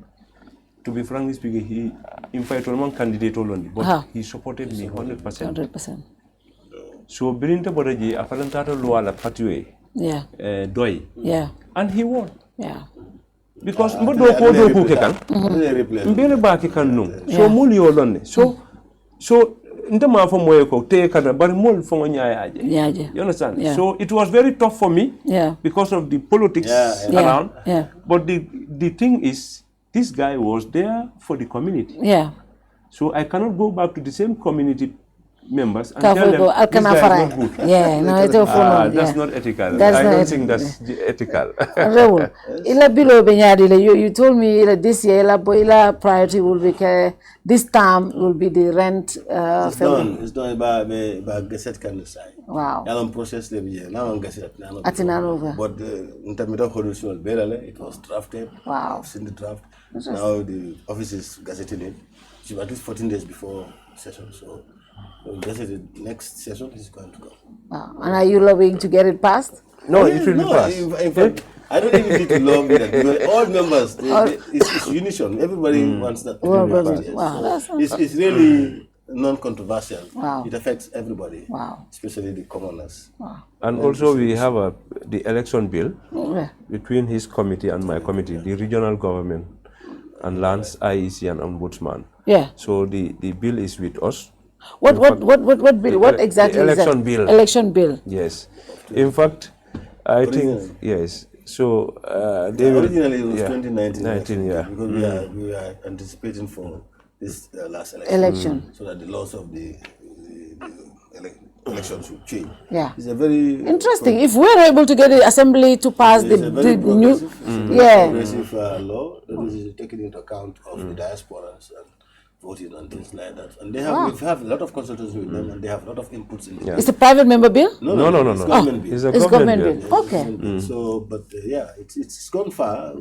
To be frankly speaking, he invited one candidate only, but he supported me 100%. 100%. So, Birinta Boraji, Apalantata Luala Patue, Doi. Yeah. And he won. Yeah. Because Modo Kodo Kukekan, Mbele Baki can know. So, Muli Olone. So, Ndama from Moeko, take a Barimol from Onyaja. You understand? Yeah. So, it was very tough for me because of the politics around. Yeah. But the thing is, this guy was there for the community. Yeah. So I cannot go back to the same community members and tell them this guy is not good. Yeah, no, it's awful. That's not ethical. I don't think that's ethical. Ila below Benyadi, you told me that this year ila priority will be this term will be the rent. It's done by Gazette kind of side. Wow. Now process now on Gazette. But intermittent production it was drafted. Wow. I've seen the draft. Now the office is gazetting it. It's at least 14 days before session. So the next session is going to go. Wow. And are you lobbying to get it passed? No, it will be passed. In fact, I don't even need to lobby that because all members, it's unison. Everybody wants that to be passed. Wow, it's really non-controversial. Wow. It affects everybody, wow, especially the commoners. Wow. And also we have the election bill between his committee and my committee, the regional government and lands, IEC and ombudsman. Yeah. So the bill is with us. What bill? What exactly is that? Election bill. Election bill. Yes. In fact, I think yes. So they originally it was 2019. 19, yeah. Because we are anticipating for this last election. So that the laws of the elections should change. Yeah. It's a very interesting. If we're able to get the assembly to pass the new progressive law that is taking into account of the diasporas. voting and things like that. And they have we have a lot of consultations with them, and they have a lot of inputs in it. It's a private member bill? No. It's government bill. It's a It's government bill. Yeah, Okay. government bill. So, but it's gone far.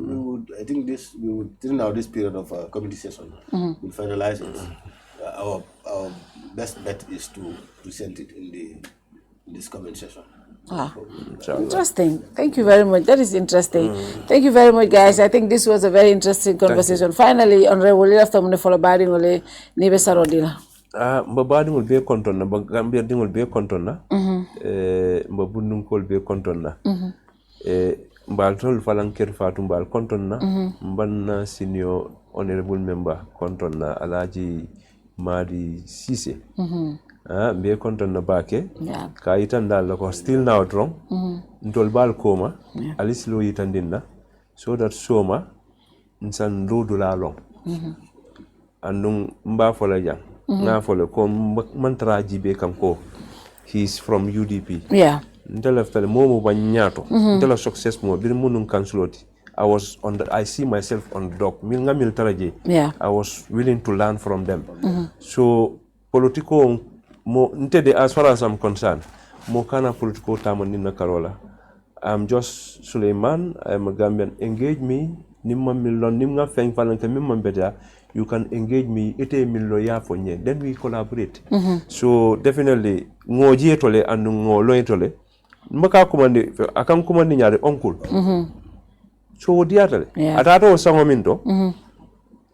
I think we would during now this period of committee session, we'll finalize it. Our best bet is to present it in this comment session. Interesting. Thank you very much. That is interesting. Thank you very much, guys. I think this was a very interesting conversation. Finally, Honorable after mune follow badi ngole nibe sarodila. Mba badi ngol be konton na, mba Gambia dingol be konton na, mba bundum kol be konton na. Mbal tol falang Kerr Fatou mbal konton na, mbanna senior honorable member konton na Alaji Madi Ceesay. Be konton na bake ka itan dal ko still now drong ntol bal koma alis lo itandinna so that soma nsan do la long andung mba fola jang na fola ko mantra jibe kanko he's from UDP ntela ftale momo banyato ntela success mo bir munun kansuloti I see myself on the dock ngamil taraje I was willing to learn from them so politico mo ntede as far as I'm concerned mo kana political tamani na karola I'm just Sulayman. I'm a Gambian. Engage me nimma millon nimga feng falanke mimma beta you can engage me ete millo ya fonye then we collaborate so definitely ngoji tole and ngolo tole maka kumandi akam kumandi nyaade onkul so diatale atato sango minto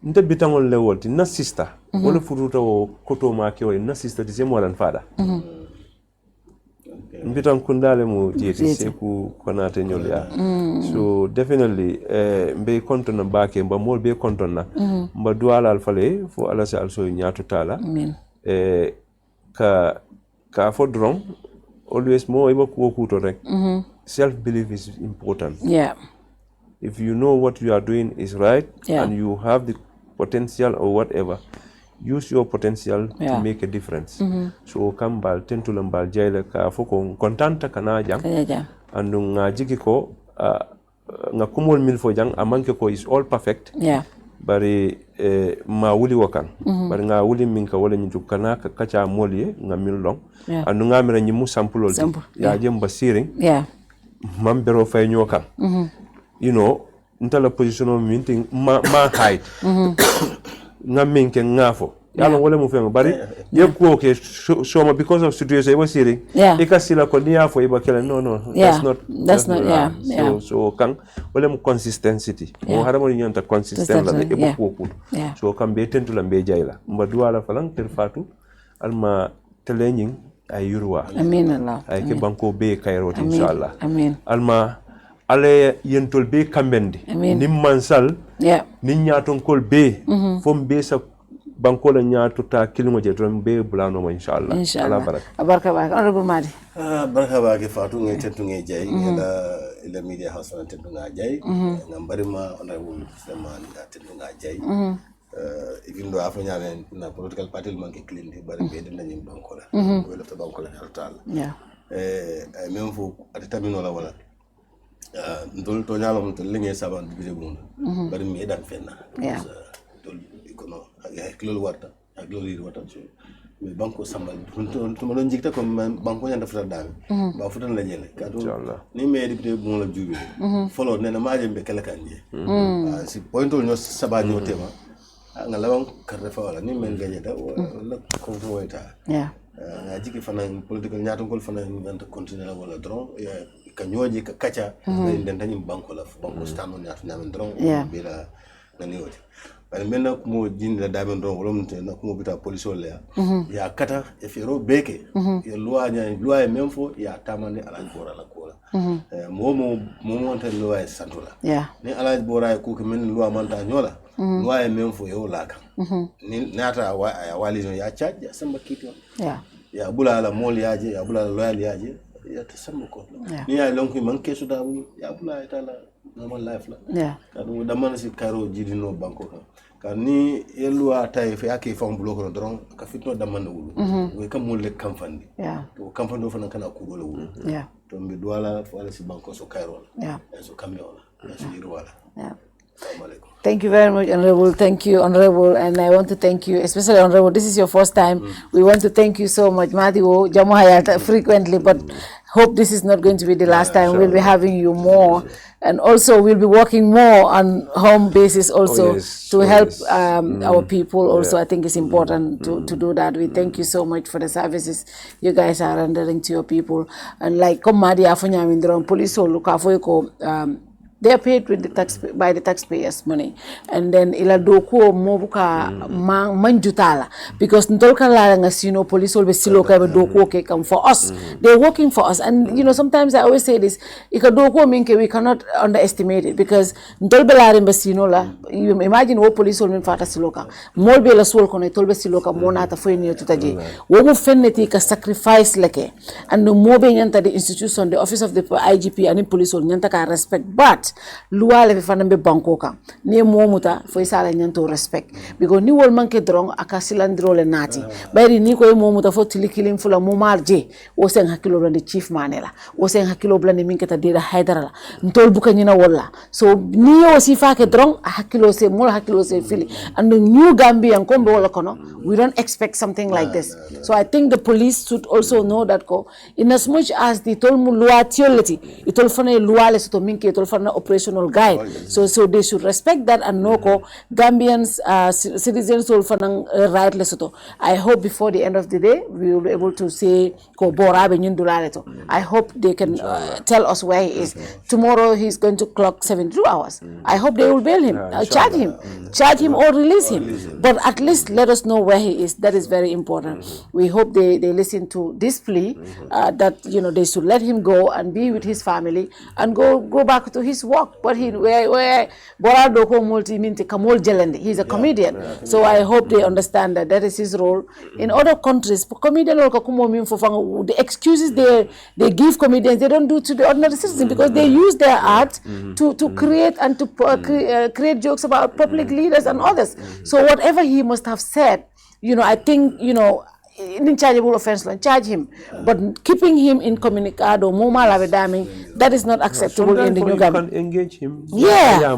nte bitangol le wolti na sister wala furuta o koto ma ke na sister di semo lan fada mbitan kundale mu jeti seku konate nyolya so definitely mbe kontona bake mba mol be kontona mba duala alfale fo ala sa also nyatu tala ka fo dron always mo iba ko kuto rek self belief is important if you know what you are doing is right and you have the potential or whatever, use your potential to make a difference. So kambal tentulam bal jaila ka foko kontanta kana jang and nga jiki ko nga kumol mil fo jang amanke ko is all perfect. Bari ma wuli wakan bari nga wuli min ka wala nyitu kana ka kacha molye nga mil long and nga mira nyimu sampulol ya jemba siring mambero fay nyokan you know ntala position of minting ma height nga minke ngafo yalla wala mu fengo bari yekko ke shoma because of situation was sitting ikasila ko niya fo iba kala no that's not so kan wala mu consistency mo haramo ni nyanta consistent la e ko so kan be tentu la be jayla mba duwala falang Kerr Fatou alma telening ay yurwa amin allah ay ke banko be kayro inshallah amin alma ale yentol be kambende nim mansal ni nyaton kol be fom be sa banko la nyato ta kilimo je don be bulano ma inshallah baraka honorable Madi baraka ba ke Fatou ngai tentu ngai jay ila media house na tentu ngai jay ngambari ma honorable Sulayman tentu ngai jay even though after na political party man ke clean bari be den nyim banko la wala ta banko la hartal même fo atatamino la wala ndol to nyalo mto linge saban bije bunda bari mi edan fenna dol ikono ya klol warta ak loli warta so mi banko sambal to mo don jikta ko banko nyanda futa dami ba futa la jele ka do ni me député bon la jubi folo nena maaje be kala kanje si pointo nyo saba nyo tema nga lawon karre fa wala ni men gaje da wala ko moyta nga jiki fana political nyaato gol fana nganta continuer wala dron ka ñoji ka kacha den dañu banko la banko stano ñaatu ñamen dron bila ngani woti bari menna ko mo jindi la damen dron wala mte na ko mo bita police le ya kata e fero beke ya loi même fo ya tamane ala bora la kola momo wonte loi santola ni ala bora ko ko men loi manta ñola loi même fo yo laka ni nata wali ya charge ya samba kito ya bula la mol yaje ya bula la loyal yaje ya tasammu ko ni ya lonki man kesu da ya bula ita la normal life la kadu da man si karo jidi no banko ka ni yelwa tay fa yake fam bloko dron ka fitno da man wulu we kam mo le kamfandi to kamfando fa kana ku dole wulu to mbi duwala fa ala si banko so kayro so kambe wala so yiri wala Thank you very much, Honorable. Thank you, Honorable. And I want to thank you, especially Honorable. This is your first time. We want to thank you so much. Madi Ceesay frequently, but hope this is not going to be the last time. We'll be having you more. And also, we'll be working more on home basis also to help our people. Also, I think it's important to do that. We thank you so much for the services you guys are rendering to your people. And like, come Madi Ceesay, police or look they are paid with by the taxpayers' money, and then ila doko mobuka manjutala because ntolka la nga police will be silo ka doko ke come for us. They're working for us, and sometimes I always say this: ika doko minke we cannot underestimate it because ntolbe la rembe sino la. You imagine what police will mean fata siloka. Molbe la sol kono tolbe siloka mona ta foi ni tutaje. Wo mu fenneti ka sacrifice leke, and no mobe nyanta the institution, the office of the IGP and the police will nyanta ka respect, but luwa le fana be banko kan ni momuta fo isala nyanto respect because ni wol manke drong akasilandro le nati bayri ni ko momuta fo tilikilim fula mo marje o sen hakilo blande chief manela o sen hakilo blande minketa dira haidara ntol buka nyina wala so ni o sifa ke drong hakilo se mo hakilo se fili and the new Gambian kombe wala kono we don't expect something like this. So I think the police should also know that in as much as the tol mu luwa tioleti itol fana luwa le soto minke itol fana operational guide. So they should respect that and know Gambians, citizens will find right lesoto. I hope before the end of the day we will be able to say I hope they can tell us where he is. Tomorrow he's going to clock 72 hours. I hope they will bail him, charge him or release him. But at least let us know where he is. That is very important. We hope they listen to this plea that they should let him go and be with his family and go back to his work. But he's a comedian. So I hope they understand that is his role. In other countries, the excuses they give comedians, they don't do to the ordinary citizen because they use their art to create and to create jokes about public leaders and others. So whatever he must have said, I think, inchargeable offense, charge him. But keeping him incommunicado, that is not acceptable in the new government. You can engage him. Yeah.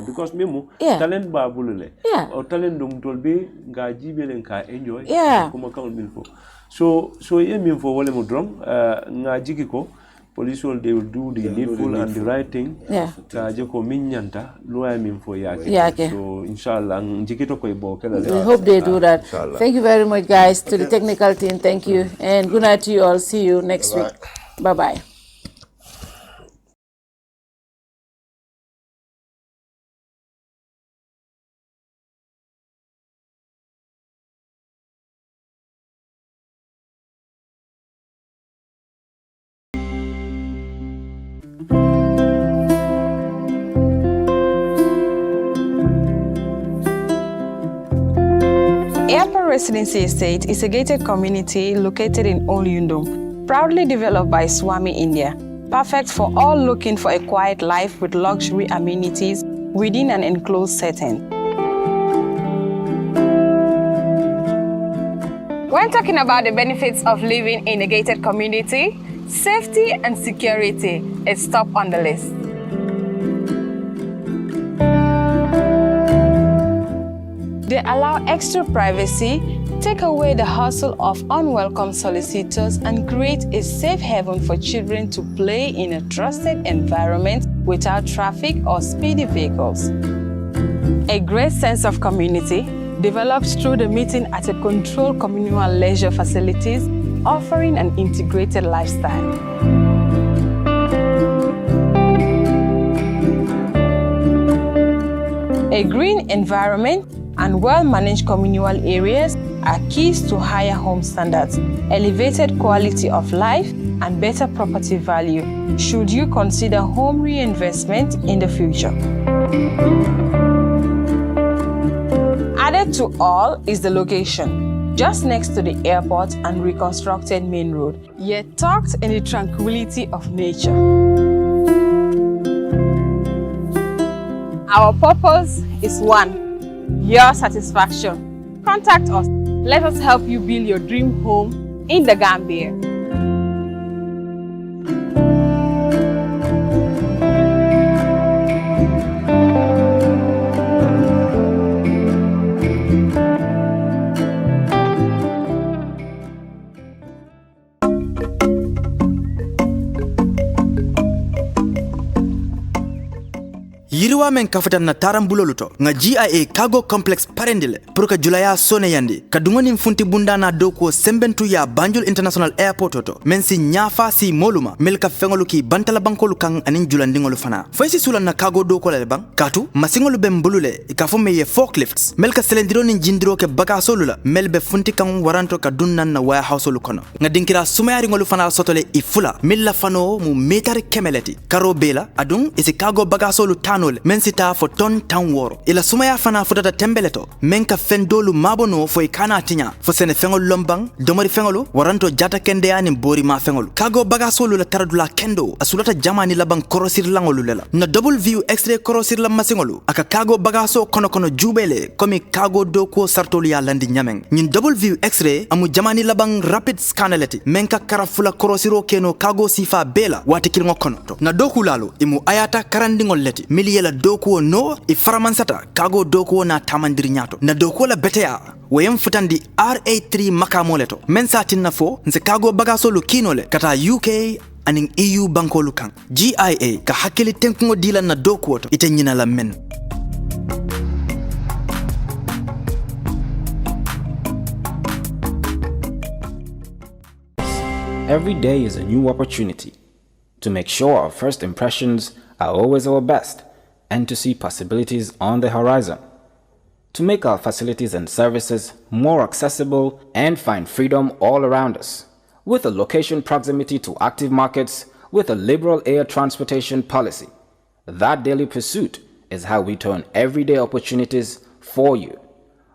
Because talent babulule or talent dum tolbe nga jibelen ka enjoy kuma kan milfo so for wole mo drum nga jigiko police they will do the needful and the right thing ko minyanta loya minfo yake so inshallah jikito ko ibo kala we hope they do that. Inshallah. Thank you very much guys to the technical team. Thank you and good night to you all. See you next week. Bye bye. Airport Residency Estate is a gated community located in Old Yundum, proudly developed by Swami India, perfect for all looking for a quiet life with luxury amenities within an enclosed setting. When talking about the benefits of living in a gated community, safety and security is top on the list. They allow extra privacy, take away the hustle of unwelcome solicitors, and create a safe haven for children to play in a trusted environment without traffic or speedy vehicles. A great sense of community develops through the meeting at a controlled communal leisure facilities, offering an integrated lifestyle. A green environment and well-managed communal areas are keys to higher home standards, elevated quality of life, and better property value should you consider home reinvestment in the future. Added to all is the location, just next to the airport and reconstructed main road, yet tucked in the tranquility of nature. Our purpose is one, your satisfaction. Contact us. Let us help you build your dream home in the Gambia. yiriwa men kafata na tarambuloluto nga GIA cargo complex parendile pour ka julaya sone yandi kadungoni mfunti bunda na doko sembentu ya Banjul International Airport oto men si nyafa si moluma melka fengolu ki bantala bankolu kan anin julandingolu fana foysi sula na cargo doko le bang katu masingolu be mbulule ikafo meye forklifts melka selendiro ni jindiro ke bagasolu la melbe funti kan waranto ka dunnan na warehouse lu kono nga dinkira sumayari ngolu fana sotole ifula milla fano mu metar kemeleti karo bela adun isi cargo bagasolu tanole men sita fo ton tan woro ila sumaya fana futata tembeleto men ka fendolu mabono fo ikana tinya fo sene fengol lombang domari fengolu waranto jata kende ani bori ma fengolu cargo bagasolu la taradula kendo asulata jamani labang korosir langolu lela na double view x-ray korosir la masingolu aka cargo bagaso kono jubele komi cargo doko sartolu ya landi nyameng nyin double view x-ray amu jamani labang rapid scanaleti menka karafula korosiro keno cargo sifa bela wati kilingo kono to na doku lalo imu ayata karandingol leti miliyela doku no ifaramansata cargo doko na tamandiri nyato na doko la betea wayem futandi RA3 makamoleto mensa tinna fo nse cargo bagaso lu kinole kata UK aning EU banko lu kan GIA ka hakili tenkungo dila na doku woto ite nyina la men. Every day is a new opportunity to make sure our first impressions are always our best and to see possibilities on the horizon, to make our facilities and services more accessible and find freedom all around us. With a location proximity to active markets, with a liberal air transportation policy, that daily pursuit is how we turn everyday opportunities for you.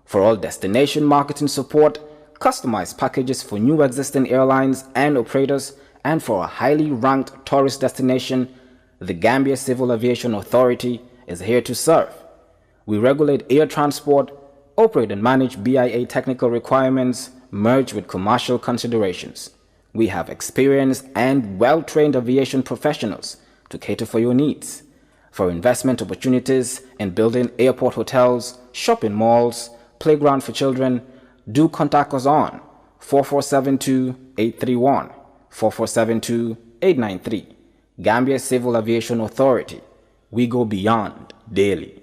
For all destination marketing support, customized packages for new existing airlines and operators, and for a highly ranked tourist destination, the Gambia Civil Aviation Authority is here to serve. We regulate air transport, operate and manage BIA technical requirements, merged with commercial considerations. We have experienced and well-trained aviation professionals to cater for your needs. For investment opportunities in building airport hotels, shopping malls, playground for children, do contact us on 4472-831, 4472-893. Gambia Civil Aviation Authority. We go beyond daily.